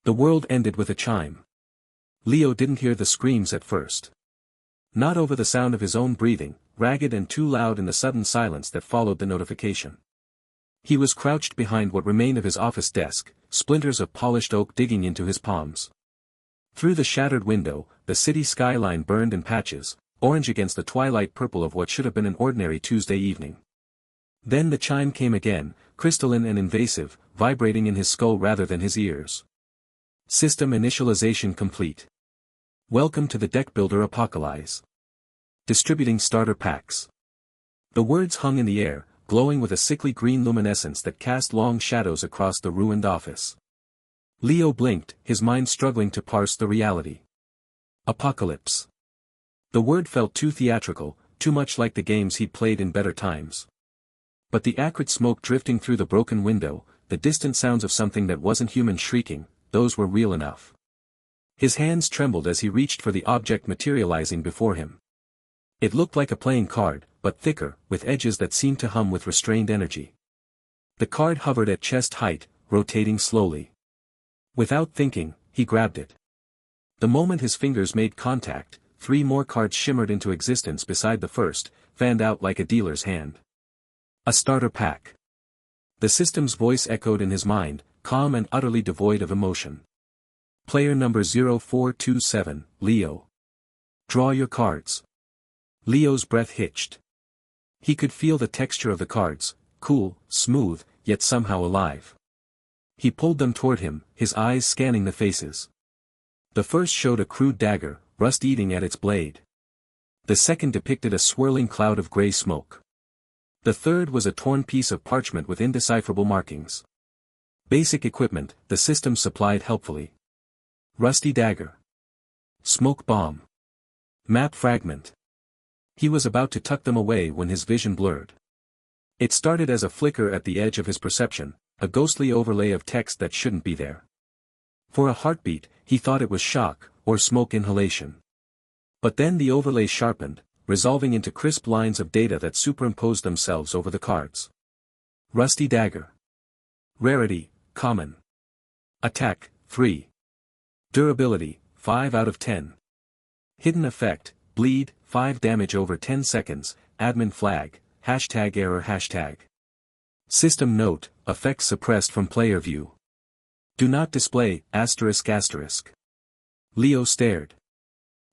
The world ended with a chime. Leo didn't hear the screams at first. Not over the sound of his own breathing, ragged and too loud in the sudden silence that followed the notification. He was crouched behind what remained of his office desk, splinters of polished oak digging into his palms. Through the shattered window, the city skyline burned in patches, orange against the twilight purple of what should have been an ordinary Tuesday evening. Then the chime came again, crystalline and invasive, vibrating in his skull rather than his ears. System initialization complete. Welcome to the Deckbuilder Apocalypse. Distributing starter packs. The words hung in the air, glowing with a sickly green luminescence that cast long shadows across the ruined office. Leo blinked, his mind struggling to parse the reality. Apocalypse. The word felt too theatrical, too much like the games he'd played in better times. But the acrid smoke drifting through the broken window, the distant sounds of something that wasn't human shrieking, those were real enough. His hands trembled as he reached for the object materializing before him. It looked like a playing card, but thicker, with edges that seemed to hum with restrained energy. The card hovered at chest height, rotating slowly. Without thinking, he grabbed it. The moment his fingers made contact, 3 more cards shimmered into existence beside the first, fanned out like a dealer's hand. A starter pack. The system's voice echoed in his mind, calm and utterly devoid of emotion. Player number 0427, Leo. Draw your cards. Leo's breath hitched. He could feel the texture of the cards, cool, smooth, yet somehow alive. He pulled them toward him, his eyes scanning the faces. The first showed a crude dagger, rust eating at its blade. The second depicted a swirling cloud of gray smoke. The third was a torn piece of parchment with indecipherable markings. Basic equipment, the system supplied helpfully. Rusty dagger. Smoke bomb. Map fragment. He was about to tuck them away when his vision blurred. It started as a flicker at the edge of his perception, a ghostly overlay of text that shouldn't be there. For a heartbeat, he thought it was shock, or smoke inhalation. But then the overlay sharpened, resolving into crisp lines of data that superimposed themselves over the cards. Rusty dagger. Rarity, common. Attack, 3. Durability, 5 out of 10. Hidden effect, bleed, 5 damage over 10 seconds, admin flag, #error #. System note, effects suppressed from player view. Do not display, ***. Leo stared.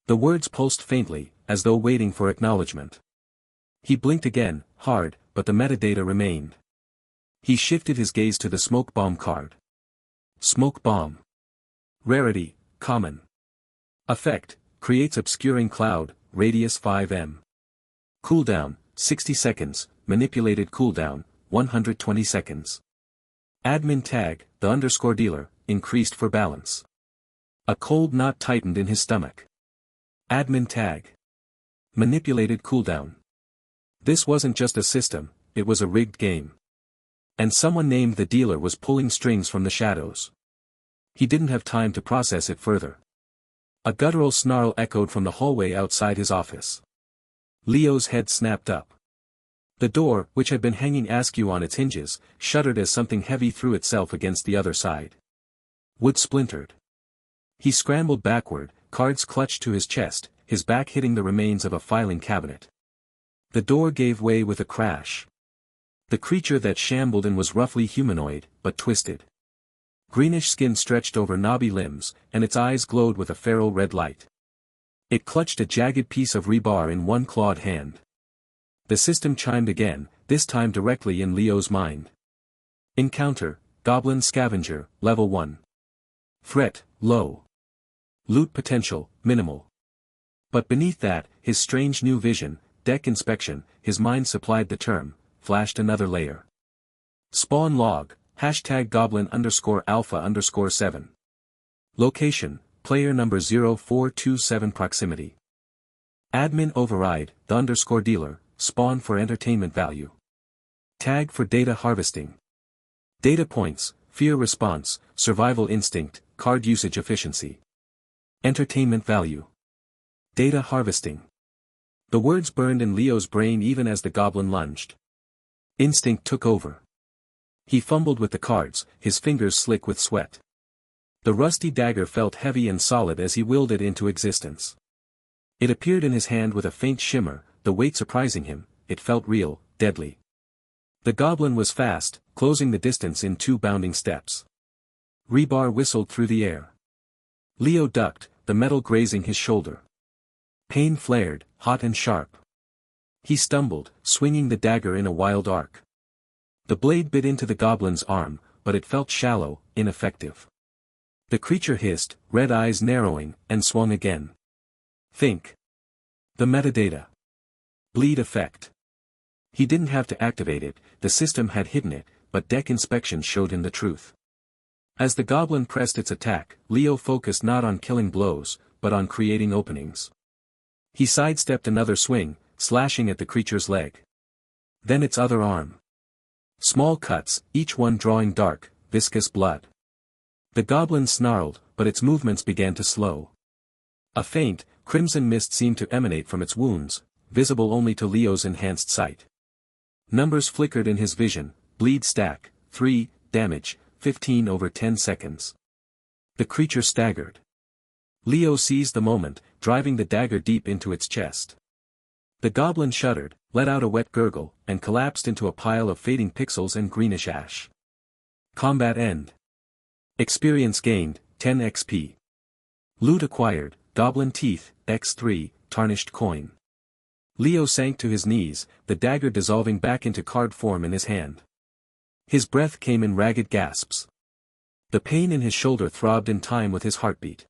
The words pulsed faintly, as though waiting for acknowledgement. He blinked again, hard, but the metadata remained. He shifted his gaze to the smoke bomb card. Smoke bomb. Rarity, common. Effect, creates obscuring cloud, radius 5 m. Cooldown, 60 seconds, manipulated cooldown, 120 seconds. Admin tag, the _dealer, increased for balance. A cold knot tightened in his stomach. Admin tag. Manipulated cooldown. This wasn't just a system, it was a rigged game. And someone named the dealer was pulling strings from the shadows. He didn't have time to process it further. A guttural snarl echoed from the hallway outside his office. Leo's head snapped up. The door, which had been hanging askew on its hinges, shuddered as something heavy threw itself against the other side. Wood splintered. He scrambled backward, cards clutched to his chest, his back hitting the remains of a filing cabinet. The door gave way with a crash. The creature that shambled in was roughly humanoid, but twisted. Greenish skin stretched over knobby limbs, and its eyes glowed with a feral red light. It clutched a jagged piece of rebar in one clawed hand. The system chimed again, this time directly in Leo's mind. Encounter, Goblin Scavenger, Level 1. Threat, low. Loot potential, minimal. But beneath that, his strange new vision, deck inspection, his mind supplied the term, flashed another layer. Spawn log, #Goblin_Alpha_7. Location, player number 0427 proximity. Admin override, the _dealer, spawn for entertainment value. Tag for data harvesting. Data points, fear response, survival instinct, card usage efficiency. Entertainment value. Data harvesting. The words burned in Leo's brain even as the goblin lunged. Instinct took over. He fumbled with the cards, his fingers slick with sweat. The rusty dagger felt heavy and solid as he willed it into existence. It appeared in his hand with a faint shimmer, the weight surprising him. It felt real, deadly. The goblin was fast, closing the distance in 2 bounding steps. Rebar whistled through the air. Leo ducked, the metal grazing his shoulder. Pain flared, hot and sharp. He stumbled, swinging the dagger in a wild arc. The blade bit into the goblin's arm, but it felt shallow, ineffective. The creature hissed, red eyes narrowing, and swung again. Think. The metadata. Bleed effect. He didn't have to activate it, the system had hidden it, but deck inspection showed him the truth. As the goblin pressed its attack, Leo focused not on killing blows, but on creating openings. He sidestepped another swing, slashing at the creature's leg. Then its other arm. Small cuts, each one drawing dark, viscous blood. The goblin snarled, but its movements began to slow. A faint, crimson mist seemed to emanate from its wounds, visible only to Leo's enhanced sight. Numbers flickered in his vision: bleed stack, 3, damage, 15 over 10 seconds. The creature staggered. Leo seized the moment, driving the dagger deep into its chest. The goblin shuddered, let out a wet gurgle, and collapsed into a pile of fading pixels and greenish ash. Combat end. Experience gained, 10 XP. Loot acquired, goblin teeth, X3, tarnished coin. Leo sank to his knees, the dagger dissolving back into card form in his hand. His breath came in ragged gasps. The pain in his shoulder throbbed in time with his heartbeat.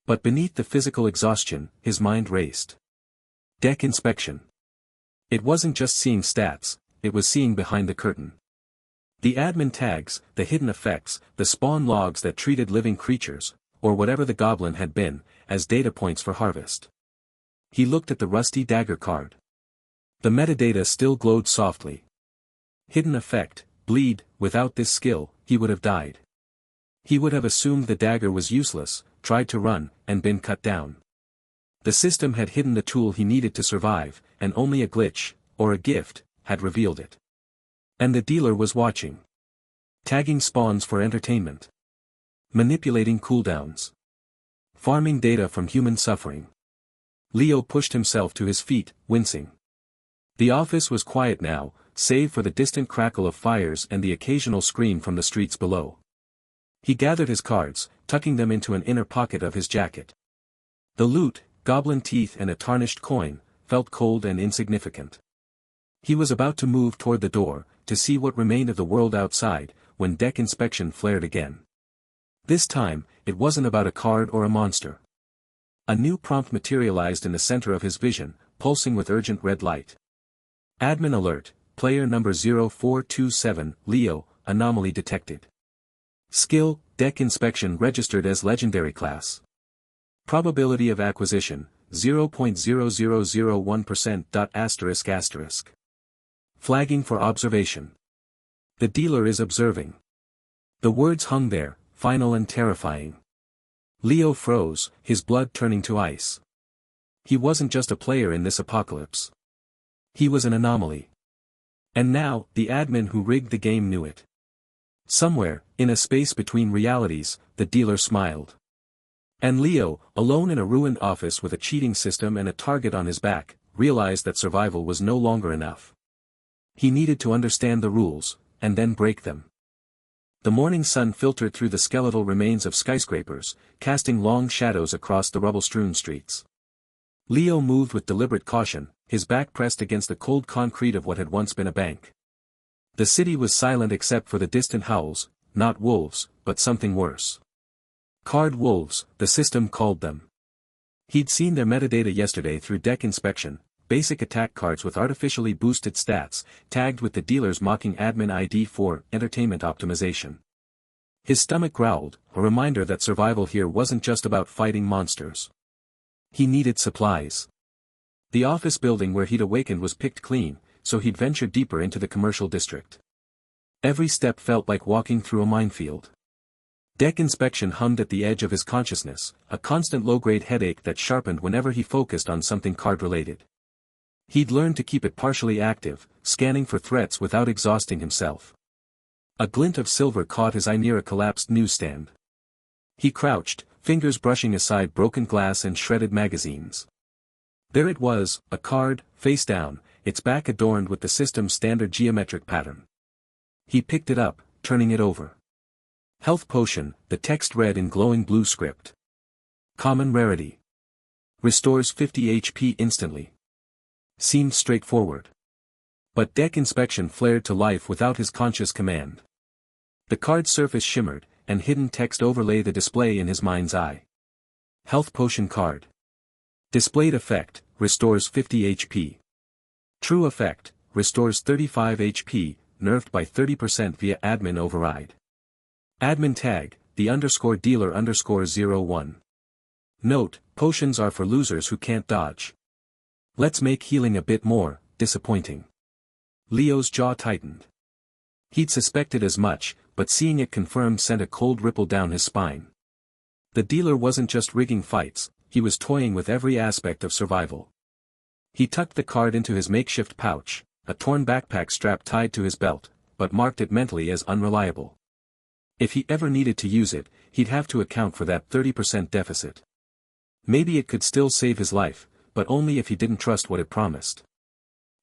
But beneath the physical exhaustion, his mind raced. Deck inspection. It wasn't just seeing stats, it was seeing behind the curtain. The admin tags, the hidden effects, the spawn logs that treated living creatures, or whatever the goblin had been, as data points for harvest. He looked at the rusty dagger card. The metadata still glowed softly. Hidden effect, bleed. Without this skill, he would have died. He would have assumed the dagger was useless, tried to run, and been cut down. The system had hidden the tool he needed to survive, and only a glitch, or a gift, had revealed it. And the dealer was watching. Tagging spawns for entertainment. Manipulating cooldowns. Farming data from human suffering. Leo pushed himself to his feet, wincing. The office was quiet now, save for the distant crackle of fires and the occasional scream from the streets below. He gathered his cards, tucking them into an inner pocket of his jacket. The loot, goblin teeth and a tarnished coin, felt cold and insignificant. He was about to move toward the door, to see what remained of the world outside, when deck inspection flared again. This time, it wasn't about a card or a monster. A new prompt materialized in the center of his vision, pulsing with urgent red light. Admin alert, player number 0427, Leo, anomaly detected. Skill, deck inspection registered as legendary class. Probability of acquisition, 0.0001%. Flagging for observation. The dealer is observing. The words hung there, final and terrifying. Leo froze, his blood turning to ice. He wasn't just a player in this apocalypse. He was an anomaly. And now, the admin who rigged the game knew it. Somewhere, in a space between realities, the dealer smiled. And Leo, alone in a ruined office with a cheating system and a target on his back, realized that survival was no longer enough. He needed to understand the rules, and then break them. The morning sun filtered through the skeletal remains of skyscrapers, casting long shadows across the rubble-strewn streets. Leo moved with deliberate caution, his back pressed against the cold concrete of what had once been a bank. The city was silent except for the distant howls, not wolves, but something worse. Card wolves, the system called them. He'd seen their metadata yesterday through deck inspection, basic attack cards with artificially boosted stats, tagged with the dealer's mocking admin ID for entertainment optimization. His stomach growled, a reminder that survival here wasn't just about fighting monsters. He needed supplies. The office building where he'd awakened was picked clean, so he'd ventured deeper into the commercial district. Every step felt like walking through a minefield. Deck inspection hummed at the edge of his consciousness, a constant low-grade headache that sharpened whenever he focused on something card-related. He'd learned to keep it partially active, scanning for threats without exhausting himself. A glint of silver caught his eye near a collapsed newsstand. He crouched, fingers brushing aside broken glass and shredded magazines. There it was, a card, face down, its back adorned with the system's standard geometric pattern. He picked it up, turning it over. Health potion, the text read in glowing blue script. Common rarity. Restores 50 HP instantly. Seemed straightforward. But deck inspection flared to life without his conscious command. The card's surface shimmered, and hidden text overlay the display in his mind's eye. Health potion card. Displayed effect, restores 50 HP. True effect, restores 35 HP, nerfed by 30% via admin override. Admin tag, the _dealer_01. Note, potions are for losers who can't dodge. Let's make healing a bit more disappointing. Leo's jaw tightened. He'd suspected as much, but seeing it confirmed sent a cold ripple down his spine. The dealer wasn't just rigging fights, he was toying with every aspect of survival. He tucked the card into his makeshift pouch, a torn backpack strap tied to his belt, but marked it mentally as unreliable. If he ever needed to use it, he'd have to account for that 30% deficit. Maybe it could still save his life, but only if he didn't trust what it promised.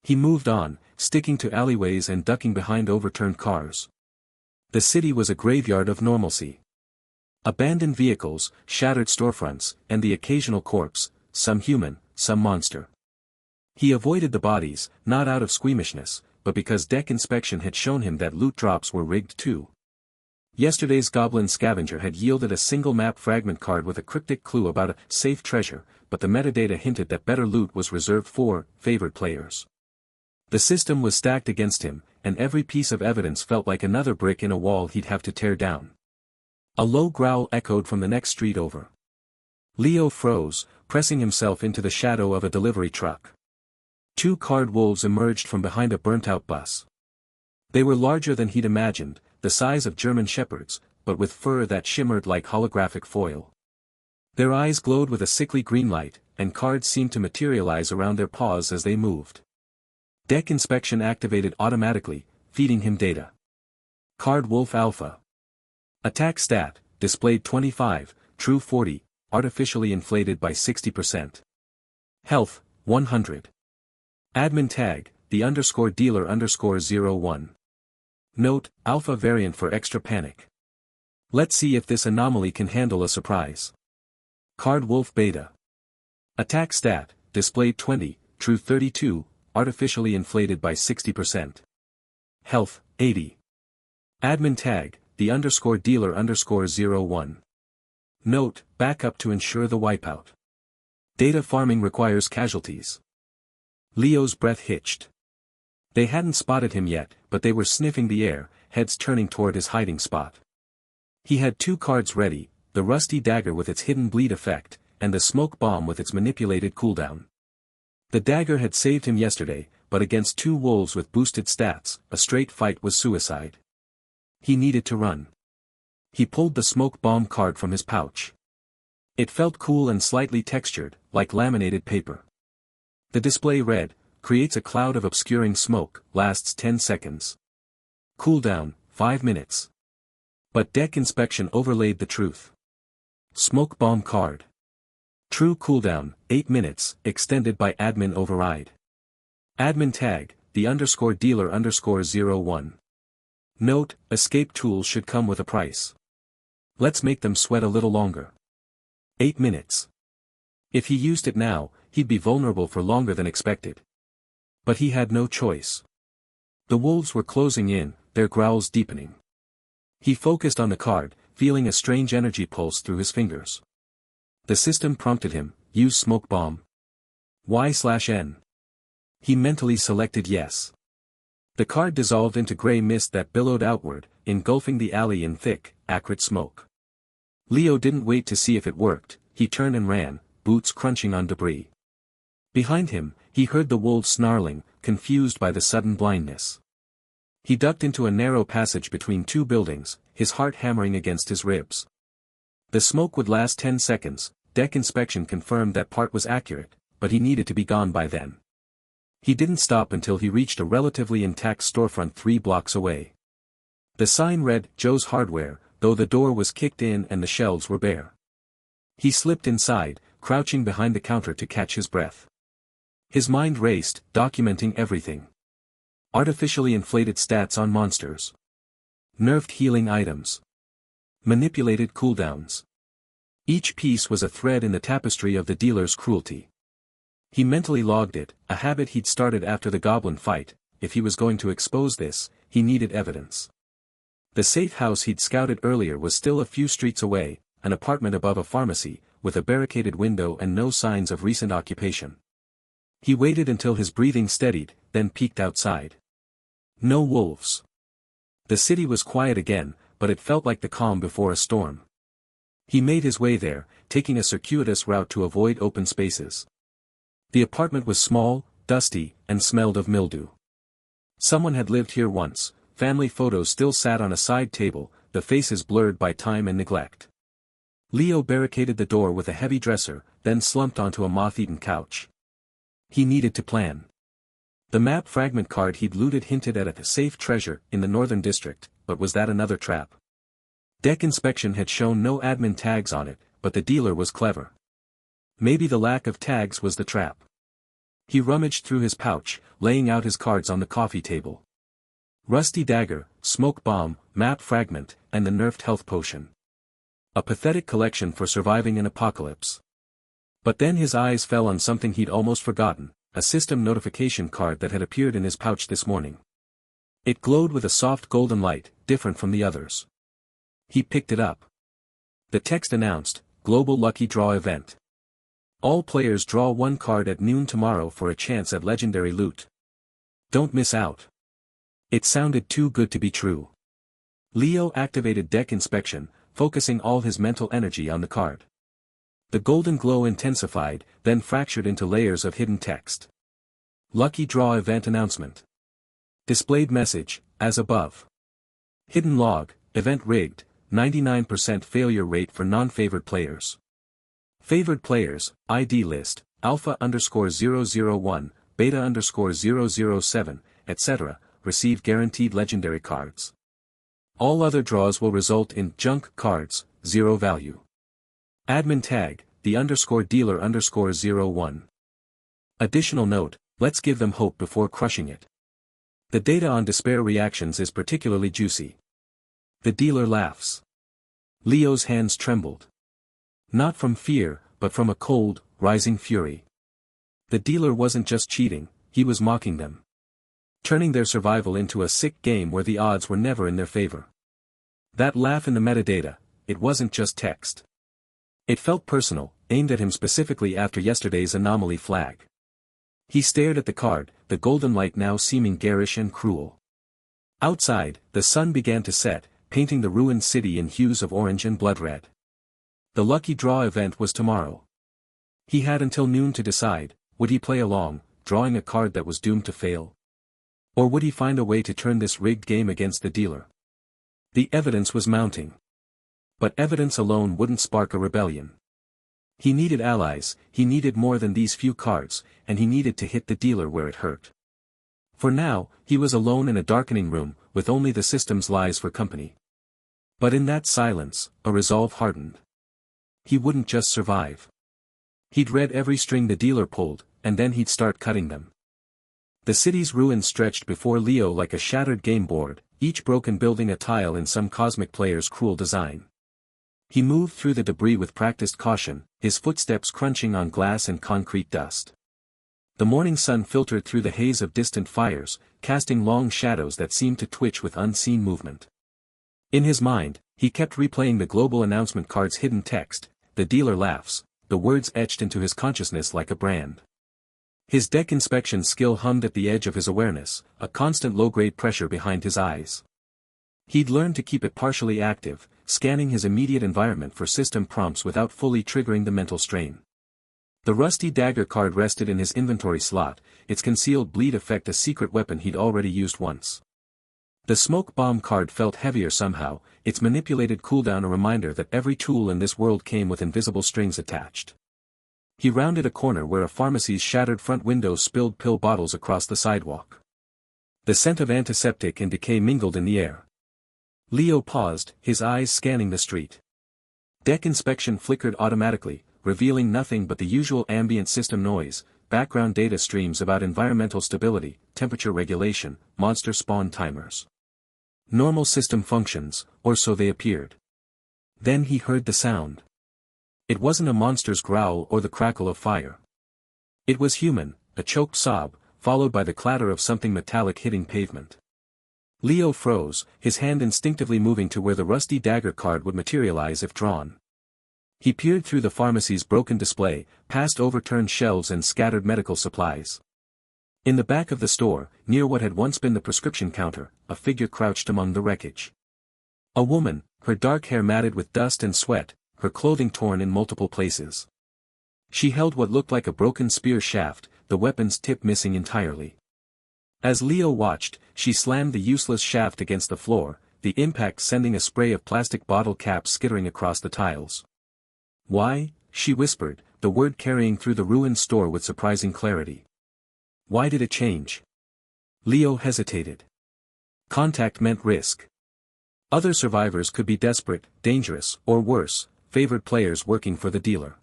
He moved on, sticking to alleyways and ducking behind overturned cars. The city was a graveyard of normalcy. Abandoned vehicles, shattered storefronts, and the occasional corpse, some human, some monster. He avoided the bodies, not out of squeamishness, but because deck inspection had shown him that loot drops were rigged too. Yesterday's goblin scavenger had yielded a single map fragment card with a cryptic clue about a safe treasure, but the metadata hinted that better loot was reserved for favored players. The system was stacked against him, and every piece of evidence felt like another brick in a wall he'd have to tear down. A low growl echoed from the next street over. Leo froze, pressing himself into the shadow of a delivery truck. Two card wolves emerged from behind a burnt-out bus. They were larger than he'd imagined, the size of German shepherds, but with fur that shimmered like holographic foil. Their eyes glowed with a sickly green light, and cards seemed to materialize around their paws as they moved. Deck inspection activated automatically, feeding him data. Card Wolf Alpha. Attack stat, displayed 25, true 40, artificially inflated by 60%. Health, 100. Admin tag, the _dealer_01. Note, alpha variant for extra panic. Let's see if this anomaly can handle a surprise. Card Wolf Beta. Attack stat, displayed 20, true 32, artificially inflated by 60%. Health, 80. Admin tag, the _dealer_01. Note, backup to ensure the wipeout. Data farming requires casualties. Leo's breath hitched. They hadn't spotted him yet, but they were sniffing the air, heads turning toward his hiding spot. He had two cards ready, the rusty dagger with its hidden bleed effect, and the smoke bomb with its manipulated cooldown. The dagger had saved him yesterday, but against two wolves with boosted stats, a straight fight was suicide. He needed to run. He pulled the smoke bomb card from his pouch. It felt cool and slightly textured, like laminated paper. The display read, creates a cloud of obscuring smoke, lasts 10 seconds. Cooldown, 5 minutes. But deck inspection overlaid the truth. Smoke bomb card. True cooldown, 8 minutes, extended by admin override. Admin tag, the _dealer_01. Note, escape tools should come with a price. Let's make them sweat a little longer. 8 minutes. If he used it now, he'd be vulnerable for longer than expected. But he had no choice. The wolves were closing in, their growls deepening. He focused on the card, feeling a strange energy pulse through his fingers. The system prompted him, use smoke bomb. Y/N. He mentally selected yes. The card dissolved into gray mist that billowed outward, engulfing the alley in thick, acrid smoke. Leo didn't wait to see if it worked, he turned and ran, boots crunching on debris. Behind him, he heard the wolves snarling, confused by the sudden blindness. He ducked into a narrow passage between two buildings, his heart hammering against his ribs. The smoke would last 10 seconds, deck inspection confirmed that part was accurate, but he needed to be gone by then. He didn't stop until he reached a relatively intact storefront 3 blocks away. The sign read, Joe's Hardware, though the door was kicked in and the shelves were bare. He slipped inside, crouching behind the counter to catch his breath. His mind raced, documenting everything. Artificially inflated stats on monsters. Nerfed healing items. Manipulated cooldowns. Each piece was a thread in the tapestry of the dealer's cruelty. He mentally logged it, a habit he'd started after the goblin fight. If he was going to expose this, he needed evidence. The safe house he'd scouted earlier was still a few streets away, an apartment above a pharmacy, with a barricaded window and no signs of recent occupation. He waited until his breathing steadied, then peeked outside. No wolves. The city was quiet again, but it felt like the calm before a storm. He made his way there, taking a circuitous route to avoid open spaces. The apartment was small, dusty, and smelled of mildew. Someone had lived here once. Family photos still sat on a side table, the faces blurred by time and neglect. Leo barricaded the door with a heavy dresser, then slumped onto a moth-eaten couch. He needed to plan. The map fragment card he'd looted hinted at a safe treasure in the northern district, but was that another trap? Deck inspection had shown no admin tags on it, but the dealer was clever. Maybe the lack of tags was the trap. He rummaged through his pouch, laying out his cards on the coffee table. Rusty dagger, smoke bomb, map fragment, and the nerfed health potion. A pathetic collection for surviving an apocalypse. But then his eyes fell on something he'd almost forgotten, a system notification card that had appeared in his pouch this morning. It glowed with a soft golden light, different from the others. He picked it up. The text announced, Global Lucky Draw Event. All players draw one card at noon tomorrow for a chance at legendary loot. Don't miss out. It sounded too good to be true. Leo activated deck inspection, focusing all his mental energy on the card. The golden glow intensified, then fractured into layers of hidden text. Lucky Draw Event Announcement. Displayed message, as above. Hidden log, event rigged, 99% failure rate for non-favored players. Favored players, ID list, alpha_001, beta_007, etc., receive guaranteed legendary cards. All other draws will result in junk cards, 0 value. Admin tag, the_dealer_01. Additional note, let's give them hope before crushing it. The data on despair reactions is particularly juicy. The dealer laughs. Leo's hands trembled. Not from fear, but from a cold, rising fury. The dealer wasn't just cheating, he was mocking them. Turning their survival into a sick game where the odds were never in their favor. That laugh in the metadata, it wasn't just text. It felt personal, aimed at him specifically after yesterday's anomaly flag. He stared at the card, the golden light now seeming garish and cruel. Outside, the sun began to set, painting the ruined city in hues of orange and blood red. The lucky draw event was tomorrow. He had until noon to decide, would he play along, drawing a card that was doomed to fail? Or would he find a way to turn this rigged game against the dealer? The evidence was mounting. But evidence alone wouldn't spark a rebellion. He needed allies, he needed more than these few cards, and he needed to hit the dealer where it hurt. For now, he was alone in a darkening room, with only the system's lies for company. But in that silence, a resolve hardened. He wouldn't just survive. He'd read every string the dealer pulled, and then he'd start cutting them. The city's ruins stretched before Leo like a shattered game board, each broken building a tile in some cosmic player's cruel design. He moved through the debris with practiced caution, his footsteps crunching on glass and concrete dust. The morning sun filtered through the haze of distant fires, casting long shadows that seemed to twitch with unseen movement. In his mind, he kept replaying the global announcement card's hidden text, the dealer laughs, the words etched into his consciousness like a brand. His deck inspection skill hummed at the edge of his awareness, a constant low-grade pressure behind his eyes. He'd learned to keep it partially active, scanning his immediate environment for system prompts without fully triggering the mental strain. The rusty dagger card rested in his inventory slot, its concealed bleed effect a secret weapon he'd already used once. The smoke bomb card felt heavier somehow, its manipulated cooldown a reminder that every tool in this world came with invisible strings attached. He rounded a corner where a pharmacy's shattered front windows spilled pill bottles across the sidewalk. The scent of antiseptic and decay mingled in the air. Leo paused, his eyes scanning the street. Deck inspection flickered automatically, revealing nothing but the usual ambient system noise, background data streams about environmental stability, temperature regulation, monster spawn timers. Normal system functions, or so they appeared. Then he heard the sound. It wasn't a monster's growl or the crackle of fire. It was human, a choked sob, followed by the clatter of something metallic hitting pavement. Leo froze, his hand instinctively moving to where the rusty dagger card would materialize if drawn. He peered through the pharmacy's broken display, past overturned shelves and scattered medical supplies. In the back of the store, near what had once been the prescription counter, a figure crouched among the wreckage. A woman, her dark hair matted with dust and sweat, her clothing torn in multiple places. She held what looked like a broken spear shaft, the weapon's tip missing entirely. As Leo watched, she slammed the useless shaft against the floor, the impact sending a spray of plastic bottle caps skittering across the tiles. "Why?" she whispered, the word carrying through the ruined store with surprising clarity. "Why did it change?" Leo hesitated. Contact meant risk. Other survivors could be desperate, dangerous, or worse, favored players working for the dealer.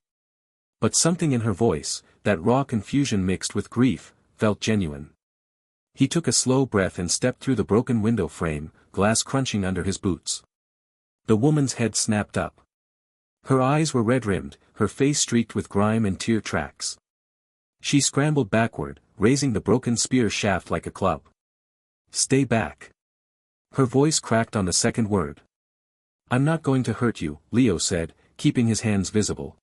But something in her voice, that raw confusion mixed with grief, felt genuine. He took a slow breath and stepped through the broken window frame, glass crunching under his boots. The woman's head snapped up. Her eyes were red-rimmed, her face streaked with grime and tear tracks. She scrambled backward, raising the broken spear shaft like a club. "Stay back." Her voice cracked on the second word. "I'm not going to hurt you," Leo said, keeping his hands visible.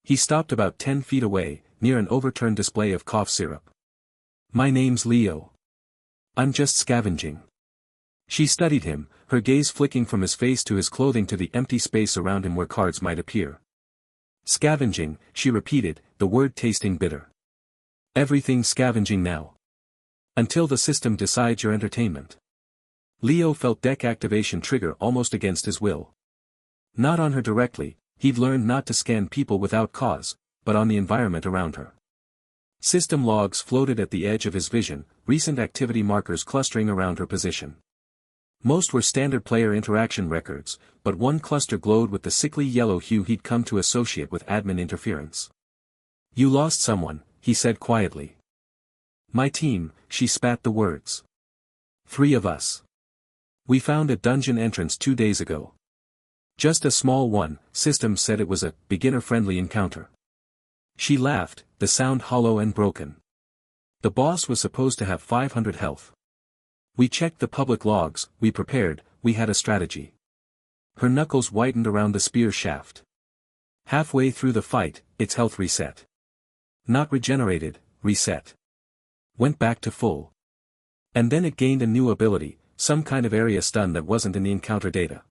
He stopped about 10 feet away, near an overturned display of cough syrup. "My name's Leo. I'm just scavenging." She studied him, her gaze flicking from his face to his clothing to the empty space around him where cards might appear. "Scavenging," she repeated, the word tasting bitter. "Everything's scavenging now. Until the system decides your entertainment." Leo felt deck activation trigger almost against his will. Not on her directly, he'd learned not to scan people without cause, but on the environment around her. System logs floated at the edge of his vision, recent activity markers clustering around her position. Most were standard player interaction records, but one cluster glowed with the sickly yellow hue he'd come to associate with admin interference. "You lost someone," he said quietly. "My team," she spat the words. "3 of us. We found a dungeon entrance 2 days ago. Just a small one, system said it was a beginner-friendly encounter." She laughed, the sound hollow and broken. "The boss was supposed to have 500 health. We checked the public logs, we prepared, we had a strategy." Her knuckles whitened around the spear shaft. "Halfway through the fight, its health reset. Not regenerated, reset. Went back to full. And then it gained a new ability, some kind of area stun that wasn't in the encounter data."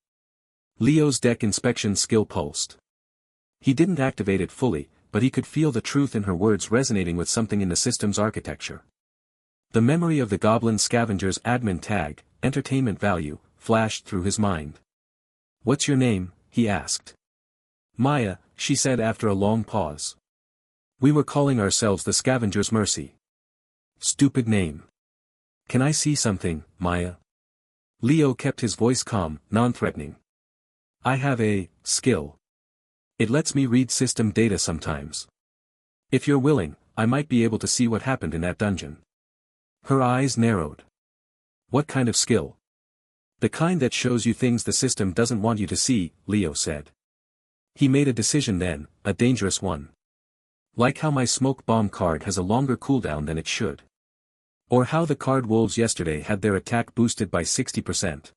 Leo's deck inspection skill pulsed. He didn't activate it fully, but he could feel the truth in her words resonating with something in the system's architecture. The memory of the Goblin Scavenger's admin tag, entertainment value, flashed through his mind. "What's your name?" he asked. "Maya," she said after a long pause. "We were calling ourselves the Scavenger's Mercy." "Stupid name. Can I see something, Maya?" Leo kept his voice calm, non-threatening. "I have a skill. It lets me read system data sometimes. If you're willing, I might be able to see what happened in that dungeon." Her eyes narrowed. "What kind of skill?" "The kind that shows you things the system doesn't want you to see," Leo said. He made a decision then, a dangerous one. "Like how my smoke bomb card has a longer cooldown than it should. Or how the card wolves yesterday had their attack boosted by 60%.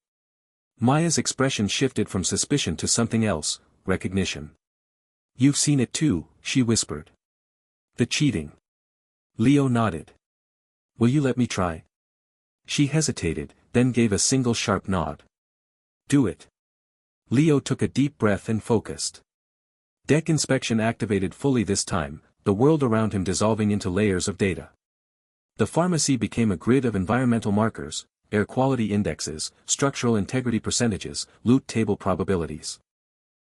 Maya's expression shifted from suspicion to something else, recognition. "You've seen it too," she whispered. "The cheating." Leo nodded. "Will you let me try?" She hesitated, then gave a single sharp nod. "Do it." Leo took a deep breath and focused. Deck inspection activated fully this time, the world around him dissolving into layers of data. The pharmacy became a grid of environmental markers, air quality indexes, structural integrity percentages, loot table probabilities.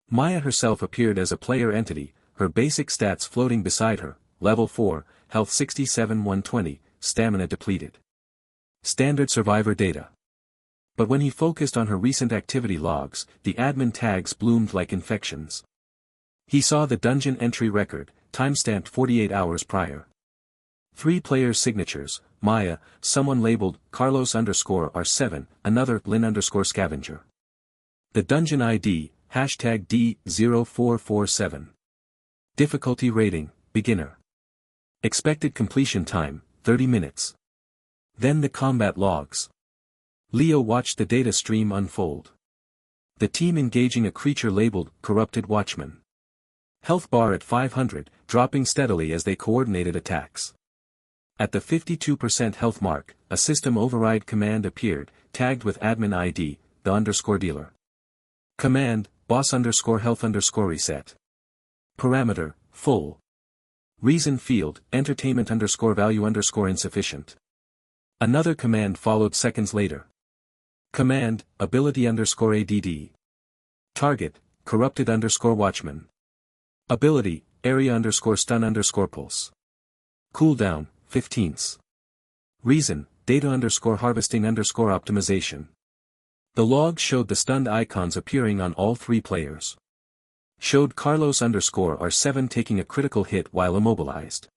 Maya herself appeared as a player entity, her basic stats floating beside her: level 4, health 67-120, stamina depleted. Standard survivor data. But when he focused on her recent activity logs, the admin tags bloomed like infections. He saw the dungeon entry record, timestamped 48 hours prior. 3 players' signatures: Maya, someone labeled Carlos_R7, another Lynn_Scavenger. The dungeon ID, #D0447. Difficulty rating, beginner. Expected completion time, 30 minutes. Then the combat logs. Leo watched the data stream unfold. The team engaging a creature labeled Corrupted Watchman. Health bar at 500, dropping steadily as they coordinated attacks. At the 52% health mark, a system override command appeared, tagged with admin ID, the _dealer. Command, boss_health_reset. Parameter, full. Reason field, entertainment_value_insufficient. Another command followed seconds later. Command, ability_ADD. Target, Corrupted_Watchman. Ability, area_stun_pulse. Cooldown, 15ths. Reason, data_harvesting_optimization. The log showed the stunned icons appearing on all 3 players. Showed Carlos_R7 taking a critical hit while immobilized.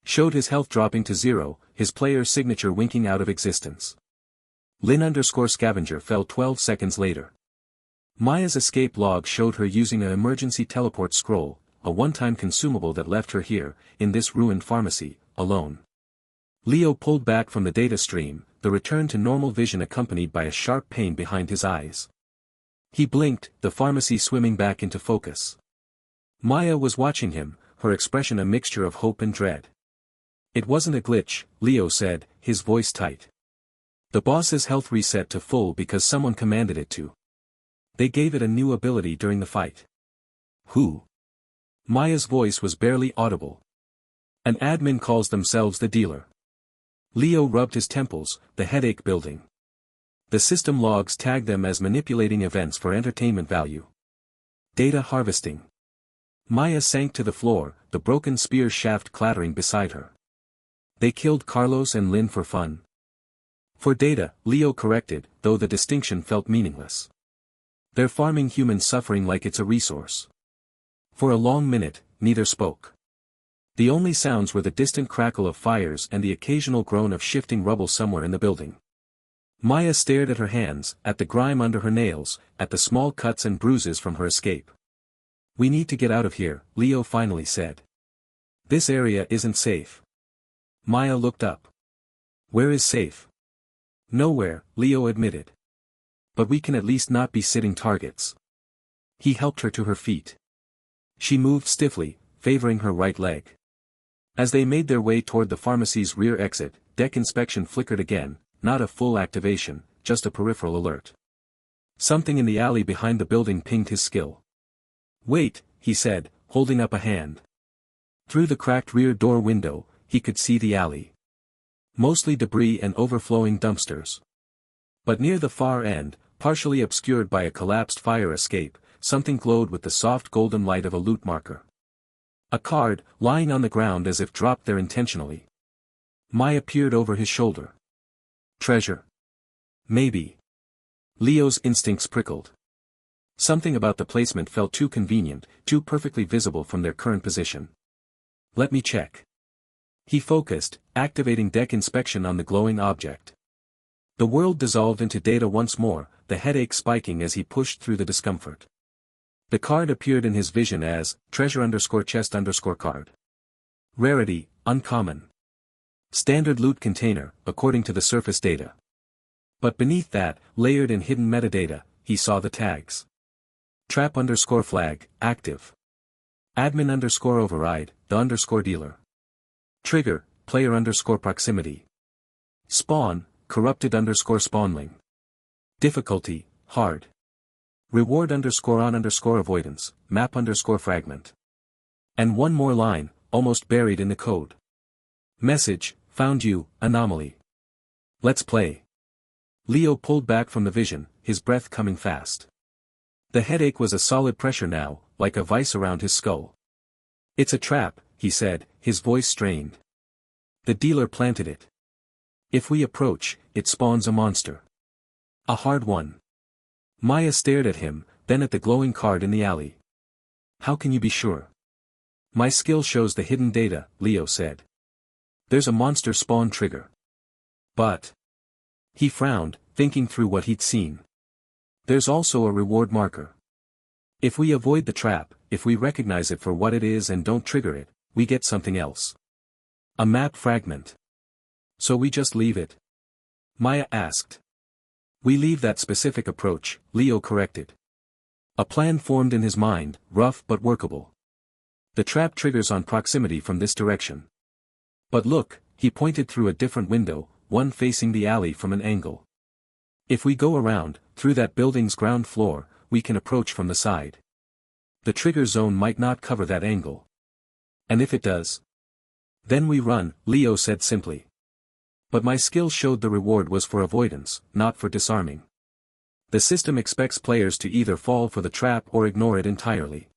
Showed his health dropping to 0, his player's signature winking out of existence. Lynn_Scavenger fell 12 seconds later. Maya's escape log showed her using an emergency teleport scroll, a one-time consumable that left her here, in this ruined pharmacy, alone. Leo pulled back from the data stream, the return to normal vision accompanied by a sharp pain behind his eyes. He blinked, the pharmacy swimming back into focus. Maya was watching him, her expression a mixture of hope and dread. It wasn't a glitch, Leo said, his voice tight. The boss's health reset to full because someone commanded it to. They gave it a new ability during the fight. Who? Maya's voice was barely audible. An admin calls themselves the dealer. Leo rubbed his temples, the headache building. The system logs tagged them as manipulating events for entertainment value. Data harvesting. Maya sank to the floor, the broken spear shaft clattering beside her. They killed Carlos and Lynn for fun. For data, Leo corrected, though the distinction felt meaningless. They're farming human suffering like it's a resource. For a long minute, neither spoke. The only sounds were the distant crackle of fires and the occasional groan of shifting rubble somewhere in the building. Maya stared at her hands, at the grime under her nails, at the small cuts and bruises from her escape. "We need to get out of here," Leo finally said. "This area isn't safe." Maya looked up. "Where is safe?" "Nowhere," Leo admitted. "But we can at least not be sitting targets." He helped her to her feet. She moved stiffly, favoring her right leg. As they made their way toward the pharmacy's rear exit, deck inspection flickered again, not a full activation, just a peripheral alert. Something in the alley behind the building pinged his skill. "Wait," he said, holding up a hand. Through the cracked rear door window, he could see the alley. Mostly debris and overflowing dumpsters. But near the far end, partially obscured by a collapsed fire escape, something glowed with the soft golden light of a loot marker. A card, lying on the ground as if dropped there intentionally. Maya peered over his shoulder. Treasure? Maybe. Leo's instincts prickled. Something about the placement felt too convenient, too perfectly visible from their current position. "Let me check." He focused, activating deck inspection on the glowing object. The world dissolved into data once more, the headache spiking as he pushed through the discomfort. The card appeared in his vision as, treasure_chest_card. Rarity, uncommon. Standard loot container, according to the surface data. But beneath that, layered in hidden metadata, he saw the tags. Trap_flag, active. Admin_override, the _dealer. Trigger, player_proximity. Spawn, corrupted_spawnling. Difficulty, hard. Reward_on_avoidance, map_fragment. And one more line, almost buried in the code. Message, found you, anomaly. Let's play. Leo pulled back from the vision, his breath coming fast. The headache was a solid pressure now, like a vice around his skull. "It's a trap," he said, his voice strained. "The dealer planted it. If we approach, it spawns a monster. A hard one. Maya stared at him, then at the glowing card in the alley. How can you be sure? My skill shows the hidden data, Leo said. There's a monster spawn trigger. But. He frowned, thinking through what he'd seen. There's also a reward marker. If we avoid the trap, if we recognize it for what it is and don't trigger it, we get something else. A map fragment. So we just leave it? Maya asked. We leave that specific approach, Leo corrected. A plan formed in his mind, rough but workable. The trap triggers on proximity from this direction. But look, he pointed through a different window, one facing the alley from an angle. If we go around, through that building's ground floor, we can approach from the side. The trigger zone might not cover that angle. And if it does? Then we run, Leo said simply. But my skill showed the reward was for avoidance, not for disarming. The system expects players to either fall for the trap or ignore it entirely.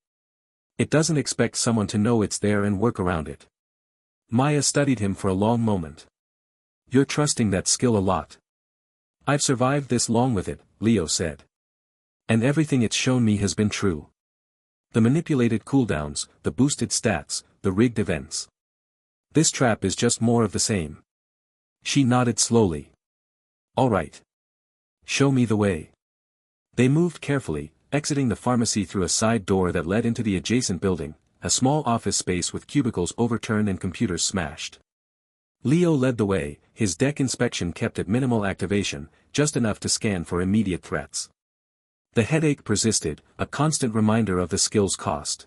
It doesn't expect someone to know it's there and work around it. Maya studied him for a long moment. You're trusting that skill a lot. I've survived this long with it, Leo said. And everything it's shown me has been true. The manipulated cooldowns, the boosted stats, the rigged events. This trap is just more of the same. She nodded slowly. All right. Show me the way. They moved carefully, exiting the pharmacy through a side door that led into the adjacent building, a small office space with cubicles overturned and computers smashed. Leo led the way, his deck inspection kept at minimal activation, just enough to scan for immediate threats. The headache persisted, a constant reminder of the skill's cost.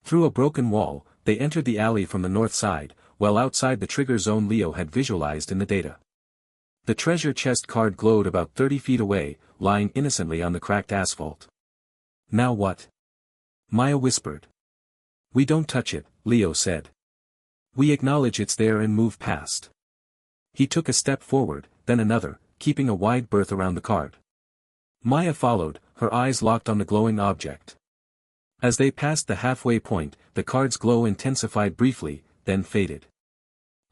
Through a broken wall, they entered the alley from the north side, well outside the trigger zone Leo had visualized in the data. The treasure chest card glowed about 30 feet away, lying innocently on the cracked asphalt. Now what? Maya whispered. We don't touch it, Leo said. We acknowledge it's there and move past. He took a step forward, then another, keeping a wide berth around the card. Maya followed, her eyes locked on the glowing object. As they passed the halfway point, the card's glow intensified briefly, then faded.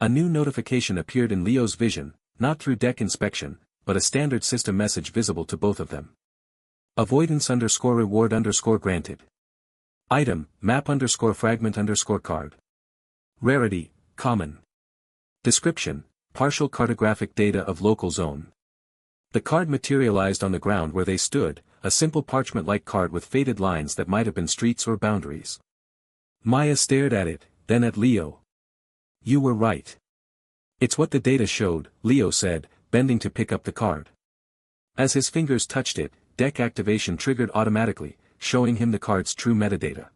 A new notification appeared in Leo's vision, not through deck inspection, but a standard system message visible to both of them. Avoidance _reward _granted. Item, map _fragment card. Rarity, common. Description, partial cartographic data of local zone. The card materialized on the ground where they stood, a simple parchment-like card with faded lines that might have been streets or boundaries. Maya stared at it, then at Leo. You were right. It's what the data showed, Leo said, bending to pick up the card. As his fingers touched it, deck activation triggered automatically, showing him the card's true metadata.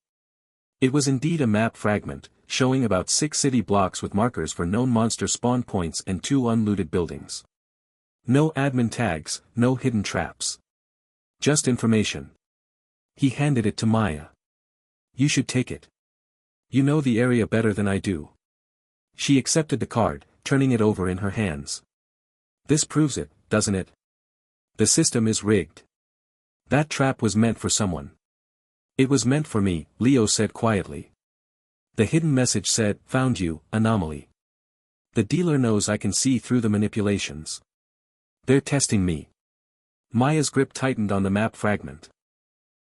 It was indeed a map fragment, showing about 6 city blocks with markers for known monster spawn points and 2 unlooted buildings. No admin tags, no hidden traps. Just information. He handed it to Maya. You should take it. You know the area better than I do. She accepted the card, turning it over in her hands. This proves it, doesn't it? The system is rigged. That trap was meant for someone. It was meant for me, Leo said quietly. The hidden message said, found you, anomaly. The dealer knows I can see through the manipulations. They're testing me. Maya's grip tightened on the map fragment.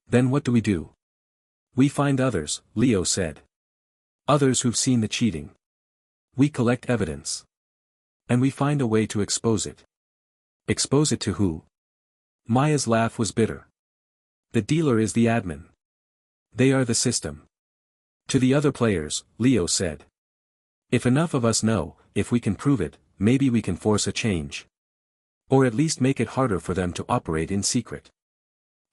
Then what do we do? We find others, Leo said. Others who've seen the cheating. We collect evidence. And we find a way to expose it. Expose it to who? Maya's laugh was bitter. The dealer is the admin. They are the system. To the other players, Leo said. If enough of us know, if we can prove it, maybe we can force a change. Or at least make it harder for them to operate in secret.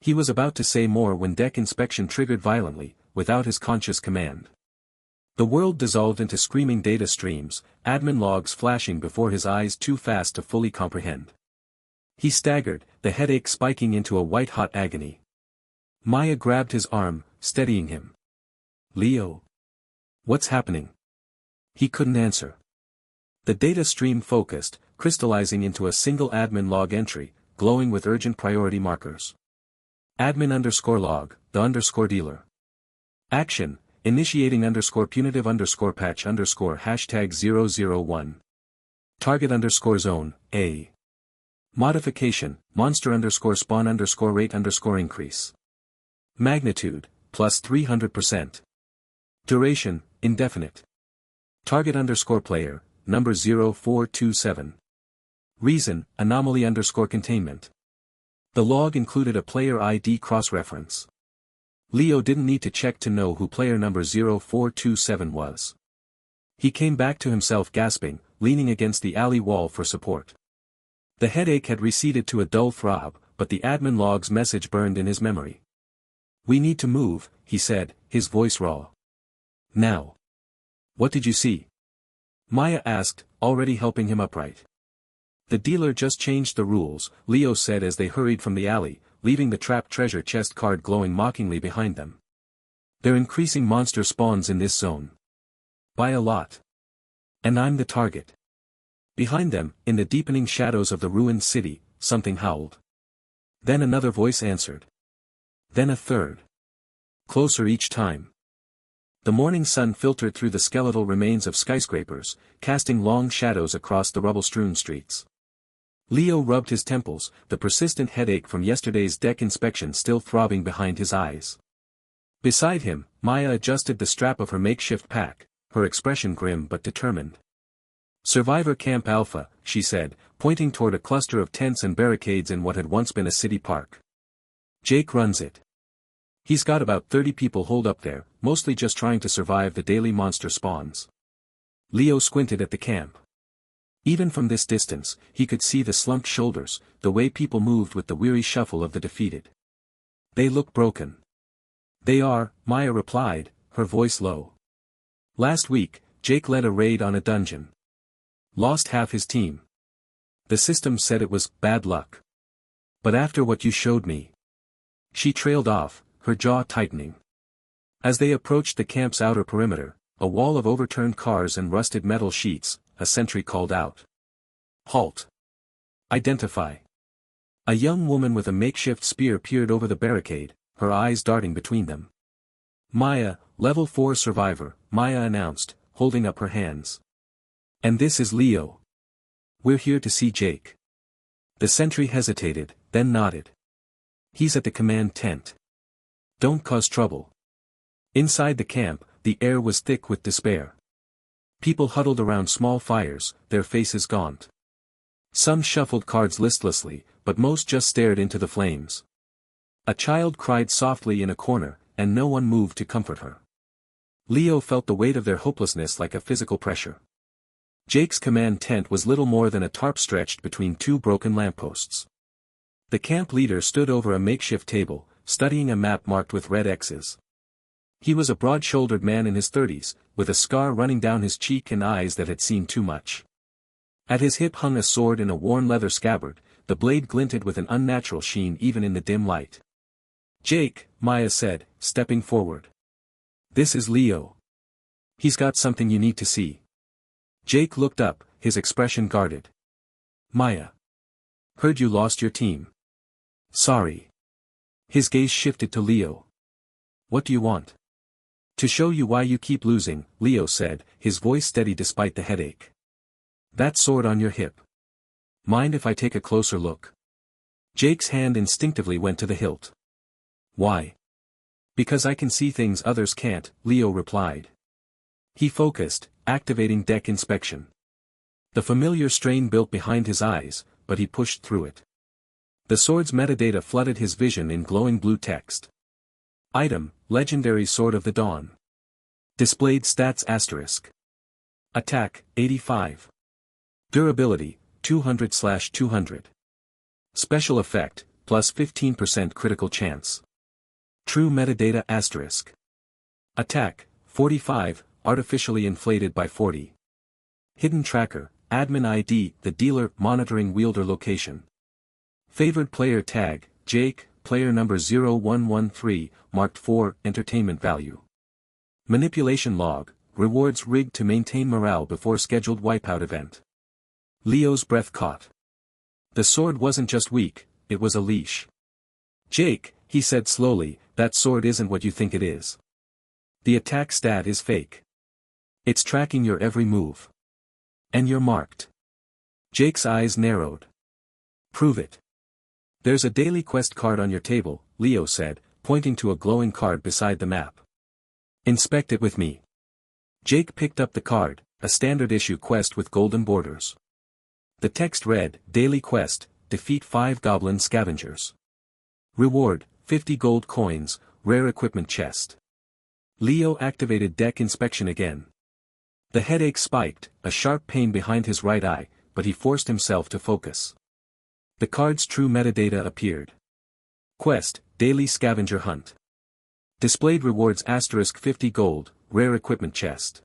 He was about to say more when deck inspection triggered violently, without his conscious command. The world dissolved into screaming data streams, admin logs flashing before his eyes too fast to fully comprehend. He staggered, the headache spiking into a white-hot agony. Maya grabbed his arm, steadying him. Leo. What's happening? He couldn't answer. The data stream focused, crystallizing into a single admin log entry, glowing with urgent priority markers. Admin _log, the _ dealer. Action, initiating _punitive _patch #hashtag 001. Target _zone, A. Modification, monster underscore spawn underscore rate underscore increase. Magnitude, plus 300%. Duration, indefinite. Target underscore player, number 0427. Reason, anomaly underscore containment. The log included a player ID cross-reference. Leo didn't need to check to know who player number 0427 was. He came back to himself gasping, leaning against the alley wall for support. The headache had receded to a dull throb, but the admin log's message burned in his memory. "We need to move," he said, his voice raw. "Now." "What did you see?" Maya asked, already helping him upright. "The dealer just changed the rules," Leo said as they hurried from the alley, leaving the trapped treasure chest card glowing mockingly behind them. "They're increasing monster spawns in this zone. By a lot. And I'm the target." Behind them, in the deepening shadows of the ruined city, something howled. Then another voice answered. Then a third. Closer each time. The morning sun filtered through the skeletal remains of skyscrapers, casting long shadows across the rubble-strewn streets. Leo rubbed his temples, the persistent headache from yesterday's deck inspection still throbbing behind his eyes. Beside him, Maya adjusted the strap of her makeshift pack, her expression grim but determined. "Survivor Camp Alpha," she said, pointing toward a cluster of tents and barricades in what had once been a city park. "Jake runs it. He's got about 30 people holed up there, mostly just trying to survive the daily monster spawns." Leo squinted at the camp. Even from this distance, he could see the slumped shoulders, the way people moved with the weary shuffle of the defeated. "They look broken." "They are," Maya replied, her voice low. "Last week, Jake led a raid on a dungeon. Lost half his team. The system said it was bad luck. But after what you showed me." She trailed off, her jaw tightening. As they approached the camp's outer perimeter, a wall of overturned cars and rusted metal sheets, a sentry called out. "Halt. Identify." A young woman with a makeshift spear peered over the barricade, her eyes darting between them. "Maya, level 4 survivor," Maya announced, holding up her hands. "And this is Leo. We're here to see Jake." The sentry hesitated, then nodded. "He's at the command tent. Don't cause trouble." Inside the camp, the air was thick with despair. People huddled around small fires, their faces gaunt. Some shuffled cards listlessly, but most just stared into the flames. A child cried softly in a corner, and no one moved to comfort her. Leo felt the weight of their hopelessness like a physical pressure. Jake's command tent was little more than a tarp stretched between two broken lampposts. The camp leader stood over a makeshift table, studying a map marked with red X's. He was a broad-shouldered man in his 30s, with a scar running down his cheek and eyes that had seen too much. At his hip hung a sword in a worn leather scabbard, the blade glinted with an unnatural sheen even in the dim light. "Jake," Maya said, stepping forward. "This is Leo. He's got something you need to see." Jake looked up, his expression guarded. "Maya. Heard you lost your team." "Sorry." His gaze shifted to Leo. "What do you want?" "To show you why you keep losing," Leo said, his voice steady despite the headache. "That sword on your hip. Mind if I take a closer look?" Jake's hand instinctively went to the hilt. "Why?" "Because I can see things others can't," Leo replied. He focused, activating deck inspection. The familiar strain built behind his eyes, but he pushed through it. The sword's metadata flooded his vision in glowing blue text. Item, Legendary Sword of the Dawn. Displayed stats **. Attack, 85. Durability, 200/200. Special effect, plus 15% critical chance. True metadata **. Attack, 45, artificially inflated by 40. Hidden tracker, admin ID, the dealer, monitoring wielder location. Favored player tag, Jake, player number 0113, marked 4, entertainment value. Manipulation log, rewards rigged to maintain morale before scheduled wipeout event. Leo's breath caught. The sword wasn't just weak, it was a leash. "Jake," he said slowly, "that sword isn't what you think it is. The attack stat is fake. It's tracking your every move. And you're marked." Jake's eyes narrowed. Prove it. There's a daily quest card on your table, Leo said, pointing to a glowing card beside the map. Inspect it with me. Jake picked up the card, a standard issue quest with golden borders. The text read, Daily Quest, defeat 5 goblin scavengers. Reward, 50 gold coins, rare equipment chest. Leo activated deck inspection again. The headache spiked, a sharp pain behind his right eye, but he forced himself to focus. The card's true metadata appeared. Quest, Daily Scavenger Hunt. Displayed rewards * 50 gold, rare equipment chest.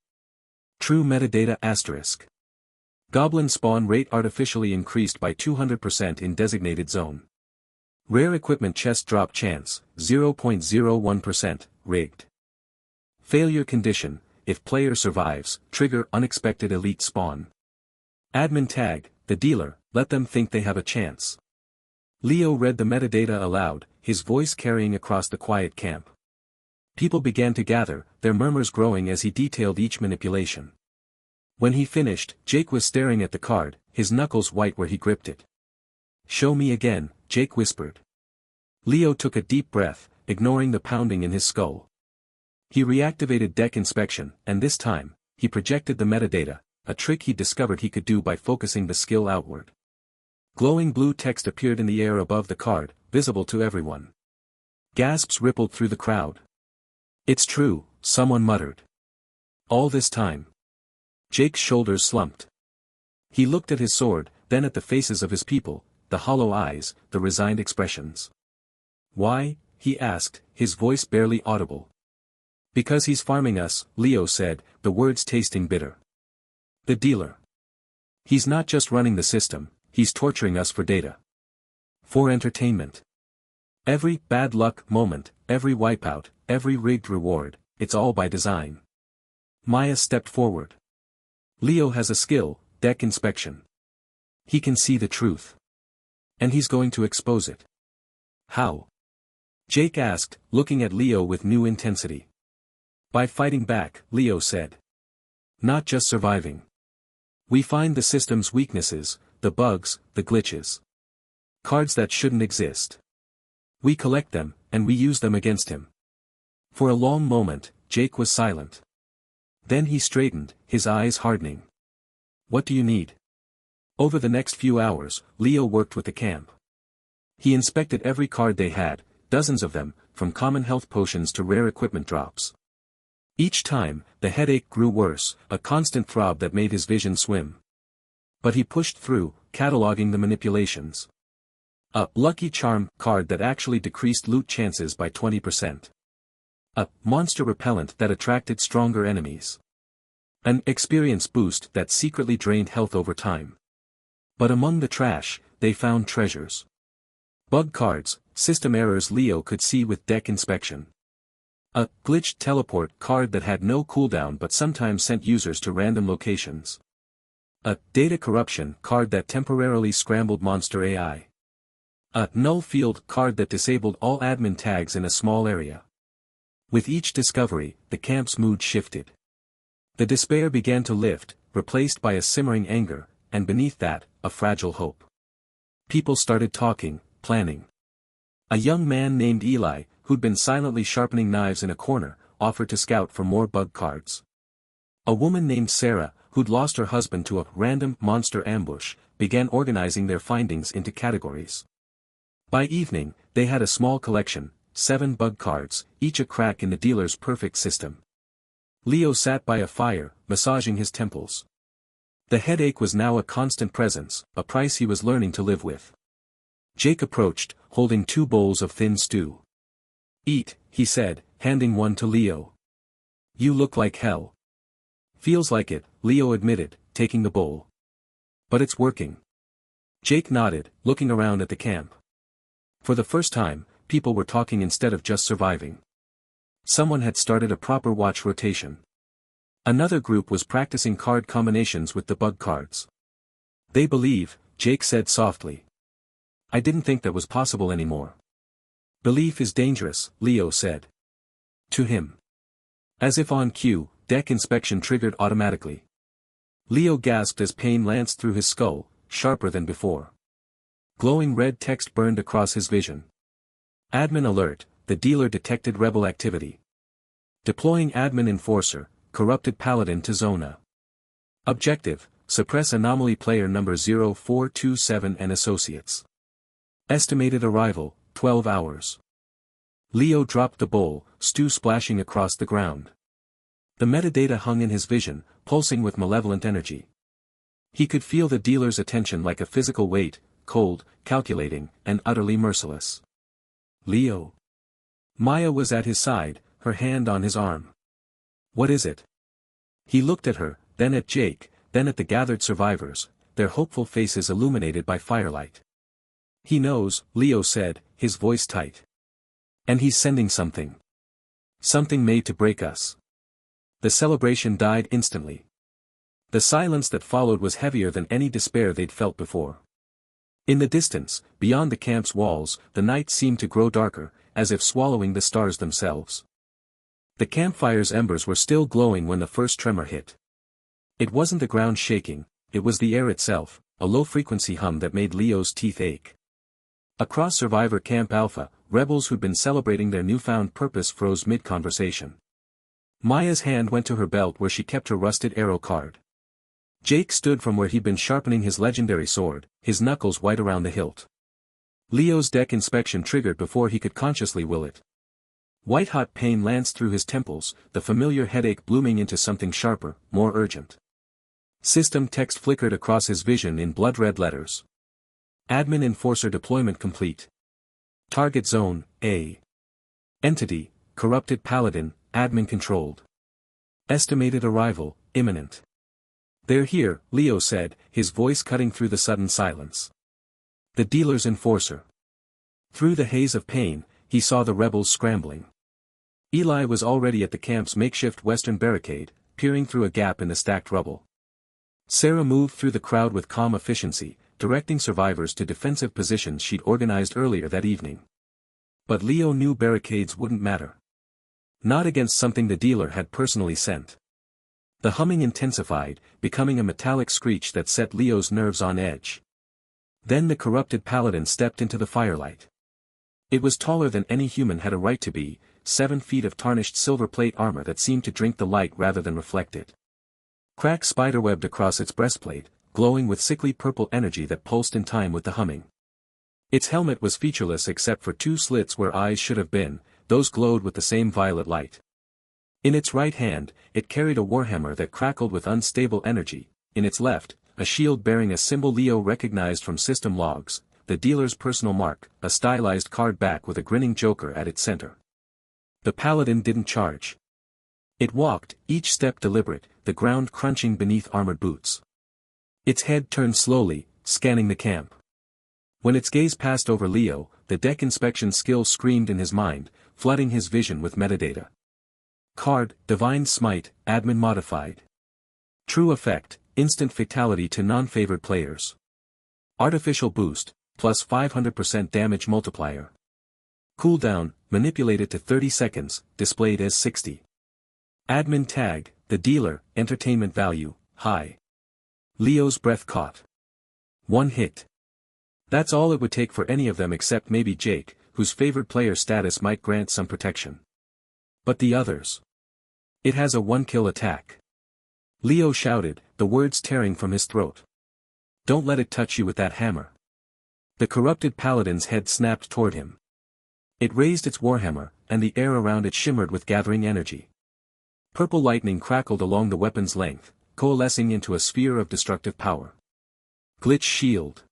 True metadata *. Goblin spawn rate artificially increased by 200% in designated zone. Rare equipment chest drop chance, 0.01%, rigged. Failure condition, if player survives, trigger unexpected elite spawn. Admin tag, the dealer, let them think they have a chance. Leo read the metadata aloud, his voice carrying across the quiet camp. People began to gather, their murmurs growing as he detailed each manipulation. When he finished, Jake was staring at the card, his knuckles white where he gripped it. Show me again, Jake whispered. Leo took a deep breath, ignoring the pounding in his skull. He reactivated deck inspection, and this time, he projected the metadata, a trick he discovered he could do by focusing the skill outward. Glowing blue text appeared in the air above the card, visible to everyone. Gasps rippled through the crowd. It's true, someone muttered. All this time. Jake's shoulders slumped. He looked at his sword, then at the faces of his people, the hollow eyes, the resigned expressions. Why? He asked, his voice barely audible. Because he's farming us, Leo said, the words tasting bitter. The dealer. He's not just running the system, he's torturing us for data. For entertainment. Every bad luck moment, every wipeout, every rigged reward, it's all by design. Maya stepped forward. Leo has a skill, deck inspection. He can see the truth. And he's going to expose it. How? Jake asked, looking at Leo with new intensity. By fighting back, Leo said. Not just surviving. We find the system's weaknesses, the bugs, the glitches. Cards that shouldn't exist. We collect them, and we use them against him. For a long moment, Jake was silent. Then he straightened, his eyes hardening. What do you need? Over the next few hours, Leo worked with the camp. He inspected every card they had, dozens of them, from common health potions to rare equipment drops. Each time, the headache grew worse, a constant throb that made his vision swim. But he pushed through, cataloging the manipulations. A lucky charm card that actually decreased loot chances by 20%. A monster repellent that attracted stronger enemies. An experience boost that secretly drained health over time. But among the trash, they found treasures. Bug cards, system errors Leo could see with deck inspection. A glitched teleport card that had no cooldown but sometimes sent users to random locations. A data corruption card that temporarily scrambled monster AI. A null field card that disabled all admin tags in a small area. With each discovery, the camp's mood shifted. The despair began to lift, replaced by a simmering anger, and beneath that, a fragile hope. People started talking, planning. A young man named Eli, who'd been silently sharpening knives in a corner, offered to scout for more bug cards. A woman named Sarah, who'd lost her husband to a random monster ambush, began organizing their findings into categories. By evening, they had a small collection, 7 bug cards, each a crack in the dealer's perfect system. Leo sat by a fire, massaging his temples. The headache was now a constant presence, a price he was learning to live with. Jake approached, holding 2 bowls of thin stew. Eat, he said, handing one to Leo. You look like hell. Feels like it, Leo admitted, taking the bowl. But it's working. Jake nodded, looking around at the camp. For the first time, people were talking instead of just surviving. Someone had started a proper watch rotation. Another group was practicing card combinations with the bug cards. They believe, Jake said softly. I didn't think that was possible anymore. Belief is dangerous, Leo said. To him. As if on cue, deck inspection triggered automatically. Leo gasped as pain lanced through his skull, sharper than before. Glowing red text burned across his vision. Admin alert, the dealer detected rebel activity. Deploying admin enforcer, corrupted paladin to Zona. Objective, suppress anomaly player number 0427 and associates. Estimated arrival, 12 hours. Leo dropped the bowl, stew splashing across the ground. The metadata hung in his vision, pulsing with malevolent energy. He could feel the dealer's attention like a physical weight, cold, calculating, and utterly merciless. Leo. Maya was at his side, her hand on his arm. What is it? He looked at her, then at Jake, then at the gathered survivors, their hopeful faces illuminated by firelight. He knows, Leo said, his voice tight. And he's sending something. Something made to break us. The celebration died instantly. The silence that followed was heavier than any despair they'd felt before. In the distance, beyond the camp's walls, the night seemed to grow darker, as if swallowing the stars themselves. The campfire's embers were still glowing when the first tremor hit. It wasn't the ground shaking, it was the air itself, a low-frequency hum that made Leo's teeth ache. Across Survivor Camp Alpha, rebels who'd been celebrating their newfound purpose froze mid-conversation. Maya's hand went to her belt where she kept her rusted arrow card. Jake stood from where he'd been sharpening his legendary sword, his knuckles white around the hilt. Leo's deck inspection triggered before he could consciously will it. White-hot pain lanced through his temples, the familiar headache blooming into something sharper, more urgent. System text flickered across his vision in blood-red letters. Admin enforcer deployment complete. Target zone, A. Entity, corrupted paladin, admin controlled. Estimated arrival, imminent. They're here, Leo said, his voice cutting through the sudden silence. The dealer's enforcer. Through the haze of pain, he saw the rebels scrambling. Eli was already at the camp's makeshift western barricade, peering through a gap in the stacked rubble. Sarah moved through the crowd with calm efficiency, directing survivors to defensive positions she'd organized earlier that evening. But Leo knew barricades wouldn't matter. Not against something the dealer had personally sent. The humming intensified, becoming a metallic screech that set Leo's nerves on edge. Then the corrupted paladin stepped into the firelight. It was taller than any human had a right to be, 7 feet of tarnished silver plate armor that seemed to drink the light rather than reflect it. Cracks spiderwebbed across its breastplate, glowing with sickly purple energy that pulsed in time with the humming. Its helmet was featureless except for 2 slits where eyes should have been, those glowed with the same violet light. In its right hand, it carried a warhammer that crackled with unstable energy, in its left, a shield bearing a symbol Leo recognized from system logs, the dealer's personal mark, a stylized card back with a grinning joker at its center. The paladin didn't charge. It walked, each step deliberate, the ground crunching beneath armored boots. Its head turned slowly, scanning the camp. When its gaze passed over Leo, the deck inspection skill screamed in his mind, flooding his vision with metadata. Card, Divine Smite, Admin Modified. True Effect, Instant Fatality to non-favored players. Artificial Boost, plus 500% Damage Multiplier. Cooldown, manipulated to 30 seconds, displayed as 60. Admin Tag, The Dealer, Entertainment Value, High. Leo's breath caught. 1 hit. That's all it would take for any of them except maybe Jake, whose favored player status might grant some protection. But the others. It has a 1-kill attack. Leo shouted, the words tearing from his throat. Don't let it touch you with that hammer. The corrupted paladin's head snapped toward him. It raised its warhammer, and the air around it shimmered with gathering energy. Purple lightning crackled along the weapon's length, coalescing into a sphere of destructive power. Glitch shield.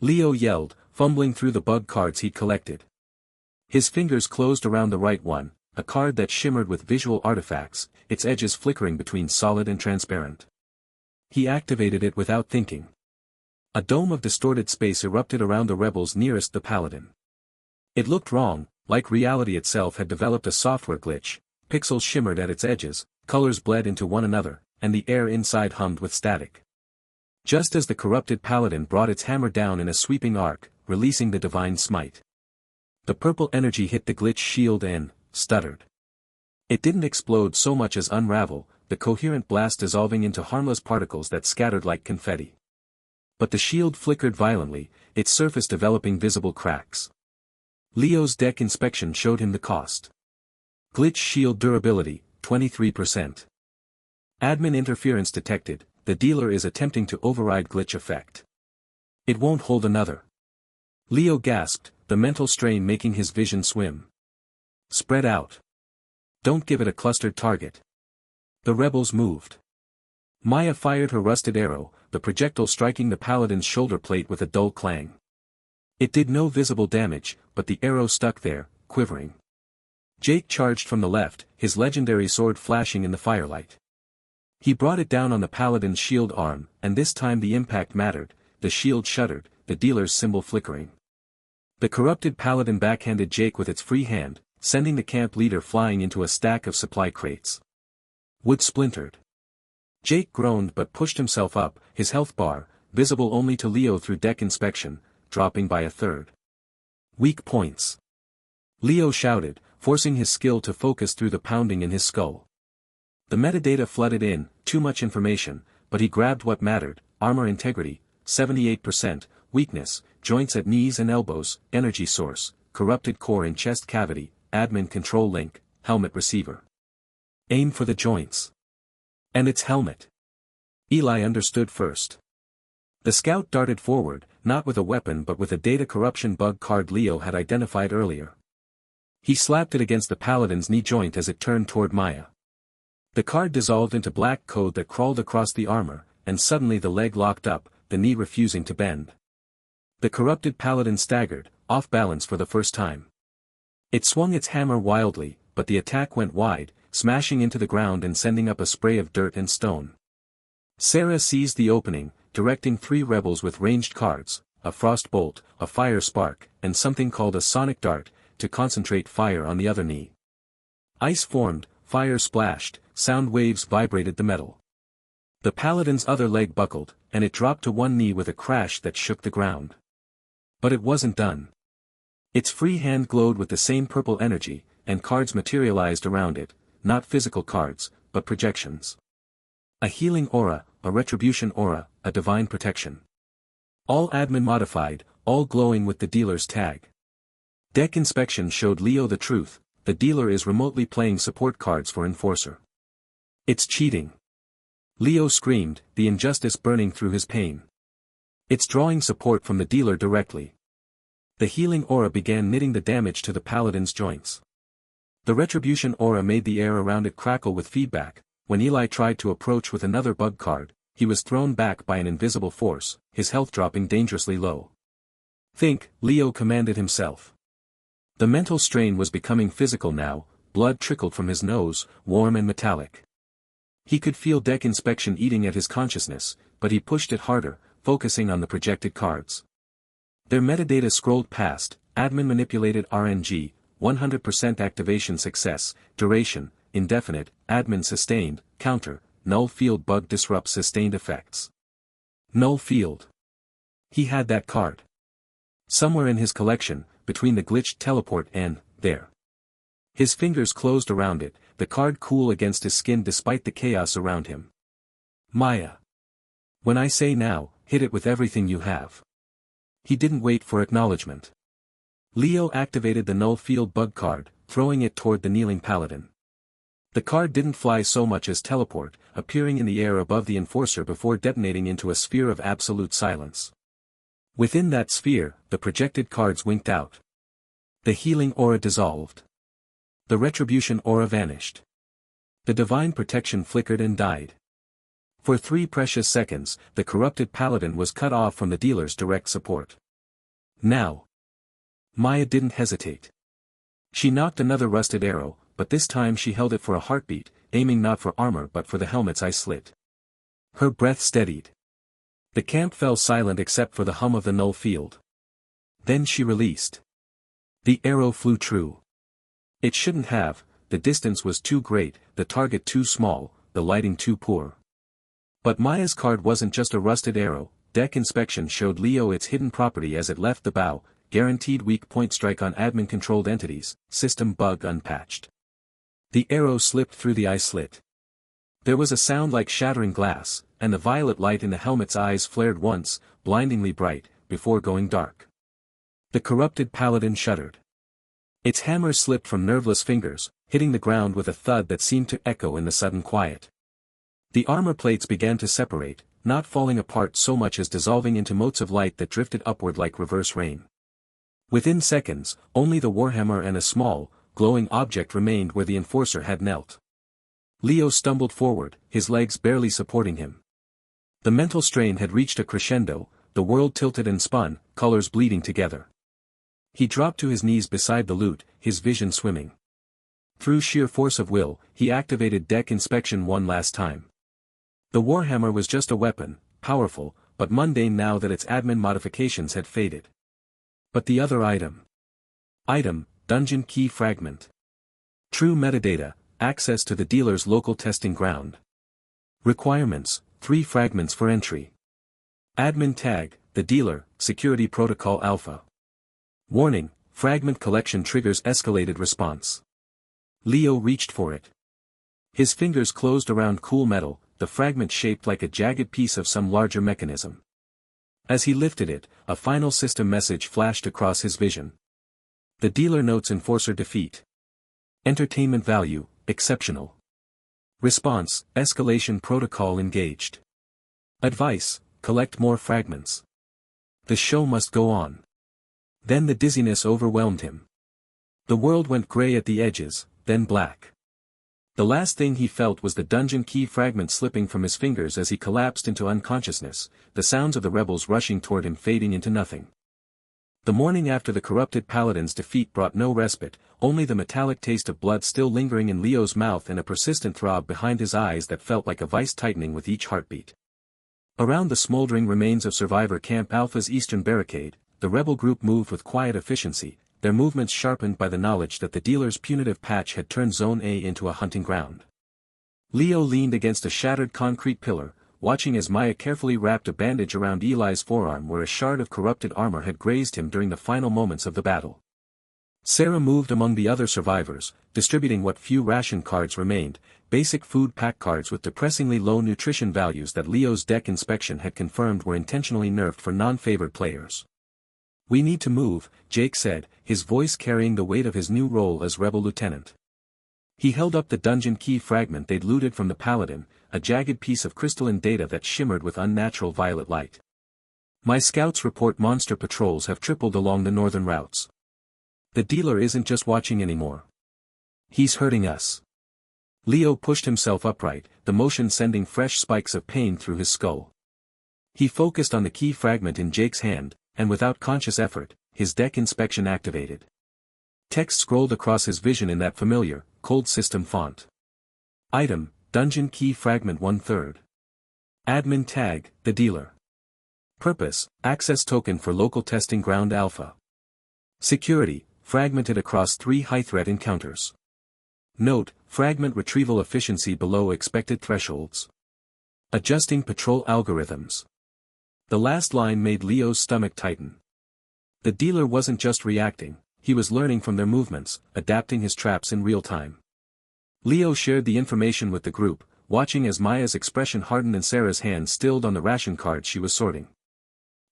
Leo yelled, fumbling through the bug cards he'd collected. His fingers closed around the right one, a card that shimmered with visual artifacts, its edges flickering between solid and transparent. He activated it without thinking. A dome of distorted space erupted around the rebels nearest the paladin. It looked wrong, like reality itself had developed a software glitch, pixels shimmered at its edges, colors bled into one another, and the air inside hummed with static. Just as the corrupted paladin brought its hammer down in a sweeping arc, releasing the divine smite. The purple energy hit the glitch shield and stuttered. It didn't explode so much as unravel, the coherent blast dissolving into harmless particles that scattered like confetti. But the shield flickered violently, its surface developing visible cracks. Leo's deck inspection showed him the cost. Glitch shield durability, 23%. Admin interference detected, the dealer is attempting to override glitch effect. It won't hold another. Leo gasped, the mental strain making his vision swim. Spread out. Don't give it a clustered target. The rebels moved. Maya fired her rusted arrow, the projectile striking the paladin's shoulder plate with a dull clang. It did no visible damage, but the arrow stuck there, quivering. Jake charged from the left, his legendary sword flashing in the firelight. He brought it down on the paladin's shield arm, and this time the impact mattered, the shield shuddered, the dealer's symbol flickering. The corrupted paladin backhanded Jake with its free hand, sending the camp leader flying into a stack of supply crates. Wood splintered. Jake groaned but pushed himself up, his health bar, visible only to Leo through deck inspection, dropping by a third. Weak points. Leo shouted, forcing his skill to focus through the pounding in his skull. The metadata flooded in, too much information, but he grabbed what mattered: armor integrity, 78%, weakness, joints at knees and elbows, energy source, corrupted core in chest cavity, admin control link, helmet receiver. Aim for the joints. And its helmet. Eli understood first. The scout darted forward, not with a weapon but with a data corruption bug card Leo had identified earlier. He slapped it against the paladin's knee joint as it turned toward Maya. The card dissolved into black code that crawled across the armor, and suddenly the leg locked up, the knee refusing to bend. The corrupted paladin staggered, off balance for the first time. It swung its hammer wildly, but the attack went wide, smashing into the ground and sending up a spray of dirt and stone. Sarah seized the opening, directing 3 rebels with ranged cards, a frost bolt, a fire spark, and something called a sonic dart, to concentrate fire on the other knee. Ice formed, fire splashed, sound waves vibrated the metal. The paladin's other leg buckled, and it dropped to one knee with a crash that shook the ground. But it wasn't done. Its free hand glowed with the same purple energy, and cards materialized around it, not physical cards, but projections. A healing aura, a retribution aura, a divine protection. All admin modified, all glowing with the dealer's tag. Deck inspection showed Leo the truth: the dealer is remotely playing support cards for Enforcer. It's cheating. Leo screamed, the injustice burning through his pain. It's drawing support from the dealer directly. The healing aura began knitting the damage to the paladin's joints. The retribution aura made the air around it crackle with feedback. When Eli tried to approach with another bug card, he was thrown back by an invisible force, his health dropping dangerously low. Think, Leo commanded himself. The mental strain was becoming physical now, blood trickled from his nose, warm and metallic. He could feel deck inspection eating at his consciousness, but he pushed it harder, focusing on the projected cards. Their metadata scrolled past: admin manipulated RNG, 100% activation success, duration, indefinite, admin sustained, counter, null field bug disrupts sustained effects. Null field. He had that card. Somewhere in his collection, between the glitched teleport and, there. His fingers closed around it, the card cool against his skin despite the chaos around him. Maya. When I say now, hit it with everything you have. He didn't wait for acknowledgement. Leo activated the null field bug card, throwing it toward the kneeling paladin. The card didn't fly so much as teleport, appearing in the air above the Enforcer before detonating into a sphere of absolute silence. Within that sphere, the projected cards winked out. The healing aura dissolved. The retribution aura vanished. The divine protection flickered and died. For 3 precious seconds, the corrupted paladin was cut off from the dealer's direct support. Now. Maya didn't hesitate. She knocked another rusted arrow, but this time she held it for a heartbeat, aiming not for armor but for the helmet's eye slit. Her breath steadied. The camp fell silent except for the hum of the null field. Then she released. The arrow flew true. It shouldn't have, the distance was too great, the target too small, the lighting too poor. But Maya's card wasn't just a rusted arrow. Deck inspection showed Leo its hidden property as it left the bow: guaranteed weak point strike on admin-controlled entities, system bug unpatched. The arrow slipped through the eye slit. There was a sound like shattering glass, and the violet light in the helmet's eyes flared once, blindingly bright, before going dark. The corrupted paladin shuddered. Its hammer slipped from nerveless fingers, hitting the ground with a thud that seemed to echo in the sudden quiet. The armor plates began to separate, not falling apart so much as dissolving into motes of light that drifted upward like reverse rain. Within seconds, only the warhammer and a small, glowing object remained where the enforcer had knelt. Leo stumbled forward, his legs barely supporting him. The mental strain had reached a crescendo, the world tilted and spun, colors bleeding together. He dropped to his knees beside the loot, his vision swimming. Through sheer force of will, he activated deck inspection one last time. The warhammer was just a weapon, powerful, but mundane now that its admin modifications had faded. But the other item. Dungeon key fragment. True metadata, access to the dealer's local testing ground. Requirements, 3 fragments for entry. Admin tag, the dealer, security protocol alpha. Warning, fragment collection triggers escalated response. Leo reached for it. His fingers closed around cool metal, the fragment shaped like a jagged piece of some larger mechanism. As he lifted it, a final system message flashed across his vision. The dealer notes enforcer defeat. Entertainment value, exceptional. Response, escalation protocol engaged. Advice, collect more fragments. The show must go on. Then the dizziness overwhelmed him. The world went gray at the edges, then black. The last thing he felt was the dungeon key fragment slipping from his fingers as he collapsed into unconsciousness, the sounds of the rebels rushing toward him fading into nothing. The morning after the corrupted paladin's defeat brought no respite, only the metallic taste of blood still lingering in Leo's mouth and a persistent throb behind his eyes that felt like a vice tightening with each heartbeat. Around the smoldering remains of Survivor Camp Alpha's eastern barricade, the rebel group moved with quiet efficiency, their movements sharpened by the knowledge that the dealer's punitive patch had turned Zone A into a hunting ground. Leo leaned against a shattered concrete pillar, watching as Maya carefully wrapped a bandage around Eli's forearm where a shard of corrupted armor had grazed him during the final moments of the battle. Sarah moved among the other survivors, distributing what few ration cards remained, basic food pack cards with depressingly low nutrition values that Leo's deck inspection had confirmed were intentionally nerfed for non-favored players. "We need to move," Jake said, his voice carrying the weight of his new role as rebel lieutenant. He held up the dungeon key fragment they'd looted from the paladin, a jagged piece of crystalline data that shimmered with unnatural violet light. "My scouts report monster patrols have tripled along the northern routes. The dealer isn't just watching anymore. He's hurting us." Leo pushed himself upright, the motion sending fresh spikes of pain through his skull. He focused on the key fragment in Jake's hand, and without conscious effort, his deck inspection activated. Text scrolled across his vision in that familiar, cold system font. Item, dungeon key fragment 1/3. Admin tag, the dealer. Purpose, access token for local testing ground alpha. Security, fragmented across 3 high-threat encounters. Note, fragment retrieval efficiency below expected thresholds. Adjusting patrol algorithms. The last line made Leo's stomach tighten. The dealer wasn't just reacting, he was learning from their movements, adapting his traps in real time. Leo shared the information with the group, watching as Maya's expression hardened and Sarah's hand stilled on the ration cards she was sorting.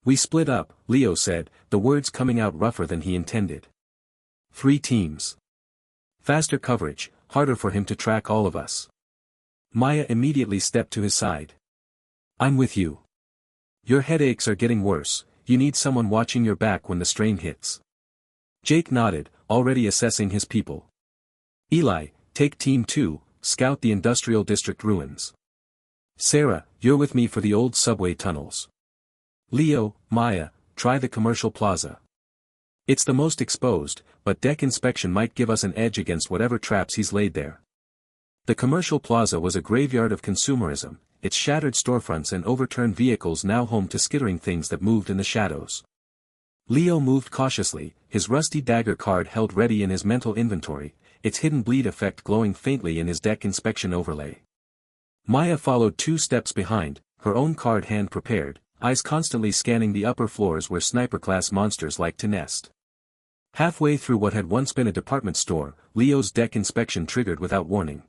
"We split up," Leo said, the words coming out rougher than he intended. 3 teams. Faster coverage, harder for him to track all of us. Maya immediately stepped to his side. "I'm with you. Your headaches are getting worse, you need someone watching your back when the strain hits." Jake nodded, already assessing his people. "Eli, take Team 2, scout the industrial district ruins. Sarah, you're with me for the old subway tunnels. Leo, Maya, try the commercial plaza. It's the most exposed, but deck inspection might give us an edge against whatever traps he's laid there." The commercial plaza was a graveyard of consumerism, its shattered storefronts and overturned vehicles now home to skittering things that moved in the shadows. Leo moved cautiously, his rusty dagger card held ready in his mental inventory, its hidden bleed effect glowing faintly in his deck inspection overlay. Maya followed 2 steps behind, her own card hand prepared, eyes constantly scanning the upper floors where sniper-class monsters like to nest. Halfway through what had once been a department store, Leo's deck inspection triggered without warning.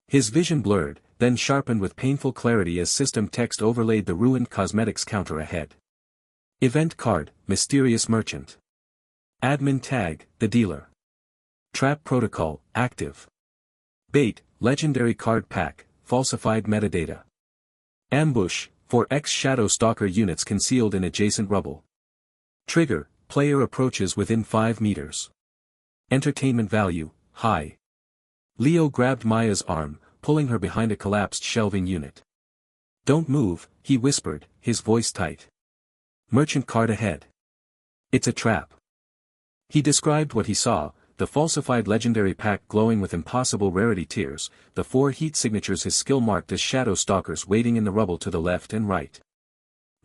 His vision blurred, then sharpened with painful clarity as system text overlaid the ruined cosmetics counter ahead. Event card, mysterious merchant. Admin tag, the dealer. Trap protocol, active. Bait, legendary card pack, falsified metadata. Ambush, for X-Shadow Stalker units concealed in adjacent rubble. Trigger, player approaches within 5 meters. Entertainment value, high. Leo grabbed Maya's arm, pulling her behind a collapsed shelving unit. Don't move, he whispered, his voice tight. Merchant card ahead. It's a trap. He described what he saw, the falsified legendary pack glowing with impossible rarity tiers, the 4 heat signatures his skill marked as shadow stalkers waiting in the rubble to the left and right.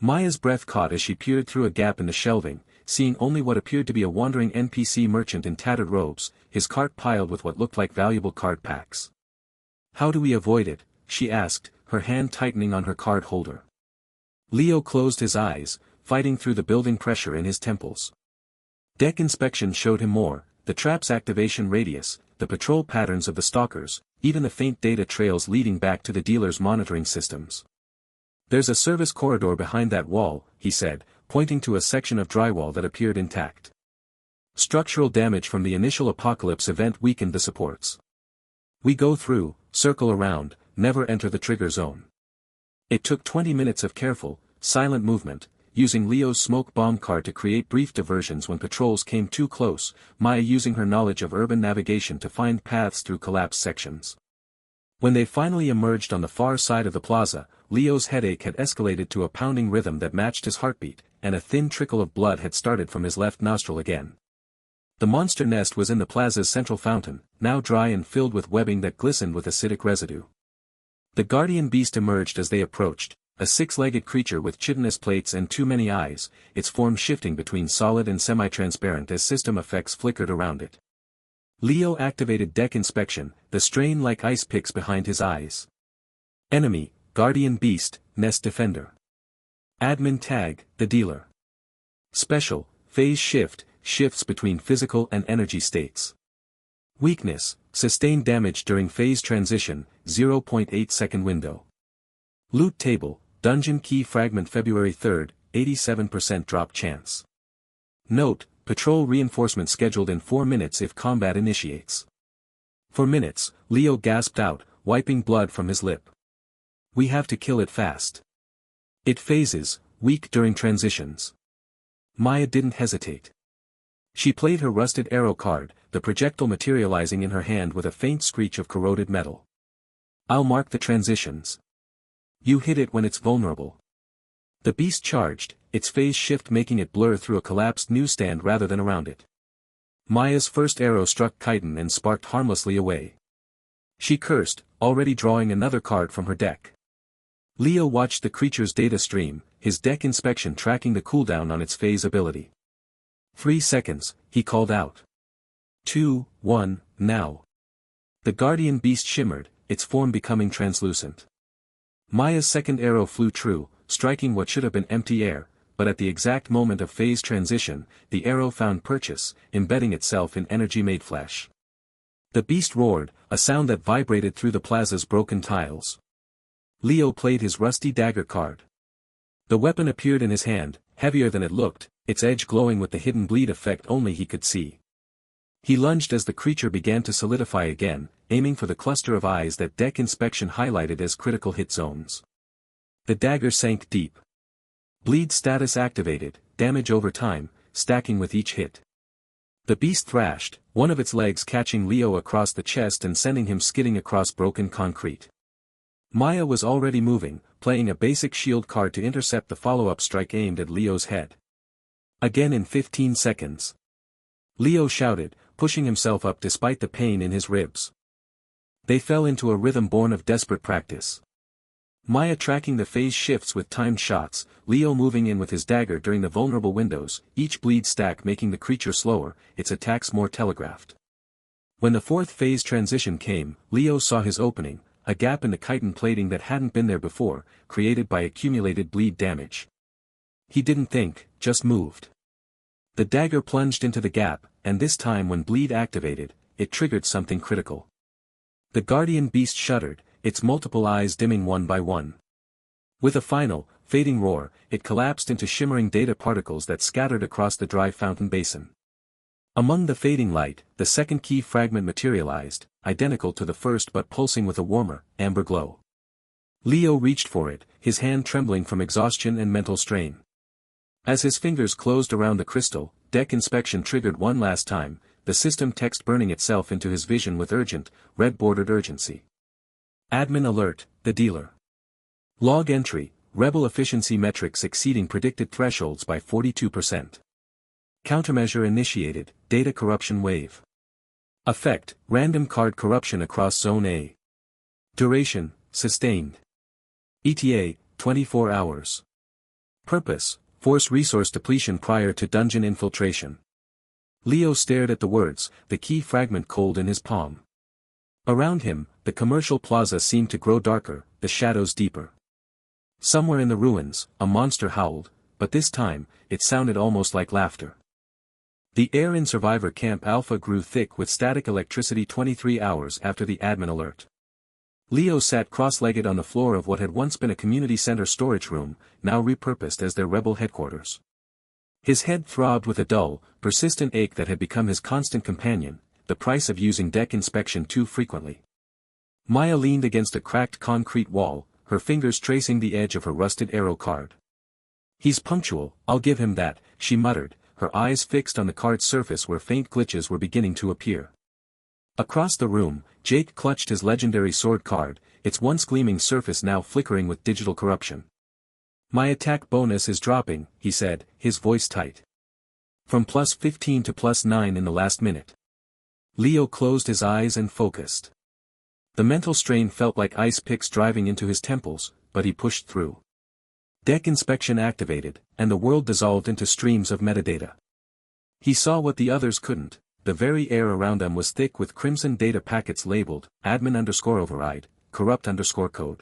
Maya's breath caught as she peered through a gap in the shelving, seeing only what appeared to be a wandering NPC merchant in tattered robes, his cart piled with what looked like valuable card packs. How do we avoid it? She asked, her hand tightening on her card holder. Leo closed his eyes, fighting through the building pressure in his temples. Deck inspection showed him more, the trap's activation radius, the patrol patterns of the stalkers, even the faint data trails leading back to the dealer's monitoring systems. There's a service corridor behind that wall, he said, pointing to a section of drywall that appeared intact. Structural damage from the initial Apocalypse event weakened the supports. We go through, circle around, never enter the trigger zone. It took 20 minutes of careful, silent movement, using Leo's smoke bomb card to create brief diversions when patrols came too close, Maya using her knowledge of urban navigation to find paths through collapsed sections. When they finally emerged on the far side of the plaza, Leo's headache had escalated to a pounding rhythm that matched his heartbeat, and a thin trickle of blood had started from his left nostril again. The monster nest was in the plaza's central fountain, now dry and filled with webbing that glistened with acidic residue. The guardian beast emerged as they approached, a 6-legged creature with chitinous plates and too many eyes, its form shifting between solid and semi-transparent as system effects flickered around it. Leo activated deck inspection, the strain like ice picks behind his eyes. Enemy, guardian beast, nest defender. Admin tag, the dealer. Special, phase shift, shifts between physical and energy states. Weakness, sustained damage during phase transition, 0.8 second window. Loot table, dungeon key fragment February 3, 87% drop chance. Note, patrol reinforcement scheduled in 4 minutes if combat initiates. For minutes, Leo gasped out, wiping blood from his lip. We have to kill it fast. It phases, weak during transitions. Maya didn't hesitate. She played her rusted arrow card, the projectile materializing in her hand with a faint screech of corroded metal. I'll mark the transitions. You hit it when it's vulnerable. The beast charged, its phase shift making it blur through a collapsed newsstand rather than around it. Maya's first arrow struck chitin and sparked harmlessly away. She cursed, already drawing another card from her deck. Leo watched the creature's data stream, his deck inspection tracking the cooldown on its phase ability. 3 seconds, he called out. 2, 1, now. The guardian beast shimmered, its form becoming translucent. Maya's second arrow flew true, striking what should have been empty air, but at the exact moment of phase transition, the arrow found purchase, embedding itself in energy-made flesh. The beast roared, a sound that vibrated through the plaza's broken tiles. Leo played his rusty dagger card. The weapon appeared in his hand, heavier than it looked, its edge glowing with the hidden bleed effect only he could see. He lunged as the creature began to solidify again, aiming for the cluster of eyes that deck inspection highlighted as critical hit zones. The dagger sank deep. Bleed status activated, damage over time, stacking with each hit. The beast thrashed, one of its legs catching Leo across the chest and sending him skidding across broken concrete. Maya was already moving, playing a basic shield card to intercept the follow-up strike aimed at Leo's head. Again in 15 seconds. Leo shouted, pushing himself up despite the pain in his ribs. They fell into a rhythm born of desperate practice. Maya tracking the phase shifts with timed shots, Leo moving in with his dagger during the vulnerable windows, each bleed stack making the creature slower, its attacks more telegraphed. When the 4th phase transition came, Leo saw his opening, a gap in the chitin plating that hadn't been there before, created by accumulated bleed damage. He didn't think, just moved. The dagger plunged into the gap, and this time when bleed activated, it triggered something critical. The guardian beast shuddered, its multiple eyes dimming one by one. With a final, fading roar, it collapsed into shimmering data particles that scattered across the dry fountain basin. Among the fading light, the second key fragment materialized, identical to the first but pulsing with a warmer, amber glow. Leo reached for it, his hand trembling from exhaustion and mental strain. As his fingers closed around the crystal, deck inspection triggered one last time, the system text burning itself into his vision with urgent, red-bordered urgency. Admin alert, the dealer. Log entry, rebel efficiency metrics exceeding predicted thresholds by 42%. Countermeasure initiated, data corruption wave. Effect, random card corruption across Zone A. Duration, sustained. ETA, 24 hours. Purpose, force resource depletion prior to dungeon infiltration. Leo stared at the words, the key fragment cold in his palm. Around him, the commercial plaza seemed to grow darker, the shadows deeper. Somewhere in the ruins, a monster howled, but this time, it sounded almost like laughter. The air in Survivor Camp Alpha grew thick with static electricity 23 hours after the admin alert. Leo sat cross-legged on the floor of what had once been a community center storage room, now repurposed as their rebel headquarters. His head throbbed with a dull, persistent ache that had become his constant companion, the price of using deck inspection too frequently. Maya leaned against a cracked concrete wall, her fingers tracing the edge of her rusted arrow card. "He's punctual, I'll give him that," she muttered, her eyes fixed on the card's surface where faint glitches were beginning to appear. Across the room, Jake clutched his legendary sword card, its once gleaming surface now flickering with digital corruption. "My attack bonus is dropping," he said, his voice tight. "From +15 to +9 in the last minute." Leo closed his eyes and focused. The mental strain felt like ice picks driving into his temples, but he pushed through. Deck inspection activated, and the world dissolved into streams of metadata. He saw what the others couldn't, the very air around them was thick with crimson data packets labeled, admin_override, corrupt_code.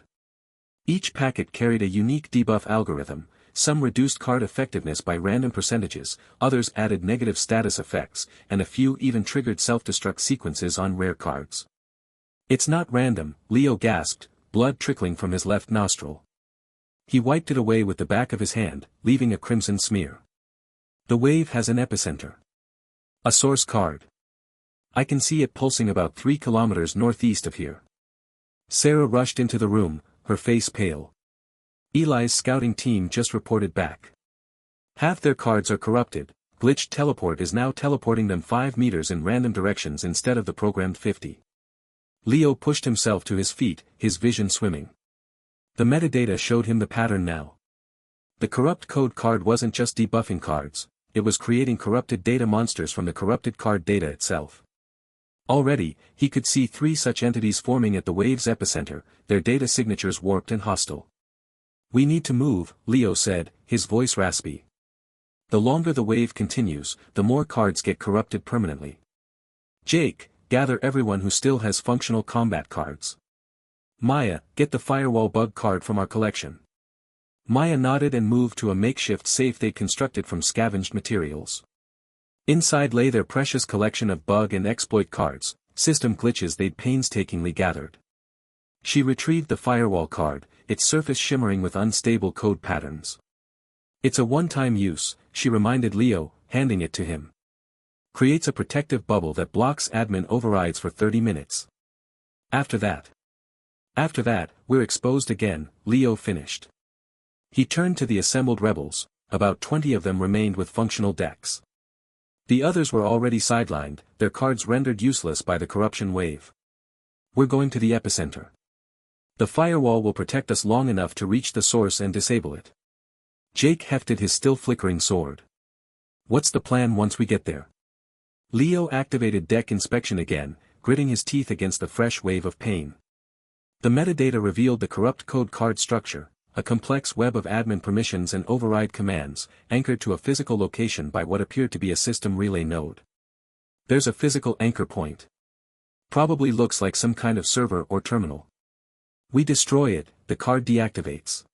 Each packet carried a unique debuff algorithm, some reduced card effectiveness by random percentages, others added negative status effects, and a few even triggered self-destruct sequences on rare cards. "It's not random," Leo gasped, blood trickling from his left nostril. He wiped it away with the back of his hand, leaving a crimson smear. "The wave has an epicenter. A source card. I can see it pulsing about 3 kilometers northeast of here." Sarah rushed into the room, her face pale. "Eli's scouting team just reported back. Half their cards are corrupted, glitched teleport is now teleporting them 5 meters in random directions instead of the programmed 50. Leo pushed himself to his feet, his vision swimming. The metadata showed him the pattern now. The corrupt code card wasn't just debuffing cards, it was creating corrupted data monsters from the corrupted card data itself. Already, he could see 3 such entities forming at the wave's epicenter, their data signatures warped and hostile. "We need to move," Leo said, his voice raspy. "The longer the wave continues, the more cards get corrupted permanently. Jake, gather everyone who still has functional combat cards. Maya, get the firewall bug card from our collection." Maya nodded and moved to a makeshift safe they'd constructed from scavenged materials. Inside lay their precious collection of bug and exploit cards, system glitches they'd painstakingly gathered. She retrieved the firewall card, its surface shimmering with unstable code patterns. "It's a one-time use," she reminded Leo, handing it to him. "Creates a protective bubble that blocks admin overrides for 30 minutes. After that, we're exposed again," Leo finished. He turned to the assembled rebels, about 20 of them remained with functional decks. The others were already sidelined, their cards rendered useless by the corruption wave. "We're going to the epicenter. The firewall will protect us long enough to reach the source and disable it." Jake hefted his still flickering sword. "What's the plan once we get there?" Leo activated deck inspection again, gritting his teeth against the fresh wave of pain. The metadata revealed the corrupt code card structure, a complex web of admin permissions and override commands, anchored to a physical location by what appeared to be a system relay node. "There's a physical anchor point. Probably looks like some kind of server or terminal. We destroy it, the card deactivates."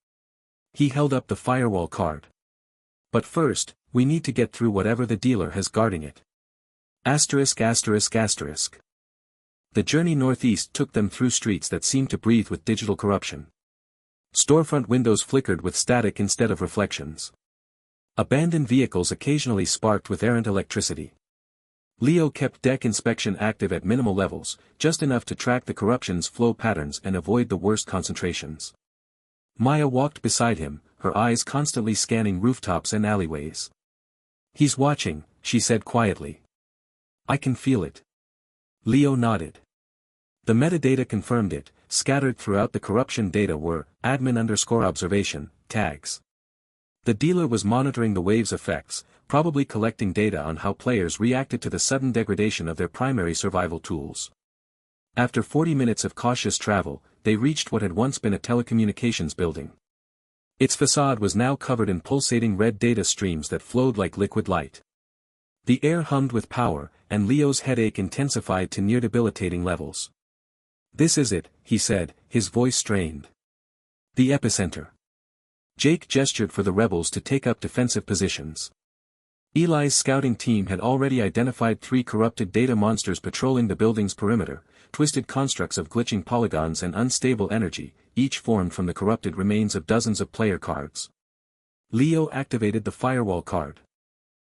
He held up the firewall card. "But first, we need to get through whatever the dealer has guarding it. ****. The journey northeast took them through streets that seemed to breathe with digital corruption. Storefront windows flickered with static instead of reflections. Abandoned vehicles occasionally sparked with errant electricity. Leo kept deck inspection active at minimal levels, just enough to track the corruption's flow patterns and avoid the worst concentrations. Maya walked beside him, her eyes constantly scanning rooftops and alleyways. "He's watching," she said quietly. "I can feel it." Leo nodded. The metadata confirmed it. Scattered throughout the corruption data were admin_observation tags. The dealer was monitoring the wave's effects, probably collecting data on how players reacted to the sudden degradation of their primary survival tools. After 40 minutes of cautious travel, they reached what had once been a telecommunications building. Its facade was now covered in pulsating red data streams that flowed like liquid light. The air hummed with power, and Leo's headache intensified to near debilitating levels. "This is it," he said, his voice strained. "The epicenter." Jake gestured for the rebels to take up defensive positions. Eli's scouting team had already identified 3 corrupted data monsters patrolling the building's perimeter, twisted constructs of glitching polygons and unstable energy, each formed from the corrupted remains of dozens of player cards. Leo activated the firewall card.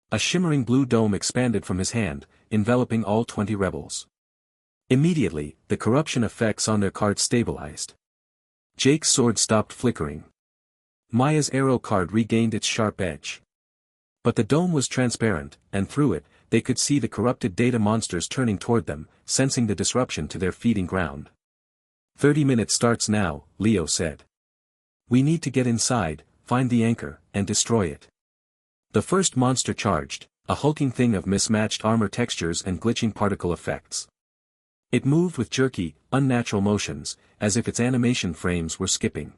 A shimmering blue dome expanded from his hand, enveloping all 20 rebels. Immediately, the corruption effects on their cards stabilized. Jake's sword stopped flickering. Maya's arrow card regained its sharp edge. But the dome was transparent, and through it, they could see the corrupted data monsters turning toward them, sensing the disruption to their feeding ground. 30 minutes starts now, Leo said. "We need to get inside, find the anchor, and destroy it." The first monster charged, a hulking thing of mismatched armor textures and glitching particle effects. It moved with jerky, unnatural motions, as if its animation frames were skipping.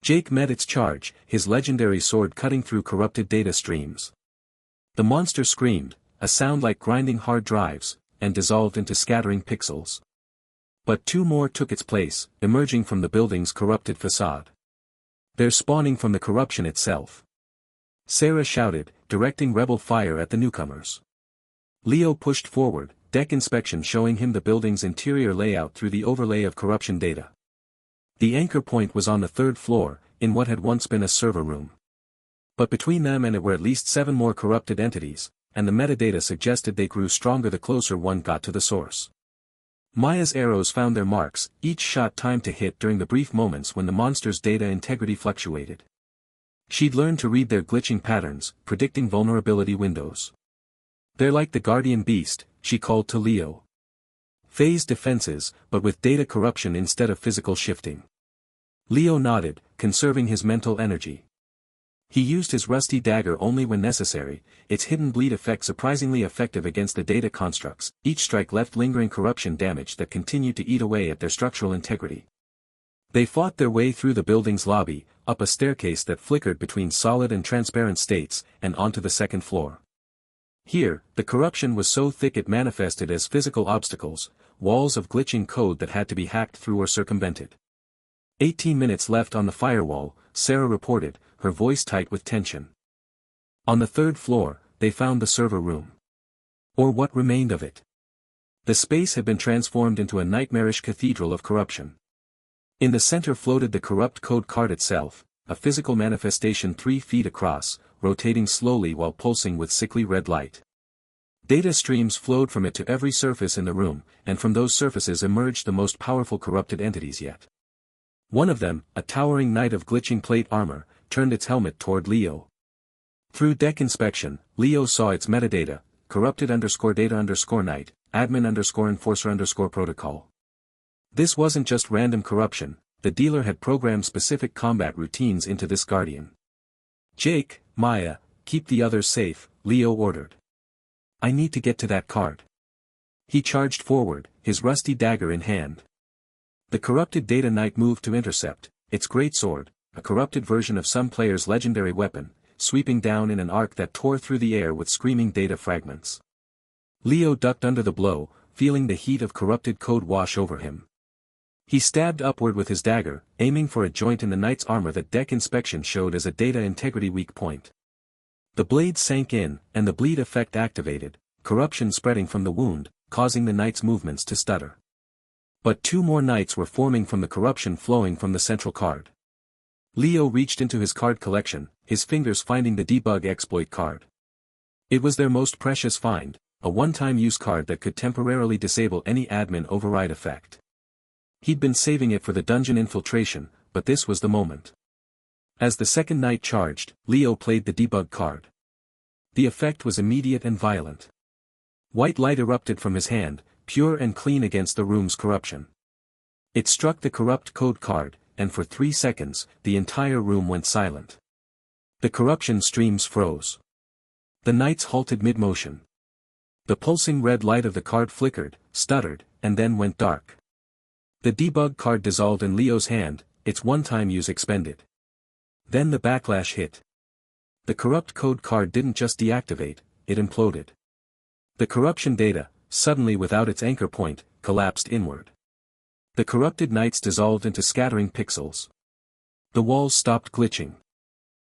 Jake met its charge, his legendary sword cutting through corrupted data streams. The monster screamed, a sound like grinding hard drives, and dissolved into scattering pixels. But 2 more took its place, emerging from the building's corrupted facade. "They're spawning from the corruption itself," Sarah shouted, directing rebel fire at the newcomers. Leo pushed forward, deck inspection showing him the building's interior layout through the overlay of corruption data. The anchor point was on the 3rd floor, in what had once been a server room. But between them and it were at least 7 more corrupted entities, and the metadata suggested they grew stronger the closer one got to the source. Maya's arrows found their marks, each shot timed to hit during the brief moments when the monster's data integrity fluctuated. She'd learned to read their glitching patterns, predicting vulnerability windows. "They're like the guardian beast," she called to Leo. "Phased defenses, but with data corruption instead of physical shifting." Leo nodded, conserving his mental energy. He used his rusty dagger only when necessary, its hidden bleed effect surprisingly effective against the data constructs. Each strike left lingering corruption damage that continued to eat away at their structural integrity. They fought their way through the building's lobby, up a staircase that flickered between solid and transparent states, and onto the 2nd floor. Here, the corruption was so thick it manifested as physical obstacles, walls of glitching code that had to be hacked through or circumvented. 18 minutes left on the firewall, Sarah reported, her voice tight with tension. On the 3rd floor, they found the server room. Or what remained of it. The space had been transformed into a nightmarish cathedral of corruption. In the center floated the corrupt code card itself, a physical manifestation 3 feet across, rotating slowly while pulsing with sickly red light. Data streams flowed from it to every surface in the room, and from those surfaces emerged the most powerful corrupted entities yet. One of them, a towering knight of glitching plate armor, turned its helmet toward Leo. Through deck inspection, Leo saw its metadata, corrupted_data_knight, admin_enforcer_protocol. This wasn't just random corruption, the dealer had programmed specific combat routines into this guardian. "Jake, Maya, keep the others safe," Leo ordered. "I need to get to that card." He charged forward, his rusty dagger in hand. The corrupted data knight moved to intercept, its greatsword, a corrupted version of some player's legendary weapon, sweeping down in an arc that tore through the air with screaming data fragments. Leo ducked under the blow, feeling the heat of corrupted code wash over him. He stabbed upward with his dagger, aiming for a joint in the knight's armor that deck inspection showed as a data integrity weak point. The blade sank in, and the bleed effect activated, corruption spreading from the wound, causing the knight's movements to stutter. But 2 more knights were forming from the corruption flowing from the central card. Leo reached into his card collection, his fingers finding the debug exploit card. It was their most precious find, a one-time use card that could temporarily disable any admin override effect. He'd been saving it for the dungeon infiltration, but this was the moment. As the second knight charged, Leo played the debug card. The effect was immediate and violent. White light erupted from his hand, pure and clean against the room's corruption. It struck the corrupt code card, and for 3 seconds, the entire room went silent. The corruption streams froze. The knights halted mid-motion. The pulsing red light of the card flickered, stuttered, and then went dark. The debug card dissolved in Leo's hand, its one-time use expended. Then the backlash hit. The corrupt code card didn't just deactivate, it imploded. The corruption data, suddenly without its anchor point, collapsed inward. The corrupted knights dissolved into scattering pixels. The walls stopped glitching.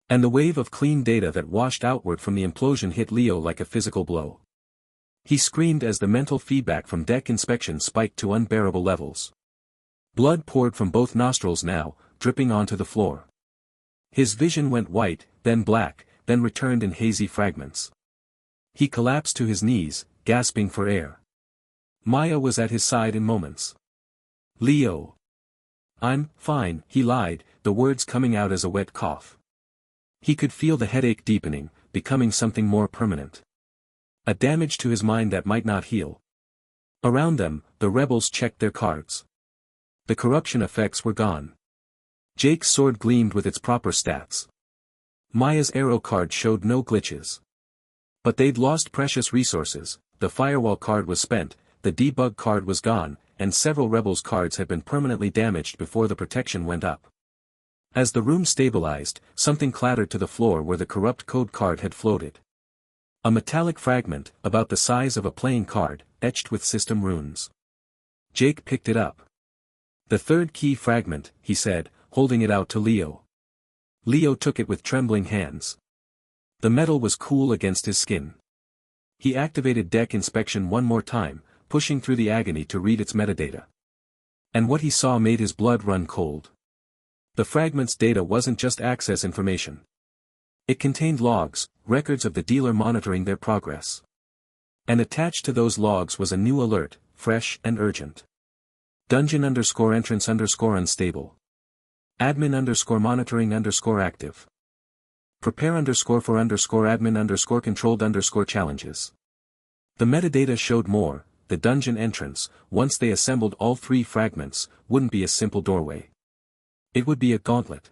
And the wave of clean data that washed outward from the implosion hit Leo like a physical blow. He screamed as the mental feedback from deck inspection spiked to unbearable levels. Blood poured from both nostrils now, dripping onto the floor. His vision went white, then black, then returned in hazy fragments. He collapsed to his knees, gasping for air. Maya was at his side in moments. "Leo. I'm fine," he lied, the words coming out as a wet cough. He could feel the headache deepening, becoming something more permanent. A damage to his mind that might not heal. Around them, the rebels checked their cards. The corruption effects were gone. Jake's sword gleamed with its proper stats. Maya's arrow card showed no glitches. But they'd lost precious resources, the firewall card was spent, the debug card was gone, and several rebels' cards had been permanently damaged before the protection went up. As the room stabilized, something clattered to the floor where the corrupt code card had floated. A metallic fragment, about the size of a playing card, etched with system runes. Jake picked it up. "The third key fragment," he said, holding it out to Leo. Leo took it with trembling hands. The metal was cool against his skin. He activated deck inspection one more time, pushing through the agony to read its metadata. And what he saw made his blood run cold. The fragment's data wasn't just access information. It contained logs, records of the dealer monitoring their progress. And attached to those logs was a new alert, fresh and urgent. Dungeon_entrance_unstable. Admin_monitoring_active. Prepare_for_admin_controlled_challenges. The metadata showed more. The dungeon entrance, once they assembled all 3 fragments, wouldn't be a simple doorway. It would be a gauntlet.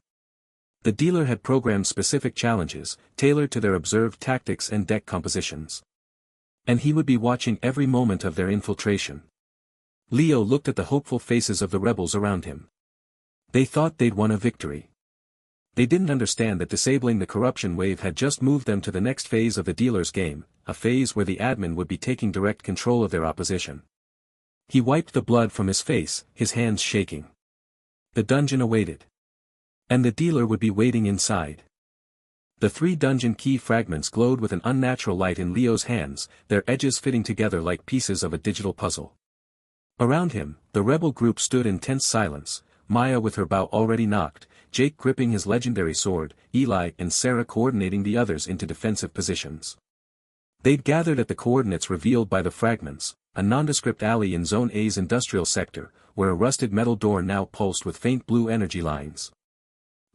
The dealer had programmed specific challenges, tailored to their observed tactics and deck compositions. And he would be watching every moment of their infiltration. Leo looked at the hopeful faces of the rebels around him. They thought they'd won a victory. They didn't understand that disabling the corruption wave had just moved them to the next phase of the dealer's game, a phase where the admin would be taking direct control of their opposition. He wiped the blood from his face, his hands shaking. The dungeon awaited. And the dealer would be waiting inside. The 3 dungeon key fragments glowed with an unnatural light in Leo's hands, their edges fitting together like pieces of a digital puzzle. Around him, the rebel group stood in tense silence, Maya with her bow already knocked, Jake gripping his legendary sword, Eli and Sarah coordinating the others into defensive positions. They'd gathered at the coordinates revealed by the fragments, a nondescript alley in Zone A's industrial sector, where a rusted metal door now pulsed with faint blue energy lines.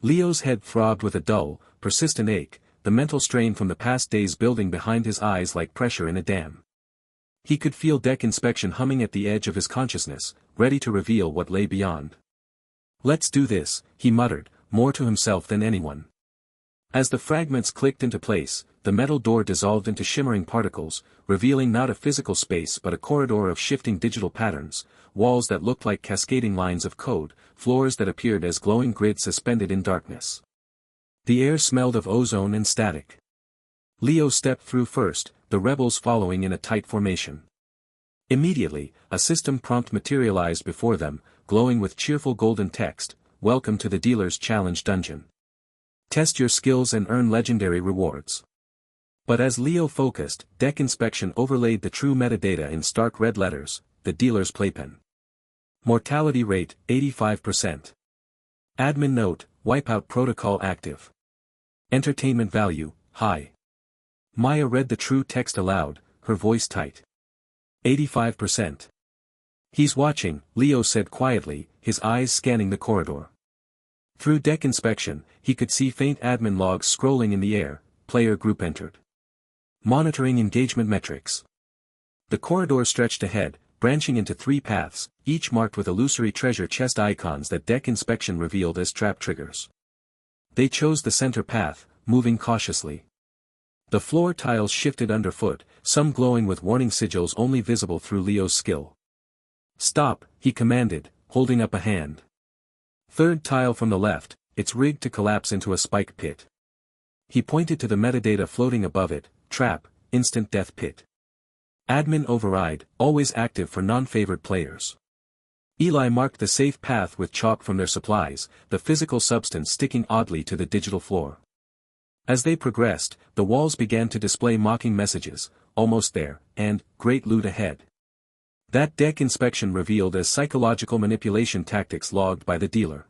Leo's head throbbed with a dull, persistent ache, the mental strain from the past days building behind his eyes like pressure in a dam. He could feel deck inspection humming at the edge of his consciousness, ready to reveal what lay beyond. "Let's do this," he muttered, more to himself than anyone. As the fragments clicked into place, the metal door dissolved into shimmering particles, revealing not a physical space but a corridor of shifting digital patterns, walls that looked like cascading lines of code, floors that appeared as glowing grids suspended in darkness. The air smelled of ozone and static. Leo stepped through first, the rebels following in a tight formation. Immediately, a system prompt materialized before them, glowing with cheerful golden text, "Welcome to the Dealer's Challenge Dungeon. Test your skills and earn legendary rewards." But as Leo focused, deck inspection overlaid the true metadata in stark red letters, "The Dealer's Playpen." Mortality rate, 85%. Admin note, wipeout protocol active. Entertainment value, high. Maya read the true text aloud, her voice tight. 85%. He's watching, Leo said quietly, his eyes scanning the corridor. Through deck inspection, he could see faint admin logs scrolling in the air, player group entered. Monitoring engagement metrics. The corridor stretched ahead, branching into 3 paths, each marked with illusory treasure chest icons that deck inspection revealed as trap triggers. They chose the center path, moving cautiously. The floor tiles shifted underfoot, some glowing with warning sigils only visible through Leo's skill. Stop, he commanded, holding up a hand. Third tile from the left, it's rigged to collapse into a spike pit. He pointed to the metadata floating above it, trap, instant death pit. Admin override, always active for non-favored players. Eli marked the safe path with chalk from their supplies, the physical substance sticking oddly to the digital floor. As they progressed, the walls began to display mocking messages, almost there, and, great loot ahead. That deck inspection revealed as psychological manipulation tactics logged by the dealer.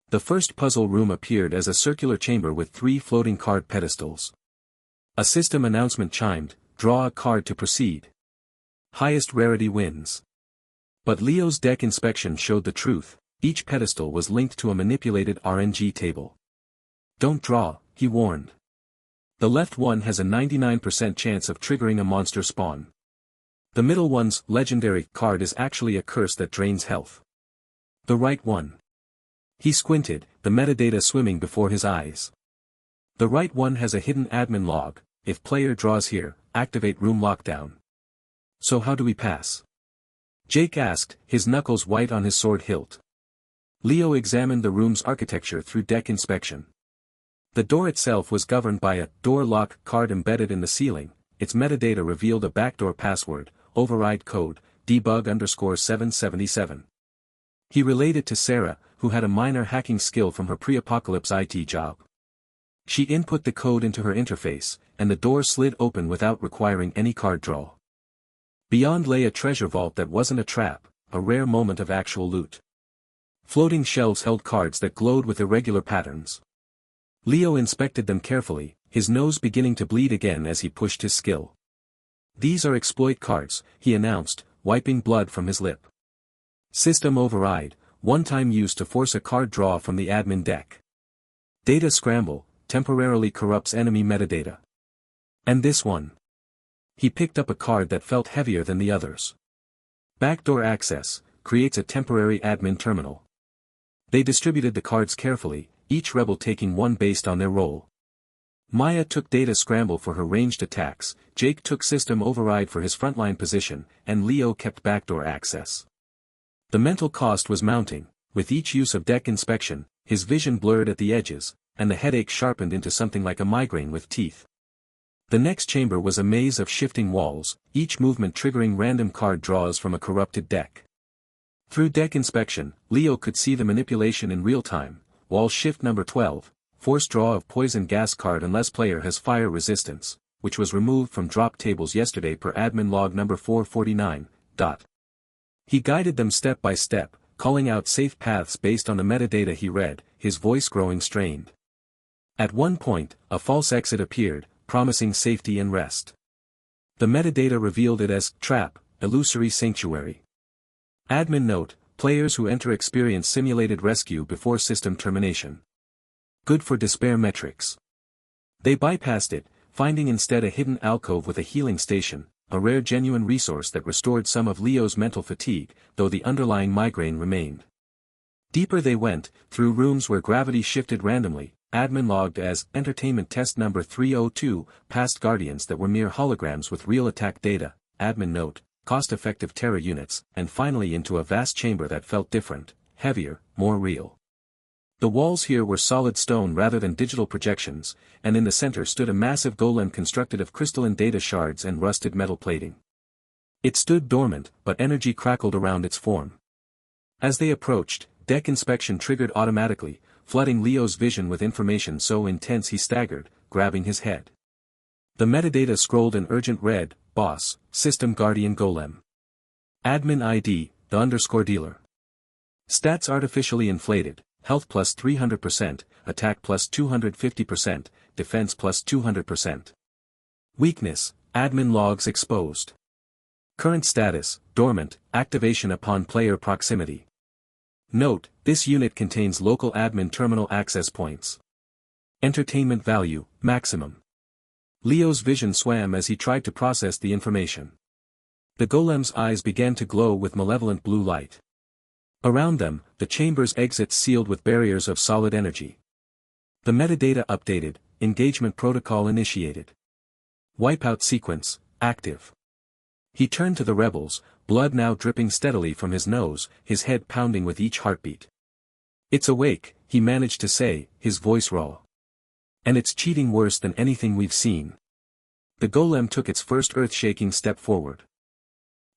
The first puzzle room appeared as a circular chamber with 3 floating card pedestals. A system announcement chimed, draw a card to proceed. Highest rarity wins. But Leo's deck inspection showed the truth, each pedestal was linked to a manipulated RNG table. Don't draw, he warned. The left one has a 99% chance of triggering a monster spawn. The middle one's legendary card is actually a curse that drains health. The right one. He squinted, the metadata swimming before his eyes. The right one has a hidden admin log, if player draws here, activate room lockdown. So how do we pass? Jake asked, his knuckles white on his sword hilt. Leo examined the room's architecture through deck inspection. The door itself was governed by a door lock card embedded in the ceiling, its metadata revealed a backdoor password, override code, debug_777. He relayed it to Sarah, who had a minor hacking skill from her pre-apocalypse IT job. She input the code into her interface, and the door slid open without requiring any card draw. Beyond lay a treasure vault that wasn't a trap, a rare moment of actual loot. Floating shelves held cards that glowed with irregular patterns. Leo inspected them carefully, his nose beginning to bleed again as he pushed his skill. These are exploit cards, he announced, wiping blood from his lip. System override, one-time use to force a card draw from the admin deck. Data scramble, temporarily corrupts enemy metadata. And this one. He picked up a card that felt heavier than the others. Backdoor access, creates a temporary admin terminal. They distributed the cards carefully, each rebel taking one based on their role. Maya took data scramble for her ranged attacks, Jake took system override for his frontline position, and Leo kept backdoor access. The mental cost was mounting, with each use of deck inspection, his vision blurred at the edges, and the headache sharpened into something like a migraine with teeth. The next chamber was a maze of shifting walls, each movement triggering random card draws from a corrupted deck. Through deck inspection, Leo could see the manipulation in real time. Wall shift number 12, force draw of poison gas card unless player has fire resistance, which was removed from drop tables yesterday per admin log number 449. He guided them step by step, calling out safe paths based on the metadata he read, his voice growing strained. At one point, a false exit appeared, promising safety and rest. The metadata revealed it as trap, illusory sanctuary. Admin note, players who enter experience simulated rescue before system termination. Good for despair metrics. They bypassed it, finding instead a hidden alcove with a healing station, a rare genuine resource that restored some of Leo's mental fatigue, though the underlying migraine remained. Deeper they went, through rooms where gravity shifted randomly, admin logged as entertainment test number 302, past guardians that were mere holograms with real attack data, admin note, cost-effective terror units, and finally into a vast chamber that felt different, heavier, more real. The walls here were solid stone rather than digital projections, and in the center stood a massive golem constructed of crystalline data shards and rusted metal plating. It stood dormant, but energy crackled around its form. As they approached, deck inspection triggered automatically, flooding Leo's vision with information so intense he staggered, grabbing his head. The metadata scrolled in urgent red, boss, system guardian golem. Admin ID, the _dealer. Stats artificially inflated, health plus 300%, attack plus 250%, defense plus 200%. Weakness, admin logs exposed. Current status, dormant, activation upon player proximity. Note, this unit contains local admin terminal access points. Entertainment value, maximum. Leo's vision swam as he tried to process the information. The golem's eyes began to glow with malevolent blue light. Around them, the chamber's exits sealed with barriers of solid energy. The metadata updated, engagement protocol initiated. Wipeout sequence, active. He turned to the rebels, blood now dripping steadily from his nose, his head pounding with each heartbeat. "It's awake," he managed to say, his voice raw. "And it's cheating worse than anything we've seen." The golem took its first earth-shaking step forward.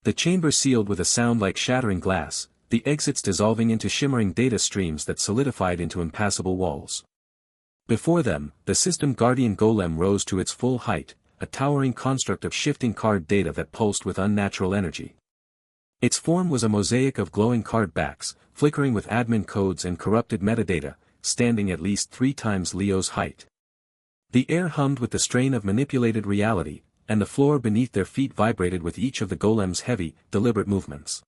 The chamber sealed with a sound like shattering glass, the exits dissolving into shimmering data streams that solidified into impassable walls. Before them, the system guardian golem rose to its full height, a towering construct of shifting card data that pulsed with unnatural energy. Its form was a mosaic of glowing card backs, flickering with admin codes and corrupted metadata, standing at least 3 times Leo's height. The air hummed with the strain of manipulated reality, and the floor beneath their feet vibrated with each of the golem's heavy, deliberate movements.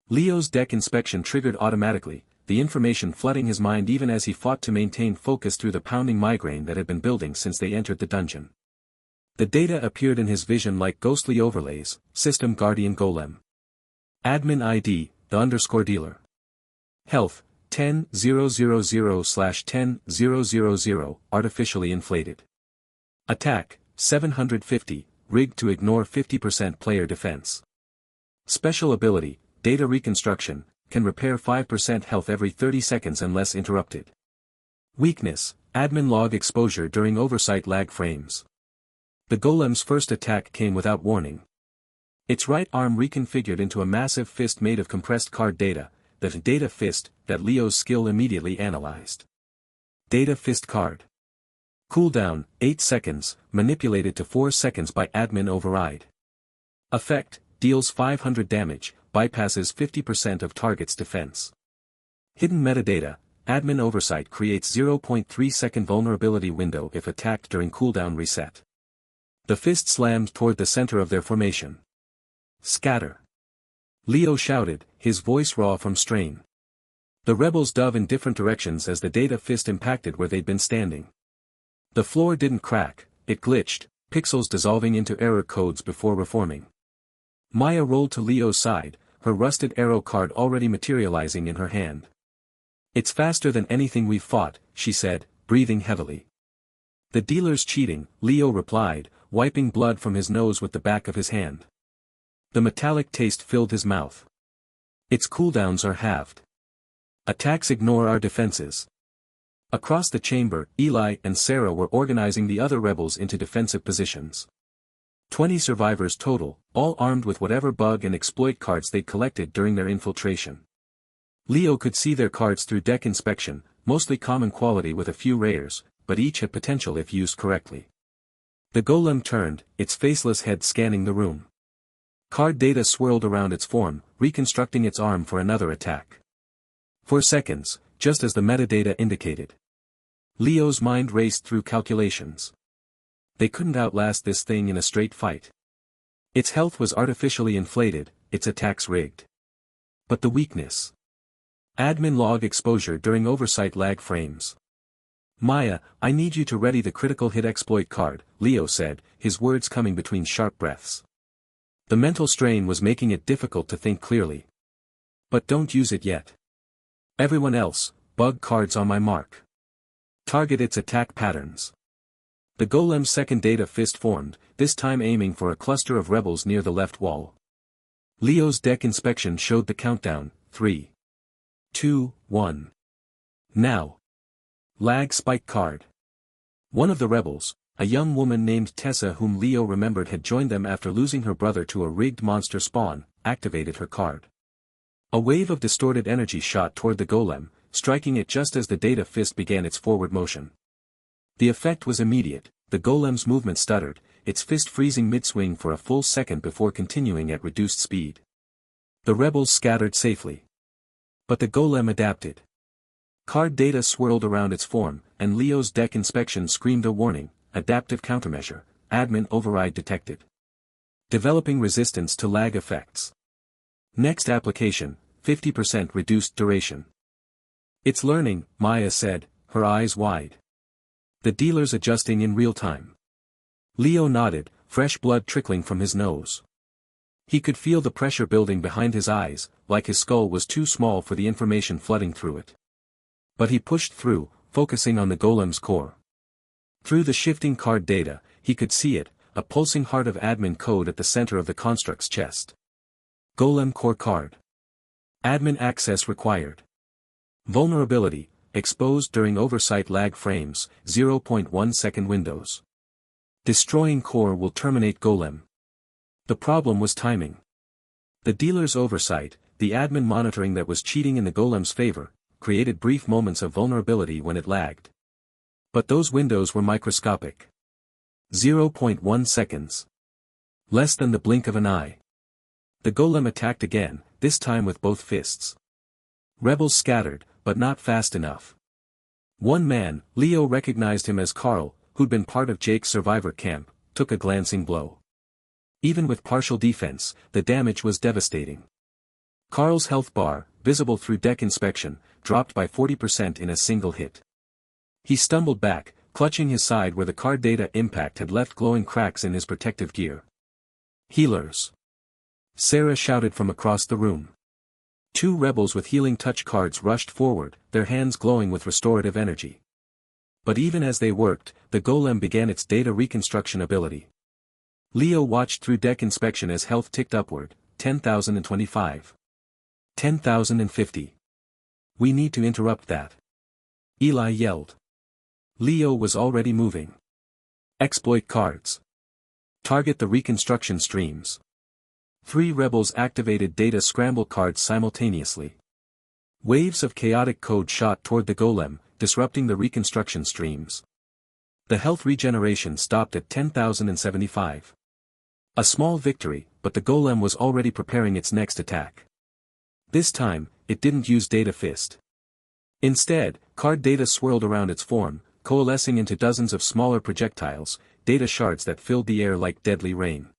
Leo's deck inspection triggered automatically, the information flooding his mind even as he fought to maintain focus through the pounding migraine that had been building since they entered the dungeon. The data appeared in his vision like ghostly overlays, System Guardian Golem. Admin ID, the _ dealer. Health, 10,000/10,000, artificially inflated. Attack, 750, rigged to ignore 50% player defense. Special ability, Data Reconstruction, can repair 5% health every 30 seconds unless interrupted. Weakness, admin log exposure during oversight lag frames. The golem's first attack came without warning. Its right arm reconfigured into a massive fist made of compressed card data, the data fist that Leo's skill immediately analyzed. Data fist card. Cooldown, 8 seconds, manipulated to 4 seconds by admin override. Effect, deals 500 damage, bypasses 50% of target's defense. Hidden metadata, admin oversight creates 0.3 second vulnerability window if attacked during cooldown reset. The fist slammed toward the center of their formation. Scatter. Leo shouted, his voice raw from strain. The rebels dove in different directions as the data fist impacted where they'd been standing. The floor didn't crack, it glitched, pixels dissolving into error codes before reforming. Maya rolled to Leo's side, her rusted arrow card already materializing in her hand. "It's faster than anything we've fought," she said, breathing heavily. "The dealer's cheating," Leo replied, wiping blood from his nose with the back of his hand. The metallic taste filled his mouth. "Its cooldowns are halved. Attacks ignore our defenses." Across the chamber, Eli and Sarah were organizing the other rebels into defensive positions. 20 survivors total, all armed with whatever bug and exploit cards they'd collected during their infiltration. Leo could see their cards through deck inspection, mostly common quality with a few rares, but each had potential if used correctly. The golem turned, its faceless head scanning the room. Card data swirled around its form, reconstructing its arm for another attack. For seconds, just as the metadata indicated. Leo's mind raced through calculations. They couldn't outlast this thing in a straight fight. Its health was artificially inflated, its attacks rigged. But the weakness. Admin log exposure during oversight lag frames. "Maya, I need you to ready the critical hit exploit card," Leo said, his words coming between sharp breaths. The mental strain was making it difficult to think clearly. "But don't use it yet. Everyone else, bug cards on my mark. Target its attack patterns." The golem's second data fist formed, this time aiming for a cluster of rebels near the left wall. Leo's deck inspection showed the countdown, 3, 2, 1. Now. Lag spike card. One of the rebels, a young woman named Tessa whom Leo remembered had joined them after losing her brother to a rigged monster spawn, activated her card. A wave of distorted energy shot toward the golem, striking it just as the data fist began its forward motion. The effect was immediate, the golem's movement stuttered, its fist freezing mid-swing for a full second before continuing at reduced speed. The rebels scattered safely. But the golem adapted. Card data swirled around its form, and Leo's deck inspection screamed a warning, adaptive countermeasure, admin override detected. Developing resistance to lag effects. Next application, 50% reduced duration. It's learning, Maya said, her eyes wide. The dealer's adjusting in real time. Leo nodded, fresh blood trickling from his nose. He could feel the pressure building behind his eyes, like his skull was too small for the information flooding through it. But he pushed through, focusing on the golem's core. Through the shifting card data, he could see it, a pulsing heart of admin code at the center of the construct's chest. Golem core card. Admin access required. Vulnerability, exposed during oversight lag frames, 0.1 second windows. Destroying core will terminate golem. The problem was timing. The dealer's oversight, the admin monitoring that was cheating in the golem's favor, created brief moments of vulnerability when it lagged. But those windows were microscopic. 0.1 seconds. Less than the blink of an eye. The golem attacked again, this time with both fists. Rebels scattered, but not fast enough. One man, Leo recognized him as Carl, who'd been part of Jake's survivor camp, took a glancing blow. Even with partial defense, the damage was devastating. Carl's health bar, visible through deck inspection, dropped by 40% in a single hit. He stumbled back, clutching his side where the card data impact had left glowing cracks in his protective gear. Healers! Sarah shouted from across the room. Two rebels with healing touch cards rushed forward, their hands glowing with restorative energy. But even as they worked, the golem began its data reconstruction ability. Leo watched through deck inspection as health ticked upward, 10,025. 10,050. We need to interrupt that. Eli yelled. Leo was already moving. Exploit cards. Target the reconstruction streams. 3 rebels activated data scramble cards simultaneously. Waves of chaotic code shot toward the golem, disrupting the reconstruction streams. The health regeneration stopped at 10,075. A small victory, but the golem was already preparing its next attack. This time, it didn't use data fist. Instead, card data swirled around its form, coalescing into dozens of smaller projectiles, data shards that filled the air like deadly rain.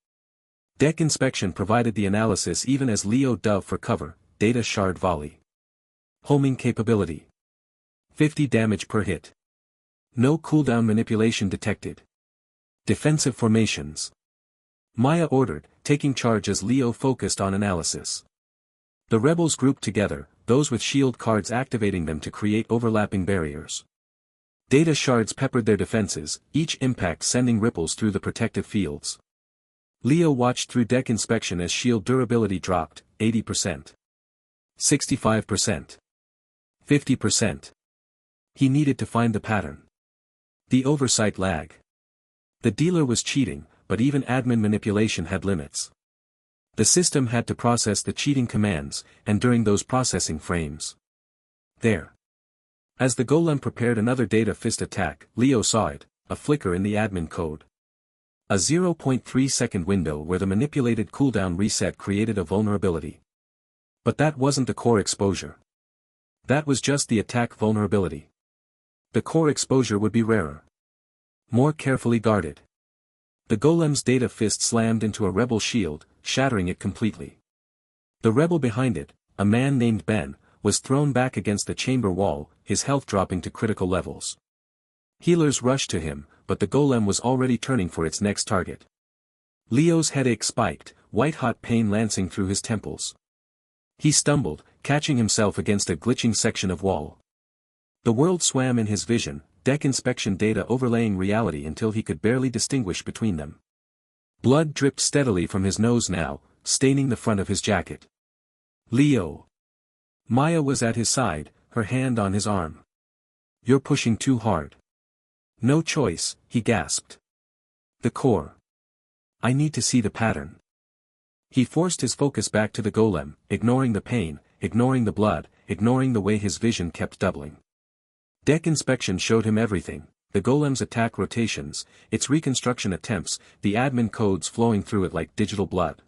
Deck inspection provided the analysis even as Leo dove for cover, data shard volley. Homing capability. 50 damage per hit. No cooldown manipulation detected. Defensive formations. Maya ordered, taking charge as Leo focused on analysis. The rebels grouped together, those with shield cards activating them to create overlapping barriers. Data shards peppered their defenses, each impact sending ripples through the protective fields. Leo watched through deck inspection as shield durability dropped, 80%. 65%. 50%. He needed to find the pattern. The oversight lag. The dealer was cheating, but even admin manipulation had limits. The system had to process the cheating commands, and during those processing frames. There. As the golem prepared another data fist attack, Leo saw it, a flicker in the admin code. A 0.3 second window where the manipulated cooldown reset created a vulnerability. But that wasn't the core exposure. That was just the attack vulnerability. The core exposure would be rarer. More carefully guarded. The golem's data fist slammed into a rebel shield, shattering it completely. The rebel behind it, a man named Ben, was thrown back against the chamber wall, his health dropping to critical levels. Healers rushed to him, but the golem was already turning for its next target. Leo's headache spiked, white-hot pain lancing through his temples. He stumbled, catching himself against a glitching section of wall. The world swam in his vision, deck inspection data overlaying reality until he could barely distinguish between them. Blood dripped steadily from his nose now, staining the front of his jacket. Leo. Maya was at his side, her hand on his arm. You're pushing too hard. No choice, he gasped. The core. I need to see the pattern. He forced his focus back to the golem, ignoring the pain, ignoring the blood, ignoring the way his vision kept doubling. Deck inspection showed him everything, the golem's attack rotations, its reconstruction attempts, the admin codes flowing through it like digital blood.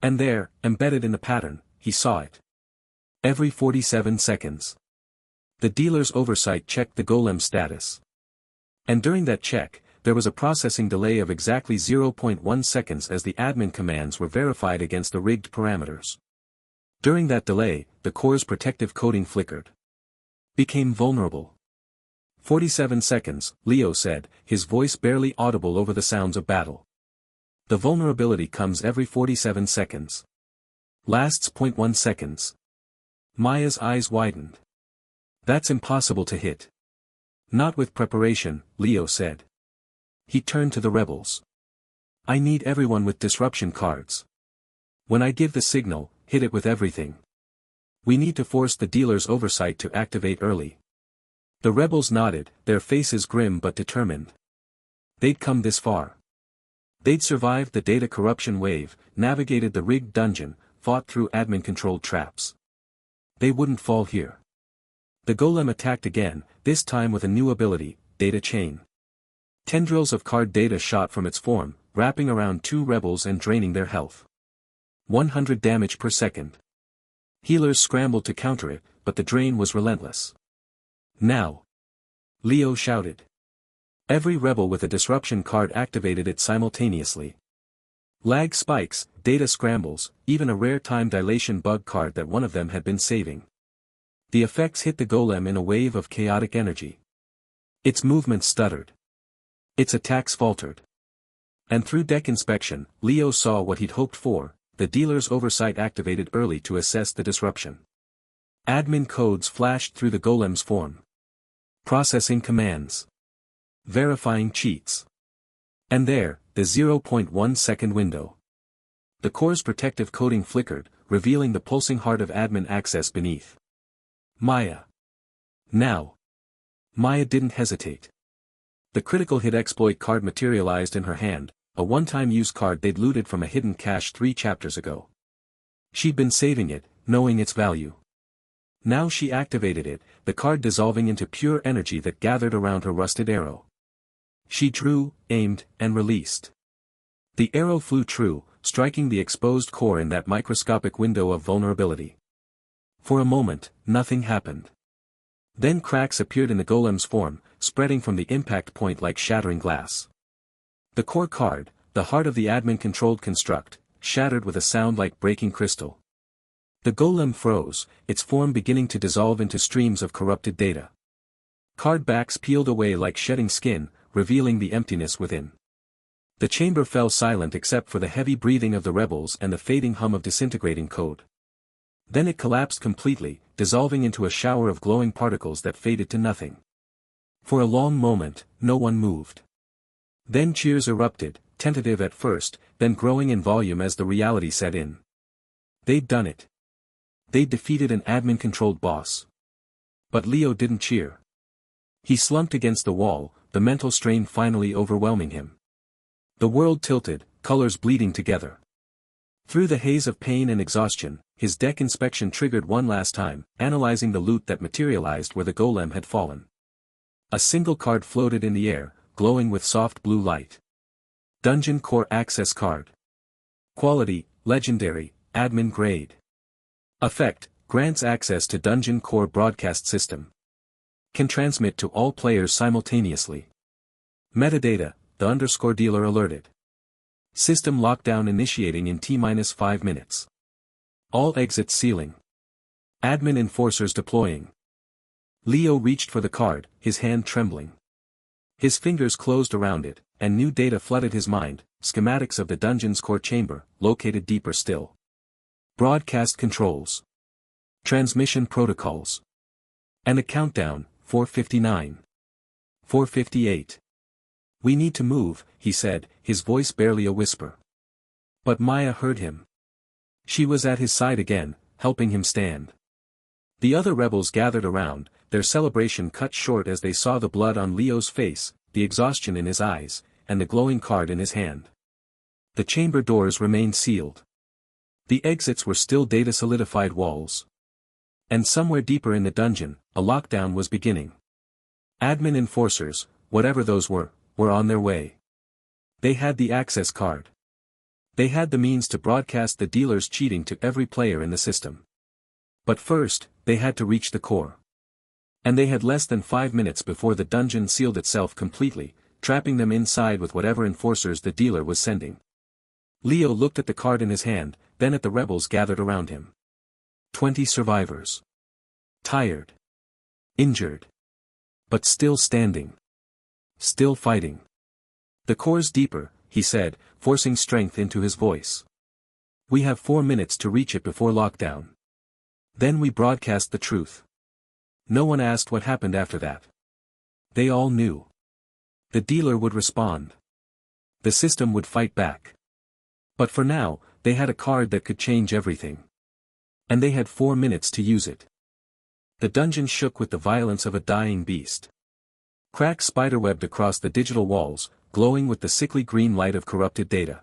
And there, embedded in the pattern, he saw it. Every 47 seconds. The dealer's oversight checked the golem status. And during that check, there was a processing delay of exactly 0.1 seconds as the admin commands were verified against the rigged parameters. During that delay, the core's protective coating flickered. Became vulnerable. 47 seconds, Leo said, his voice barely audible over the sounds of battle. The vulnerability comes every 47 seconds. Lasts 0.1 seconds. Maya's eyes widened. That's impossible to hit. Not with preparation, Leo said. He turned to the rebels. I need everyone with disruption cards. When I give the signal, hit it with everything. We need to force the dealer's oversight to activate early. The rebels nodded, their faces grim but determined. They'd come this far. They'd survived the data corruption wave, navigated the rigged dungeon, fought through admin-controlled traps. They wouldn't fall here. The golem attacked again, this time with a new ability, Data Chain. Tendrils of card data shot from its form, wrapping around two rebels and draining their health. 100 damage per second. Healers scrambled to counter it, but the drain was relentless. Now! Leo shouted. Every rebel with a disruption card activated it simultaneously. Lag spikes, data scrambles, even a rare time dilation bug card that one of them had been saving. The effects hit the golem in a wave of chaotic energy. Its movements stuttered. Its attacks faltered. And through deck inspection, Leo saw what he'd hoped for, the dealer's oversight activated early to assess the disruption. Admin codes flashed through the golem's form. Processing commands. Verifying cheats. And there, the 0.1 second window. The core's protective coating flickered, revealing the pulsing heart of admin access beneath. Maya. Now. Maya didn't hesitate. The critical hit exploit card materialized in her hand, a one-time use card they'd looted from a hidden cache 3 chapters ago. She'd been saving it, knowing its value. Now she activated it, the card dissolving into pure energy that gathered around her rusted arrow. She drew, aimed, and released. The arrow flew true, striking the exposed core in that microscopic window of vulnerability. For a moment, nothing happened. Then cracks appeared in the golem's form, spreading from the impact point like shattering glass. The core card, the heart of the admin-controlled construct, shattered with a sound like breaking crystal. The golem froze, its form beginning to dissolve into streams of corrupted data. Card backs peeled away like shedding skin, revealing the emptiness within. The chamber fell silent except for the heavy breathing of the rebels and the fading hum of disintegrating code. Then it collapsed completely, dissolving into a shower of glowing particles that faded to nothing. For a long moment, no one moved. Then cheers erupted, tentative at first, then growing in volume as the reality set in. They'd done it. They'd defeated an admin-controlled boss. But Leo didn't cheer. He slumped against the wall, the mental strain finally overwhelming him. The world tilted, colors bleeding together. Through the haze of pain and exhaustion, his deck inspection triggered one last time, analyzing the loot that materialized where the golem had fallen. A single card floated in the air, glowing with soft blue light. Dungeon Core Access Card. Quality, Legendary, Admin Grade. Effect, grants access to Dungeon Core Broadcast System. Can transmit to all players simultaneously. Metadata, the _ dealer alerted. System lockdown initiating in T-5 minutes. All exits sealing. Admin enforcers deploying. Leo reached for the card, his hand trembling. His fingers closed around it, and new data flooded his mind, schematics of the dungeon's core chamber, located deeper still. Broadcast controls. Transmission protocols. And a countdown, 4:59. 4:58. We need to move, he said, his voice barely a whisper. But Maya heard him. She was at his side again, helping him stand. The other rebels gathered around, their celebration cut short as they saw the blood on Leo's face, the exhaustion in his eyes, and the glowing card in his hand. The chamber doors remained sealed. The exits were still data-solidified walls. And somewhere deeper in the dungeon, a lockdown was beginning. Admin enforcers, whatever those were on their way. They had the access card. They had the means to broadcast the dealer's cheating to every player in the system. But first, they had to reach the core. And they had less than 5 minutes before the dungeon sealed itself completely, trapping them inside with whatever enforcers the dealer was sending. Leo looked at the card in his hand, then at the rebels gathered around him. 20 survivors. Tired. Injured. But still standing. Still fighting. The core's deeper, he said, forcing strength into his voice. We have 4 minutes to reach it before lockdown. Then we broadcast the truth. No one asked what happened after that. They all knew. The dealer would respond. The system would fight back. But for now, they had a card that could change everything. And they had 4 minutes to use it. The dungeon shook with the violence of a dying beast. Cracks spiderwebbed across the digital walls, glowing with the sickly green light of corrupted data.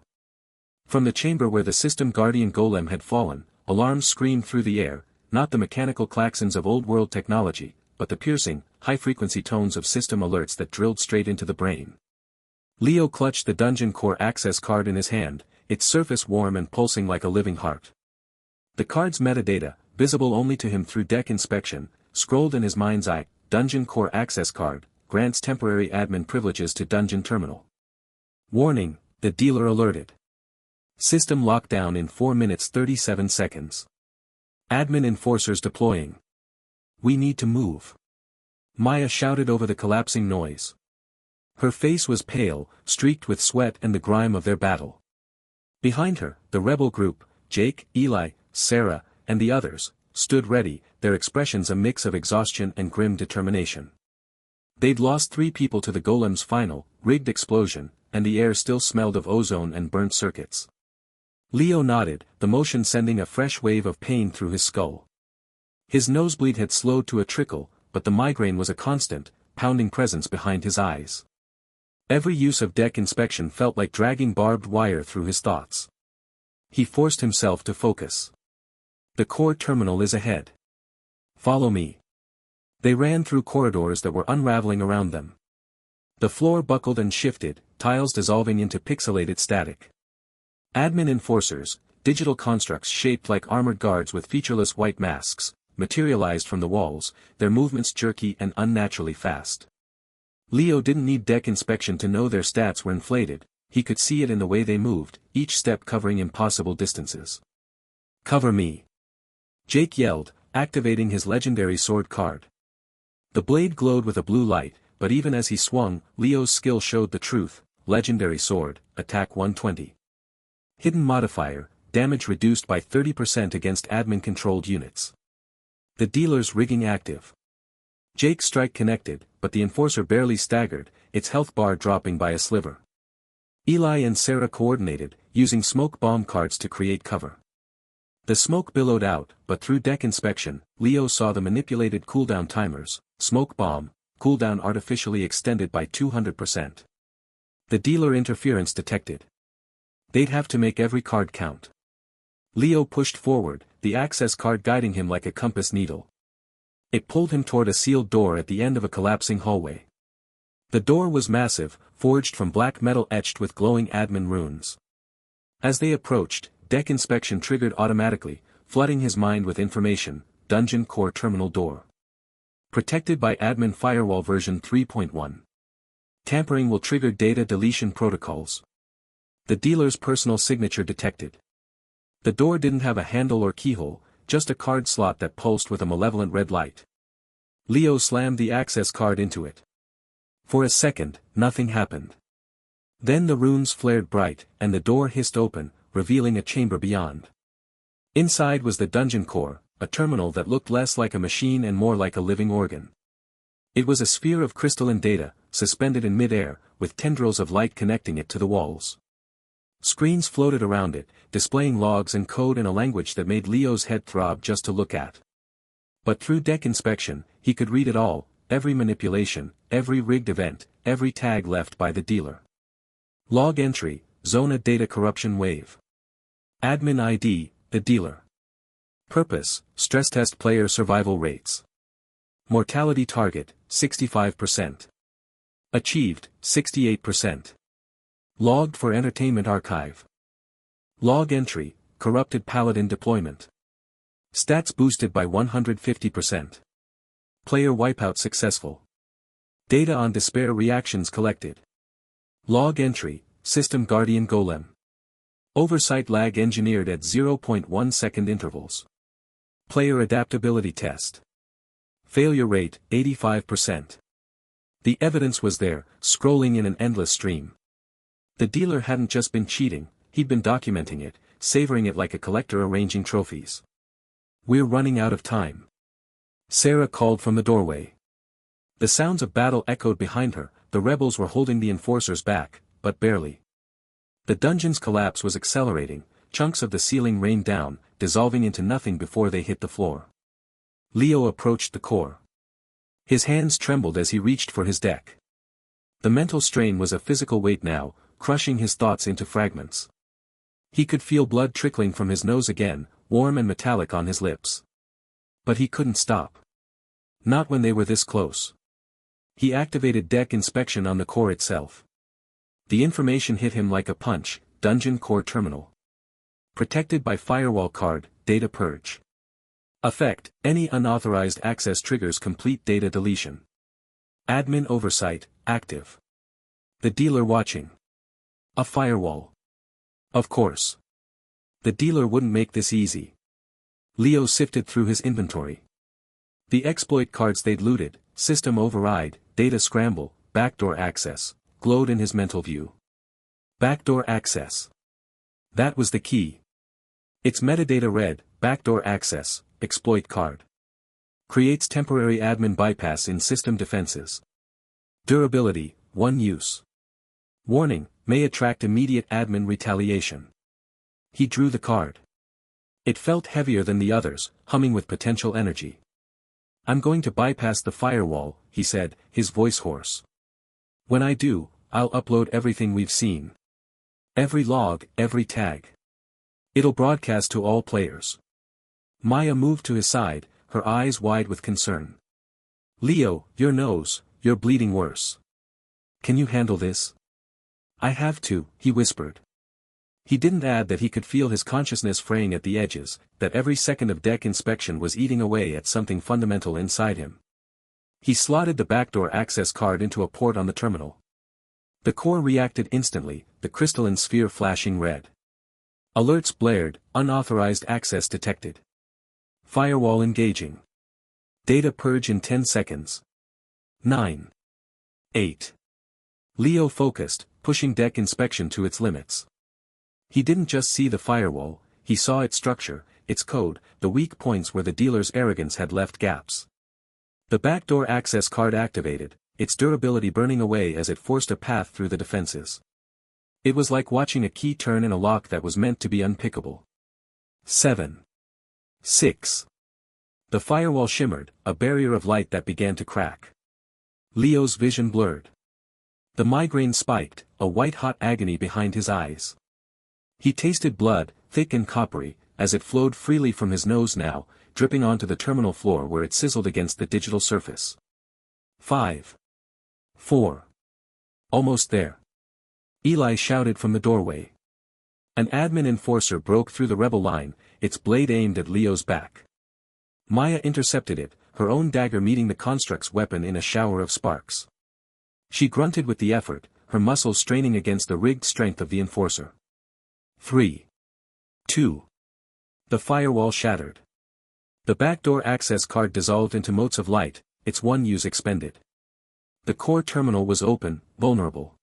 From the chamber where the system guardian golem had fallen, alarms screamed through the air, not the mechanical klaxons of old-world technology, but the piercing, high-frequency tones of system alerts that drilled straight into the brain. Leo clutched the dungeon core access card in his hand, its surface warm and pulsing like a living heart. The card's metadata, visible only to him through deck inspection, scrolled in his mind's eye. Dungeon core access card, grants temporary admin privileges to dungeon terminal. Warning, the dealer alerted. System lockdown in 4 minutes 37 seconds. Admin enforcers deploying. We need to move. Maya shouted over the collapsing noise. Her face was pale, streaked with sweat and the grime of their battle. Behind her, the rebel group, Jake, Eli, Sarah, and the others, stood ready, their expressions a mix of exhaustion and grim determination. They'd lost 3 people to the golem's final, rigged explosion, and the air still smelled of ozone and burnt circuits. Leo nodded, the motion sending a fresh wave of pain through his skull. His nosebleed had slowed to a trickle, but the migraine was a constant, pounding presence behind his eyes. Every use of deck inspection felt like dragging barbed wire through his thoughts. He forced himself to focus. The core terminal is ahead. Follow me. They ran through corridors that were unraveling around them. The floor buckled and shifted, tiles dissolving into pixelated static. Admin enforcers, digital constructs shaped like armored guards with featureless white masks, materialized from the walls, their movements jerky and unnaturally fast. Leo didn't need deck inspection to know their stats were inflated, he could see it in the way they moved, each step covering impossible distances. Cover me. Jake yelled, activating his legendary sword card. The blade glowed with a blue light, but even as he swung, Leo's skill showed the truth. Legendary sword, attack 120. Hidden modifier, damage reduced by 30% against admin-controlled units. The dealer's rigging active. Jake's strike connected, but the enforcer barely staggered, its health bar dropping by a sliver. Eli and Sarah coordinated, using smoke bomb cards to create cover. The smoke billowed out, but through deck inspection, Leo saw the manipulated cooldown timers. Smoke bomb, cooldown artificially extended by 200%. The dealer interference detected. They'd have to make every card count. Leo pushed forward, the access card guiding him like a compass needle. It pulled him toward a sealed door at the end of a collapsing hallway. The door was massive, forged from black metal etched with glowing admin runes. As they approached, deck inspection triggered automatically, flooding his mind with information. Dungeon core terminal door. Protected by admin firewall version 3.1. Tampering will trigger data deletion protocols. The dealer's personal signature detected. The door didn't have a handle or keyhole, just a card slot that pulsed with a malevolent red light. Leo slammed the access card into it. For a second, nothing happened. Then the runes flared bright, and the door hissed open, revealing a chamber beyond. Inside was the dungeon core, a terminal that looked less like a machine and more like a living organ. It was a sphere of crystalline data, suspended in mid-air, with tendrils of light connecting it to the walls. Screens floated around it, displaying logs and code in a language that made Leo's head throb just to look at. But through deck inspection, he could read it all, every manipulation, every rigged event, every tag left by the dealer. Log entry, Zona data corruption wave. Admin ID, the dealer. Purpose, stress test player survival rates. Mortality target, 65%. Achieved, 68%. Logged for entertainment archive. Log entry, corrupted paladin deployment. Stats boosted by 150%. Player wipeout successful. Data on despair reactions collected. Log entry, System Guardian Golem. Oversight lag engineered at 0.1 second intervals. Player adaptability test. Failure rate, 85%. The evidence was there, scrolling in an endless stream. The dealer hadn't just been cheating, he'd been documenting it, savoring it like a collector arranging trophies. "We're running out of time," Sarah called from the doorway. The sounds of battle echoed behind her. The rebels were holding the enforcers back, but barely. The dungeon's collapse was accelerating, chunks of the ceiling rained down, dissolving into nothing before they hit the floor. Leo approached the core. His hands trembled as he reached for his deck. The mental strain was a physical weight now, crushing his thoughts into fragments. He could feel blood trickling from his nose again, warm and metallic on his lips. But he couldn't stop. Not when they were this close. He activated deck inspection on the core itself. The information hit him like a punch: Dungeon Core Terminal. Protected by Firewall Card, Data Purge. Effect: any unauthorized access triggers complete data deletion. Admin Oversight, active. The dealer watching. A firewall. Of course. The dealer wouldn't make this easy. Leo sifted through his inventory. The exploit cards they'd looted, System Override, Data Scramble, Backdoor Access, glowed in his mental view. Backdoor Access. That was the key. Its metadata read, Backdoor Access, Exploit Card. Creates temporary admin bypass in system defenses. Durability, 1 use. Warning, may attract immediate admin retaliation. He drew the card. It felt heavier than the others, humming with potential energy. "I'm going to bypass the firewall," he said, his voice hoarse. "When I do, I'll upload everything we've seen. Every log, every tag. It'll broadcast to all players." Maya moved to his side, her eyes wide with concern. "Leo, your nose, you're bleeding worse. Can you handle this?" "I have to," he whispered. He didn't add that he could feel his consciousness fraying at the edges, that every second of deck inspection was eating away at something fundamental inside him. He slotted the backdoor access card into a port on the terminal. The core reacted instantly, the crystalline sphere flashing red. Alerts blared, unauthorized access detected. Firewall engaging. Data purge in 10 seconds. 9. 8. Leo focused, pushing deck inspection to its limits. He didn't just see the firewall, he saw its structure, its code, the weak points where the dealer's arrogance had left gaps. The backdoor access card activated, its durability burning away as it forced a path through the defenses. It was like watching a key turn in a lock that was meant to be unpickable. 7. 6. The firewall shimmered, a barrier of light that began to crack. Leo's vision blurred. The migraine spiked, a white-hot agony behind his eyes. He tasted blood, thick and coppery, as it flowed freely from his nose now, dripping onto the terminal floor where it sizzled against the digital surface. 5. 4. Almost there. Eli shouted from the doorway. An admin enforcer broke through the rebel line, its blade aimed at Leo's back. Maya intercepted it, her own dagger meeting the construct's weapon in a shower of sparks. She grunted with the effort, her muscles straining against the rigged strength of the enforcer. 3. 2. The firewall shattered. The backdoor access card dissolved into motes of light, its 1 use expended. The core terminal was open, vulnerable.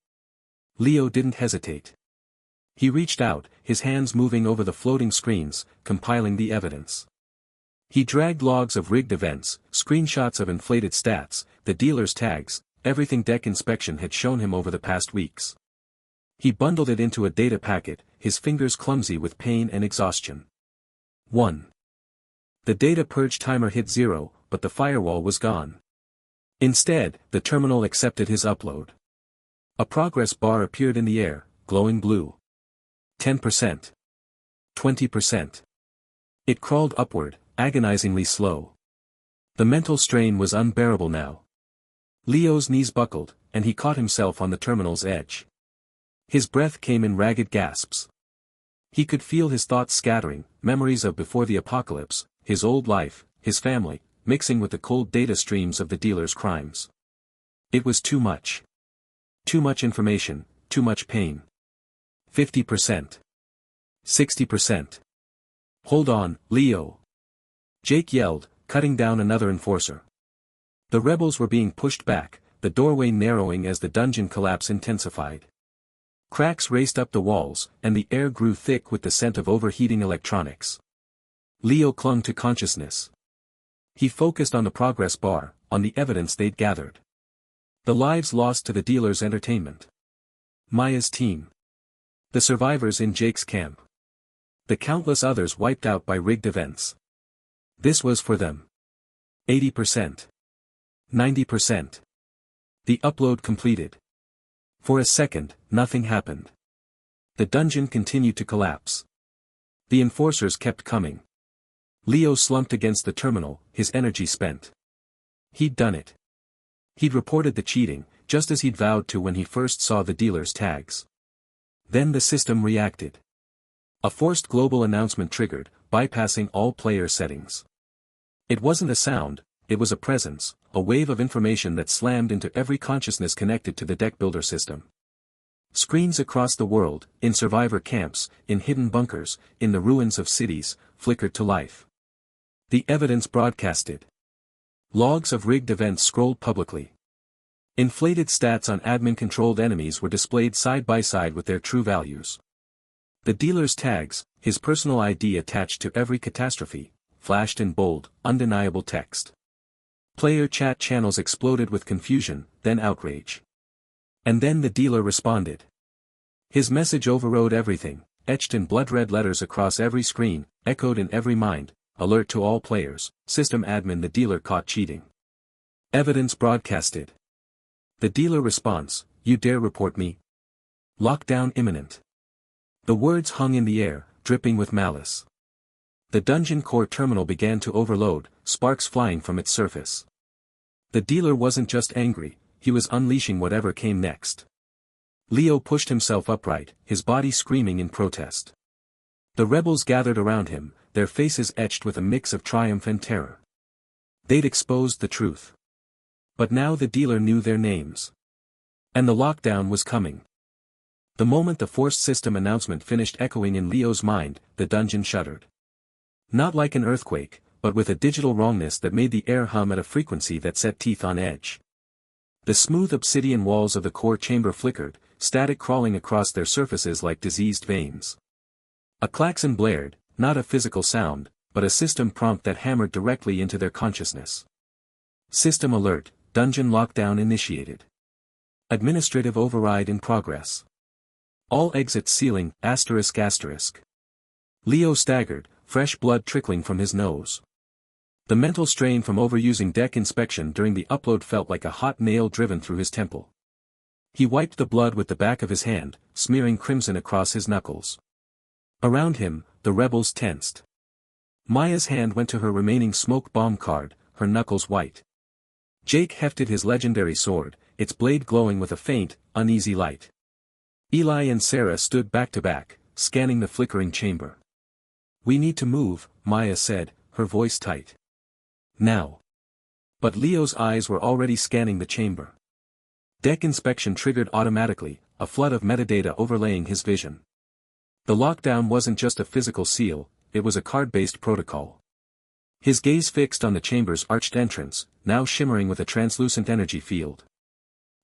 Leo didn't hesitate. He reached out, his hands moving over the floating screens, compiling the evidence. He dragged logs of rigged events, screenshots of inflated stats, the dealer's tags, everything deck inspection had shown him over the past weeks. He bundled it into a data packet, his fingers clumsy with pain and exhaustion. 1. The data purge timer hit 0, but the firewall was gone. Instead, the terminal accepted his upload. A progress bar appeared in the air, glowing blue. 10%. 20%. It crawled upward, agonizingly slow. The mental strain was unbearable now. Leo's knees buckled, and he caught himself on the terminal's edge. His breath came in ragged gasps. He could feel his thoughts scattering, memories of before the apocalypse, his old life, his family, mixing with the cold data streams of the dealer's crimes. It was too much. Too much information, too much pain. 50%. 60%. Hold on, Leo. Jake yelled, cutting down another enforcer. The rebels were being pushed back, the doorway narrowing as the dungeon collapse intensified. Cracks raced up the walls, and the air grew thick with the scent of overheating electronics. Leo clung to consciousness. He focused on the progress bar, on the evidence they'd gathered. The lives lost to the dealer's entertainment. Maya's team. The survivors in Jake's camp. The countless others wiped out by rigged events. This was for them. 80%. 90%. The upload completed. For a second, nothing happened. The dungeon continued to collapse. The enforcers kept coming. Leo slumped against the terminal, his energy spent. He'd done it. He'd reported the cheating, just as he'd vowed to when he first saw the dealer's tags. Then the system reacted. A forced global announcement triggered, bypassing all player settings. It wasn't a sound, it was a presence, a wave of information that slammed into every consciousness connected to the Deckbuilder system. Screens across the world, in survivor camps, in hidden bunkers, in the ruins of cities, flickered to life. The evidence broadcasted. Logs of rigged events scrolled publicly. Inflated stats on admin-controlled enemies were displayed side by side with their true values. The dealer's tags, his personal ID attached to every catastrophe, flashed in bold, undeniable text. Player chat channels exploded with confusion, then outrage. And then the dealer responded. His message overrode everything, etched in blood-red letters across every screen, echoed in every mind, alert to all players, system admin the dealer caught cheating. Evidence broadcasted. The dealer response, you dare report me? Lockdown imminent. The words hung in the air, dripping with malice. The dungeon core terminal began to overload, sparks flying from its surface. The dealer wasn't just angry, he was unleashing whatever came next. Leo pushed himself upright, his body screaming in protest. The rebels gathered around him, their faces etched with a mix of triumph and terror. They'd exposed the truth. But now the dealer knew their names. And the lockdown was coming. The moment the forced system announcement finished echoing in Leo's mind, the dungeon shuddered. Not like an earthquake, but with a digital wrongness that made the air hum at a frequency that set teeth on edge. The smooth obsidian walls of the core chamber flickered, static crawling across their surfaces like diseased veins. A klaxon blared, not a physical sound, but a system prompt that hammered directly into their consciousness. System alert, dungeon lockdown initiated. Administrative override in progress. All exits sealing, ***. Leo staggered, fresh blood trickling from his nose. The mental strain from overusing deck inspection during the upload felt like a hot nail driven through his temple. He wiped the blood with the back of his hand, smearing crimson across his knuckles. Around him, the rebels tensed. Maya's hand went to her remaining smoke bomb card, her knuckles white. Jake hefted his legendary sword, its blade glowing with a faint, uneasy light. Eli and Sarah stood back to back, scanning the flickering chamber. We need to move, Maya said, her voice tight. Now. But Leo's eyes were already scanning the chamber. Deck inspection triggered automatically, a flood of metadata overlaying his vision. The lockdown wasn't just a physical seal, it was a card-based protocol. His gaze fixed on the chamber's arched entrance, now shimmering with a translucent energy field.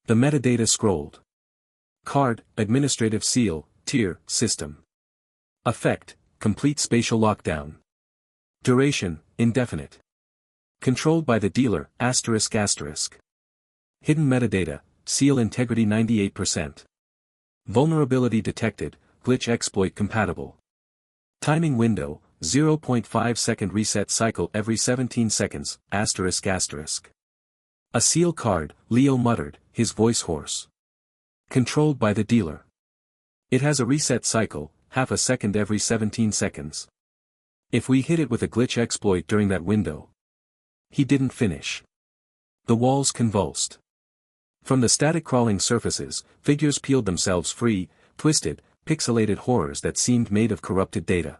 The metadata scrolled. Card, administrative seal, tier, system. Effect, complete spatial lockdown. Duration, indefinite. Controlled by the dealer, ***. Hidden metadata, seal integrity 98%. Vulnerability detected, glitch exploit compatible. Timing window, 0.5 second reset cycle every 17 seconds, ***. A seal card, Leo muttered, his voice hoarse. Controlled by the dealer. It has a reset cycle, half a second every 17 seconds. If we hit it with a glitch exploit during that window. He didn't finish. The walls convulsed. From the static crawling surfaces, figures peeled themselves free, twisted, pixelated horrors that seemed made of corrupted data.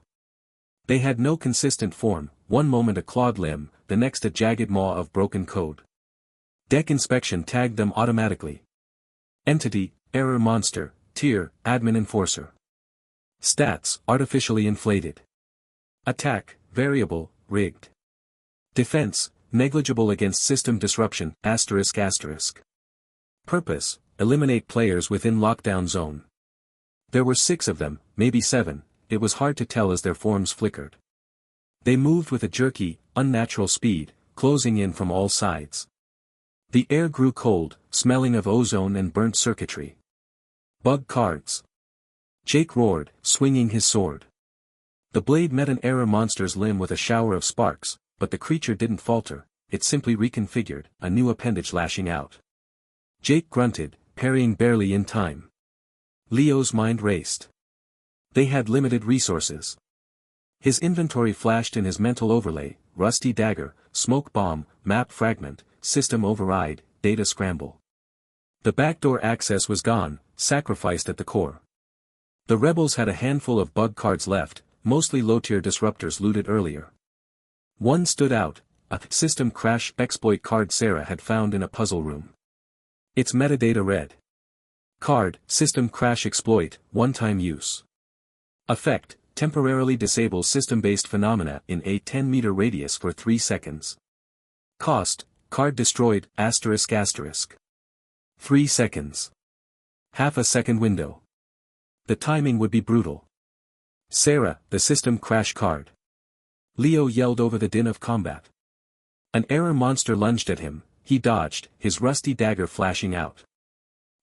They had no consistent form, one moment a clawed limb, the next a jagged maw of broken code. Deck inspection tagged them automatically. Entity, error monster, tier, admin enforcer. Stats, artificially inflated. Attack, variable, rigged. Defense, negligible against system disruption, ***. Purpose, eliminate players within lockdown zone. There were 6 of them, maybe 7, it was hard to tell as their forms flickered. They moved with a jerky, unnatural speed, closing in from all sides. The air grew cold, smelling of ozone and burnt circuitry. Bug cards. Jake roared, swinging his sword. The blade met an error monster's limb with a shower of sparks, but the creature didn't falter, it simply reconfigured, a new appendage lashing out. Jake grunted, parrying barely in time. Leo's mind raced. They had limited resources. His inventory flashed in his mental overlay: rusty dagger, smoke bomb, map fragment, system override, data scramble. The backdoor access was gone, sacrificed at the core. The rebels had a handful of bug cards left, mostly low-tier disruptors looted earlier. One stood out, a system crash exploit card Sarah had found in a puzzle room. Its metadata read: card, system crash exploit, one-time use. Effect, temporarily disables system-based phenomena in a 10-meter radius for 3 seconds. Cost, card destroyed, ***. 3 seconds. Half a second window. The timing would be brutal. Sarah, the system crash card. Leo yelled over the din of combat. An error monster lunged at him, he dodged, his rusty dagger flashing out.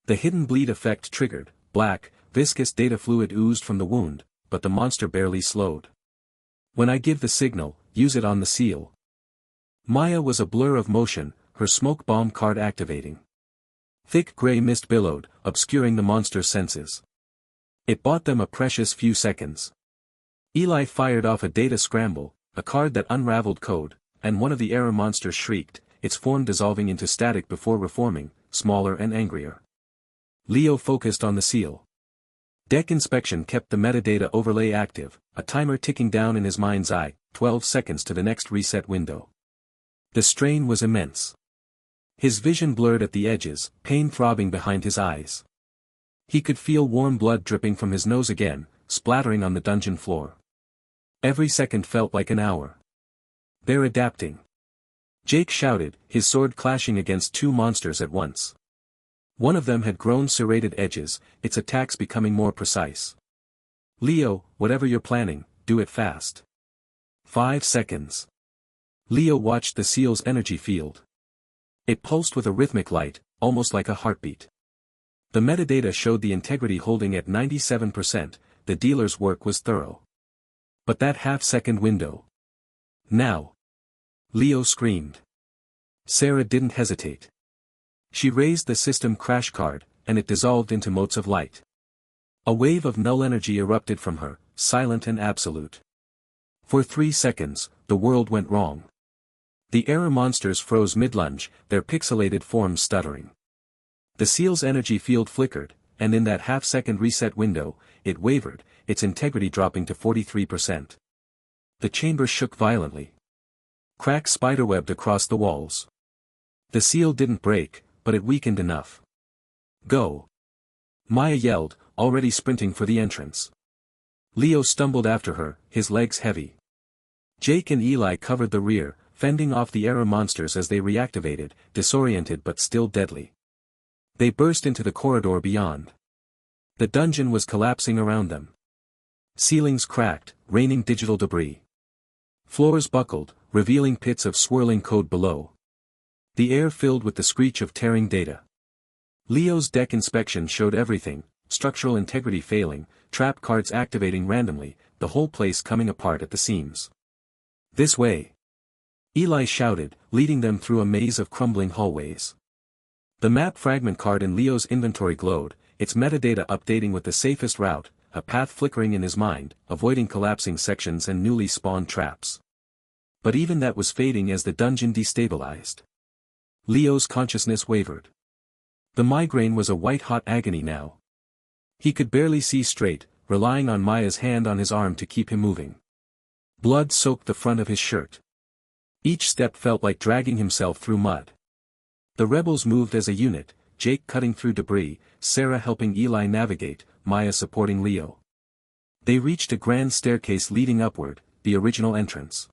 The hidden bleed effect triggered, black, viscous data fluid oozed from the wound, but the monster barely slowed. When I give the signal, use it on the seal. Maya was a blur of motion, her smoke bomb card activating. Thick gray mist billowed, obscuring the monster's senses. It bought them a precious few seconds. Eli fired off a data scramble, a card that unraveled code, and one of the error monsters shrieked, its form dissolving into static before reforming, smaller and angrier. Leo focused on the seal. Deck inspection kept the metadata overlay active, a timer ticking down in his mind's eye, 12 seconds to the next reset window. The strain was immense. His vision blurred at the edges, pain throbbing behind his eyes. He could feel warm blood dripping from his nose again, splattering on the dungeon floor. Every second felt like an hour. They're adapting. Jake shouted, his sword clashing against 2 monsters at once. One of them had grown serrated edges, its attacks becoming more precise. Leo, whatever you're planning, do it fast. 5 seconds. Leo watched the seal's energy field. It pulsed with a rhythmic light, almost like a heartbeat. The metadata showed the integrity holding at 97%, the dealer's work was thorough. But that half-second window. Now. Leo screamed. Sarah didn't hesitate. She raised the system crash card, and it dissolved into motes of light. A wave of null energy erupted from her, silent and absolute. For 3 seconds, the world went wrong. The error monsters froze mid-lunge, their pixelated forms stuttering. The seal's energy field flickered, and in that half-second reset window, it wavered, its integrity dropping to 43%. The chamber shook violently. Cracks spiderwebbed across the walls. The seal didn't break, but it weakened enough. Go! Maya yelled, already sprinting for the entrance. Leo stumbled after her, his legs heavy. Jake and Eli covered the rear, fending off the error monsters as they reactivated, disoriented but still deadly. They burst into the corridor beyond. The dungeon was collapsing around them. Ceilings cracked, raining digital debris. Floors buckled, revealing pits of swirling code below. The air filled with the screech of tearing data. Leo's deck inspection showed everything, structural integrity failing, trap cards activating randomly, the whole place coming apart at the seams. This way! Eli shouted, leading them through a maze of crumbling hallways. The map fragment card in Leo's inventory glowed, its metadata updating with the safest route, a path flickering in his mind, avoiding collapsing sections and newly spawned traps. But even that was fading as the dungeon destabilized. Leo's consciousness wavered. The migraine was a white-hot agony now. He could barely see straight, relying on Maya's hand on his arm to keep him moving. Blood soaked the front of his shirt. Each step felt like dragging himself through mud. The rebels moved as a unit, Jake cutting through debris, Sarah helping Eli navigate, Maya supporting Leo. They reached a grand staircase leading upward, the original entrance.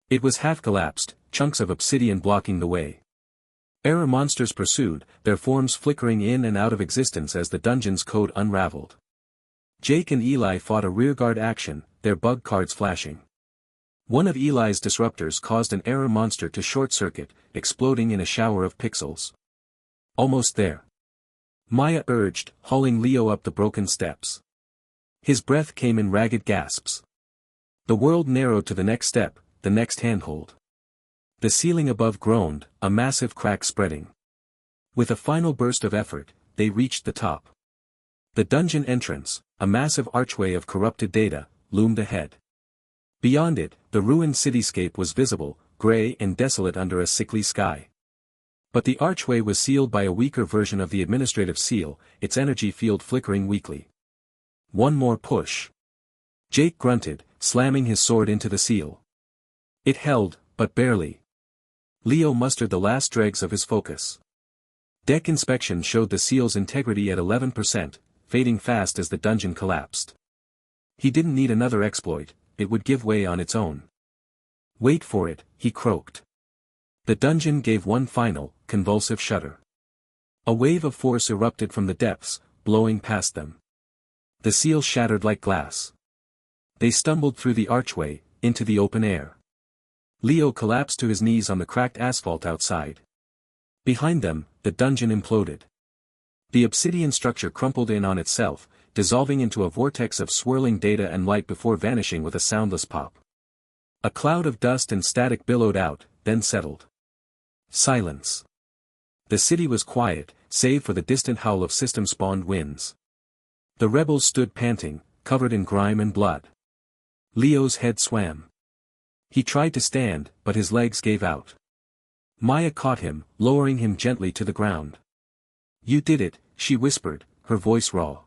It was half-collapsed, chunks of obsidian blocking the way. Error monsters pursued, their forms flickering in and out of existence as the dungeon's code unraveled. Jake and Eli fought a rearguard action, their bug cards flashing. One of Eli's disruptors caused an error monster to short-circuit, exploding in a shower of pixels. Almost there. Maya urged, hauling Leo up the broken steps. His breath came in ragged gasps. The world narrowed to the next step, the next handhold. The ceiling above groaned, a massive crack spreading. With a final burst of effort, they reached the top. The dungeon entrance, a massive archway of corrupted data, loomed ahead. Beyond it, the ruined cityscape was visible, gray and desolate under a sickly sky. But the archway was sealed by a weaker version of the administrative seal, its energy field flickering weakly. One more push. Jake grunted, slamming his sword into the seal. It held, but barely. Leo mustered the last dregs of his focus. Deck inspection showed the seal's integrity at 11%, fading fast as the dungeon collapsed. He didn't need another exploit, it would give way on its own. Wait for it, he croaked. The dungeon gave one final, convulsive shudder. A wave of force erupted from the depths, blowing past them. The seal shattered like glass. They stumbled through the archway, into the open air. Leo collapsed to his knees on the cracked asphalt outside. Behind them, the dungeon imploded. The obsidian structure crumpled in on itself, dissolving into a vortex of swirling data and light before vanishing with a soundless pop. A cloud of dust and static billowed out, then settled. Silence. The city was quiet, save for the distant howl of system-spawned winds. The rebels stood panting, covered in grime and blood. Leo's head swam. He tried to stand, but his legs gave out. Maya caught him, lowering him gently to the ground. "You did it," she whispered, her voice raw.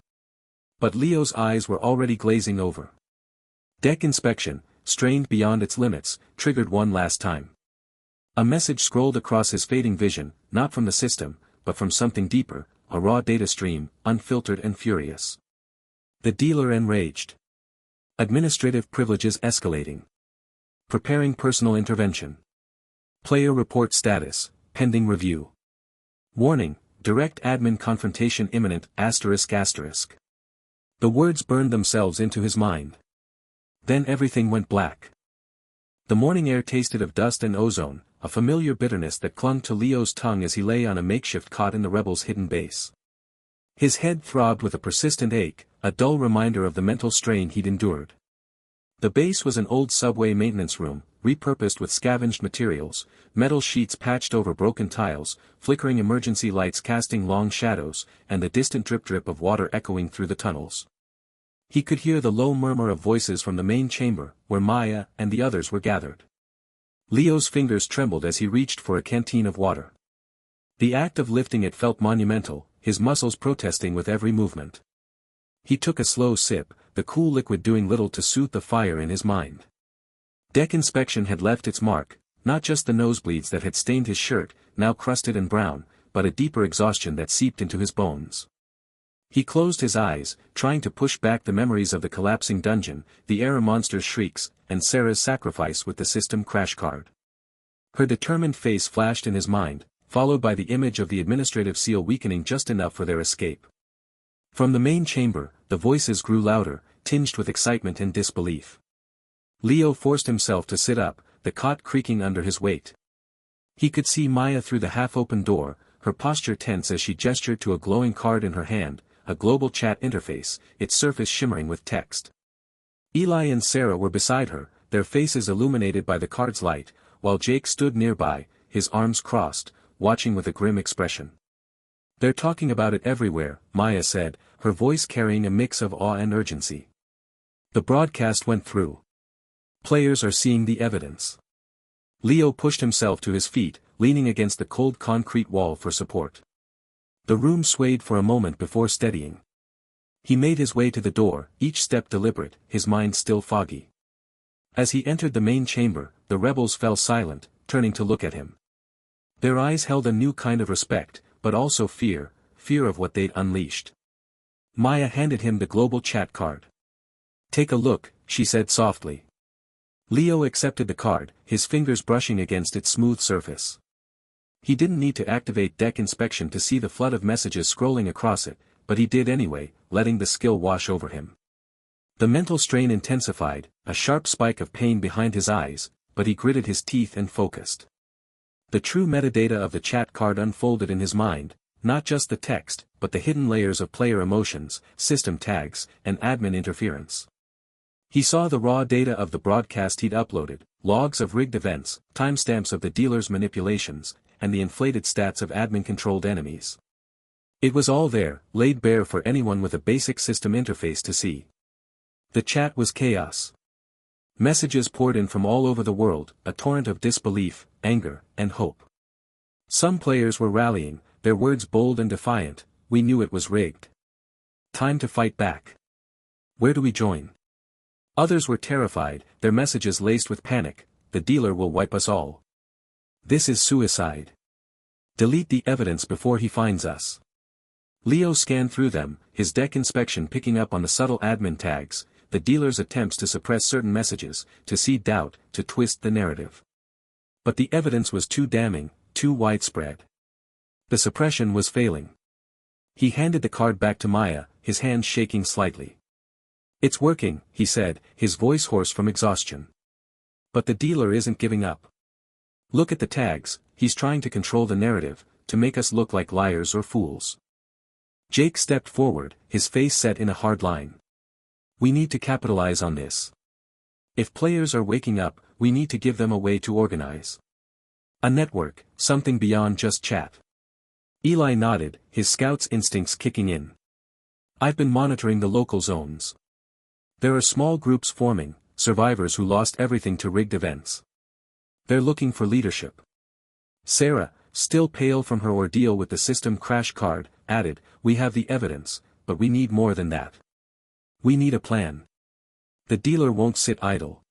But Leo's eyes were already glazing over. Deck inspection, strained beyond its limits, triggered one last time. A message scrolled across his fading vision, not from the system, but from something deeper, a raw data stream, unfiltered and furious. The dealer enraged. Administrative privileges escalating. Preparing personal intervention. Player report status, pending review. Warning, direct admin confrontation imminent, ****. The words burned themselves into his mind. Then everything went black. The morning air tasted of dust and ozone, a familiar bitterness that clung to Leo's tongue as he lay on a makeshift cot in the rebels' hidden base. His head throbbed with a persistent ache, a dull reminder of the mental strain he'd endured. The base was an old subway maintenance room, repurposed with scavenged materials, metal sheets patched over broken tiles, flickering emergency lights casting long shadows, and the distant drip-drip of water echoing through the tunnels. He could hear the low murmur of voices from the main chamber, where Maya and the others were gathered. Leo's fingers trembled as he reached for a canteen of water. The act of lifting it felt monumental, his muscles protesting with every movement. He took a slow sip, the cool liquid doing little to soothe the fire in his mind. Deck inspection had left its mark, not just the nosebleeds that had stained his shirt, now crusted and brown, but a deeper exhaustion that seeped into his bones. He closed his eyes, trying to push back the memories of the collapsing dungeon, the error monster's shrieks, and Sarah's sacrifice with the system crash card. Her determined face flashed in his mind, followed by the image of the administrative seal weakening just enough for their escape. From the main chamber, the voices grew louder, tinged with excitement and disbelief. Leo forced himself to sit up, the cot creaking under his weight. He could see Maya through the half-open door, her posture tense as she gestured to a glowing card in her hand, a global chat interface, its surface shimmering with text. Eli and Sarah were beside her, their faces illuminated by the card's light, while Jake stood nearby, his arms crossed, watching with a grim expression. "They're talking about it everywhere," Maya said, her voice carrying a mix of awe and urgency. The broadcast went through. Players are seeing the evidence. Leo pushed himself to his feet, leaning against the cold concrete wall for support. The room swayed for a moment before steadying. He made his way to the door, each step deliberate, his mind still foggy. As he entered the main chamber, the rebels fell silent, turning to look at him. Their eyes held a new kind of respect, but also fear of what they'd unleashed. Maya handed him the global chat card. "Take a look," she said softly. Leo accepted the card, his fingers brushing against its smooth surface. He didn't need to activate deck inspection to see the flood of messages scrolling across it, but he did anyway, letting the skill wash over him. The mental strain intensified, a sharp spike of pain behind his eyes, but he gritted his teeth and focused. The true metadata of the chat card unfolded in his mind, not just the text, but the hidden layers of player emotions, system tags, and admin interference. He saw the raw data of the broadcast he'd uploaded, logs of rigged events, timestamps of the dealer's manipulations, and the inflated stats of admin-controlled enemies. It was all there, laid bare for anyone with a basic system interface to see. The chat was chaos. Messages poured in from all over the world, a torrent of disbelief, anger, and hope. Some players were rallying, their words bold and defiant. "We knew it was rigged. Time to fight back. Where do we join?" Others were terrified, their messages laced with panic. "The dealer will wipe us all. This is suicide. Delete the evidence before he finds us." Leo scanned through them, his deck inspection picking up on the subtle admin tags, the dealer's attempts to suppress certain messages, to seed doubt, to twist the narrative. But the evidence was too damning, too widespread. The suppression was failing. He handed the card back to Maya, his hands shaking slightly. "It's working," he said, his voice hoarse from exhaustion. "But the dealer isn't giving up. Look at the tags, he's trying to control the narrative, to make us look like liars or fools." Jake stepped forward, his face set in a hard line. "We need to capitalize on this. If players are waking up, we need to give them a way to organize. A network, something beyond just chat." Eli nodded, his scout's instincts kicking in. "I've been monitoring the local zones. There are small groups forming, survivors who lost everything to rigged events. They're looking for leadership." Sarah, still pale from her ordeal with the system crash card, added, "We have the evidence, but we need more than that. We need a plan. The dealer won't sit idle.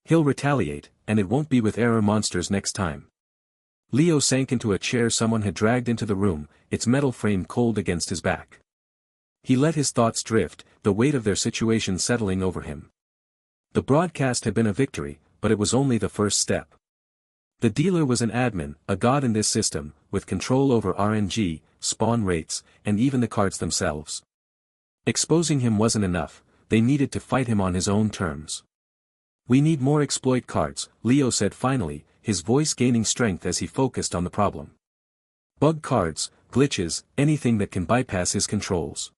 He'll retaliate, and it won't be with error monsters next time." Leo sank into a chair someone had dragged into the room, its metal frame cold against his back. He let his thoughts drift, the weight of their situation settling over him. The broadcast had been a victory, but it was only the first step. The dealer was an admin, a god in this system, with control over RNG, spawn rates, and even the cards themselves. Exposing him wasn't enough, they needed to fight him on his own terms. "We need more exploit cards," Leo said finally, his voice gaining strength as he focused on the problem. "Bug cards, glitches, anything that can bypass his controls.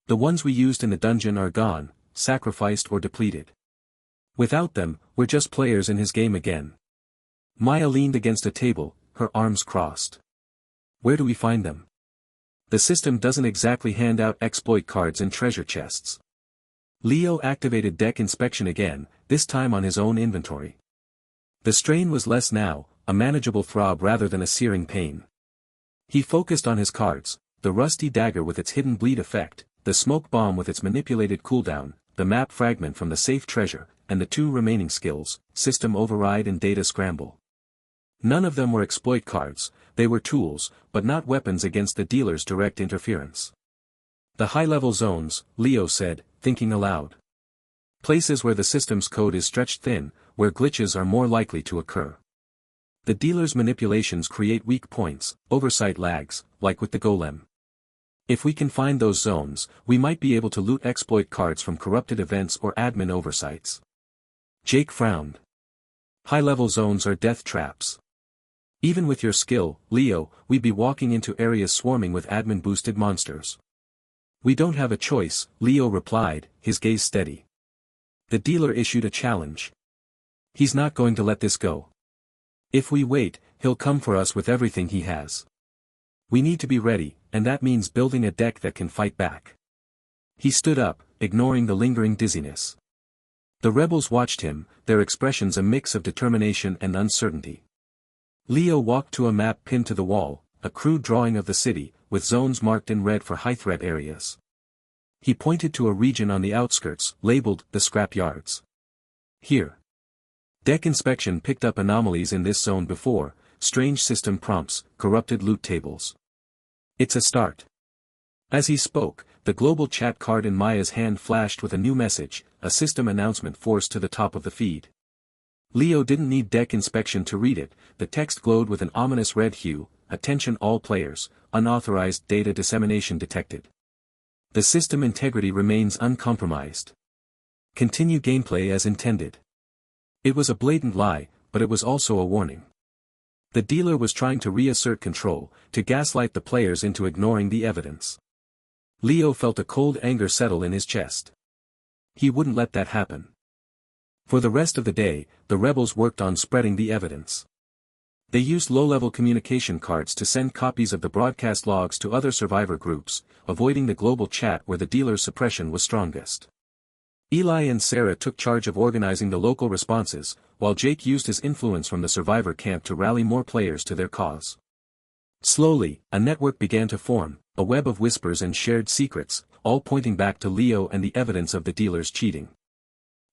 The ones we used in the dungeon are gone, sacrificed or depleted. Without them, we're just players in his game again." Maya leaned against a table, her arms crossed. "Where do we find them? The system doesn't exactly hand out exploit cards in treasure chests." Leo activated deck inspection again, this time on his own inventory. The strain was less now, a manageable throb rather than a searing pain. He focused on his cards, the rusty dagger with its hidden bleed effect, the smoke bomb with its manipulated cooldown, the map fragment from the safe treasure, and the two remaining skills, system override and data scramble. None of them were exploit cards, they were tools, but not weapons against the dealer's direct interference. "The high-level zones," Leo said, thinking aloud. "Places where the system's code is stretched thin, where glitches are more likely to occur. The dealer's manipulations create weak points, oversight lags, like with the golem. If we can find those zones, we might be able to loot exploit cards from corrupted events or admin oversights." Jake frowned. "High-level zones are death traps. Even with your skill, Leo, we'd be walking into areas swarming with admin-boosted monsters." "We don't have a choice," Leo replied, his gaze steady. "The dealer issued a challenge. He's not going to let this go. If we wait, he'll come for us with everything he has. We need to be ready, and that means building a deck that can fight back." He stood up, ignoring the lingering dizziness. The rebels watched him, their expressions a mix of determination and uncertainty. Leo walked to a map pinned to the wall, a crude drawing of the city, with zones marked in red for high-threat areas. He pointed to a region on the outskirts, labeled the scrap yards. Here. Deck inspection picked up anomalies in this zone before, strange system prompts, corrupted loot tables. It's a start. As he spoke, the global chat card in Maya's hand flashed with a new message, a system announcement forced to the top of the feed. Leo didn't need deck inspection to read it, the text glowed with an ominous red hue, attention all players, unauthorized data dissemination detected. The system integrity remains uncompromised. Continue gameplay as intended. It was a blatant lie, but it was also a warning. The dealer was trying to reassert control, to gaslight the players into ignoring the evidence. Leo felt a cold anger settle in his chest. He wouldn't let that happen. For the rest of the day, the rebels worked on spreading the evidence. They used low-level communication cards to send copies of the broadcast logs to other survivor groups, avoiding the global chat where the dealer's suppression was strongest. Eli and Sarah took charge of organizing the local responses, while Jake used his influence from the survivor camp to rally more players to their cause. Slowly, a network began to form, a web of whispers and shared secrets, all pointing back to Leo and the evidence of the dealer's cheating.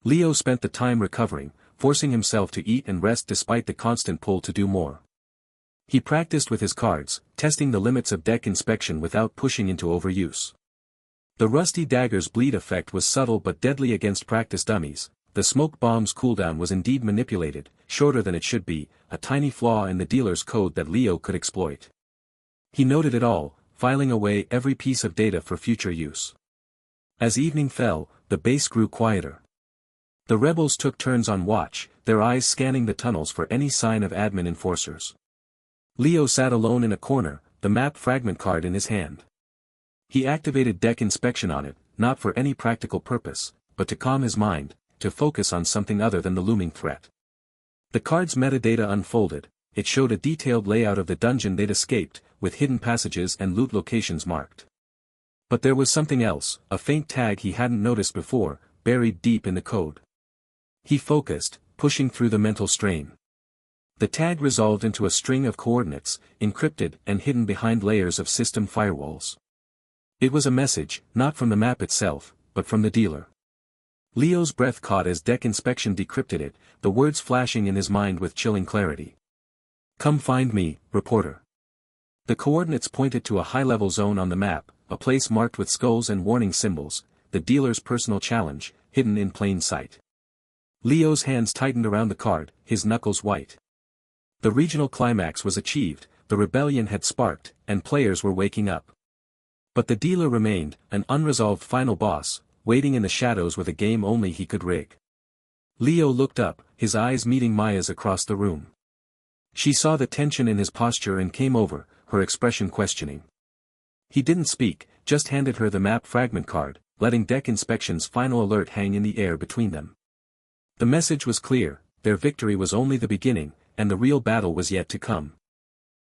Leo spent the time recovering, forcing himself to eat and rest despite the constant pull to do more. He practiced with his cards, testing the limits of deck inspection without pushing into overuse. The rusty dagger's bleed effect was subtle but deadly against practice dummies. The smoke bomb's cooldown was indeed manipulated, shorter than it should be, a tiny flaw in the dealer's code that Leo could exploit. He noted it all, filing away every piece of data for future use. As evening fell, the base grew quieter. The rebels took turns on watch, their eyes scanning the tunnels for any sign of admin enforcers. Leo sat alone in a corner, the map fragment card in his hand. He activated deck inspection on it, not for any practical purpose, but to calm his mind, to focus on something other than the looming threat. The card's metadata unfolded, it showed a detailed layout of the dungeon they'd escaped, with hidden passages and loot locations marked. But there was something else, a faint tag he hadn't noticed before, buried deep in the code. He focused, pushing through the mental strain. The tag resolved into a string of coordinates, encrypted and hidden behind layers of system firewalls. It was a message, not from the map itself, but from the dealer. Leo's breath caught as deck inspection decrypted it, the words flashing in his mind with chilling clarity. "Come find me, reporter." The coordinates pointed to a high-level zone on the map, a place marked with skulls and warning symbols, the dealer's personal challenge, hidden in plain sight. Leo's hands tightened around the card, his knuckles white. The regional climax was achieved, the rebellion had sparked, and players were waking up. But the dealer remained, an unresolved final boss, waiting in the shadows with a game only he could rig. Leo looked up, his eyes meeting Maya's across the room. She saw the tension in his posture and came over, her expression questioning. He didn't speak, just handed her the map fragment card, letting deck inspection's final alert hang in the air between them. The message was clear, their victory was only the beginning, and the real battle was yet to come.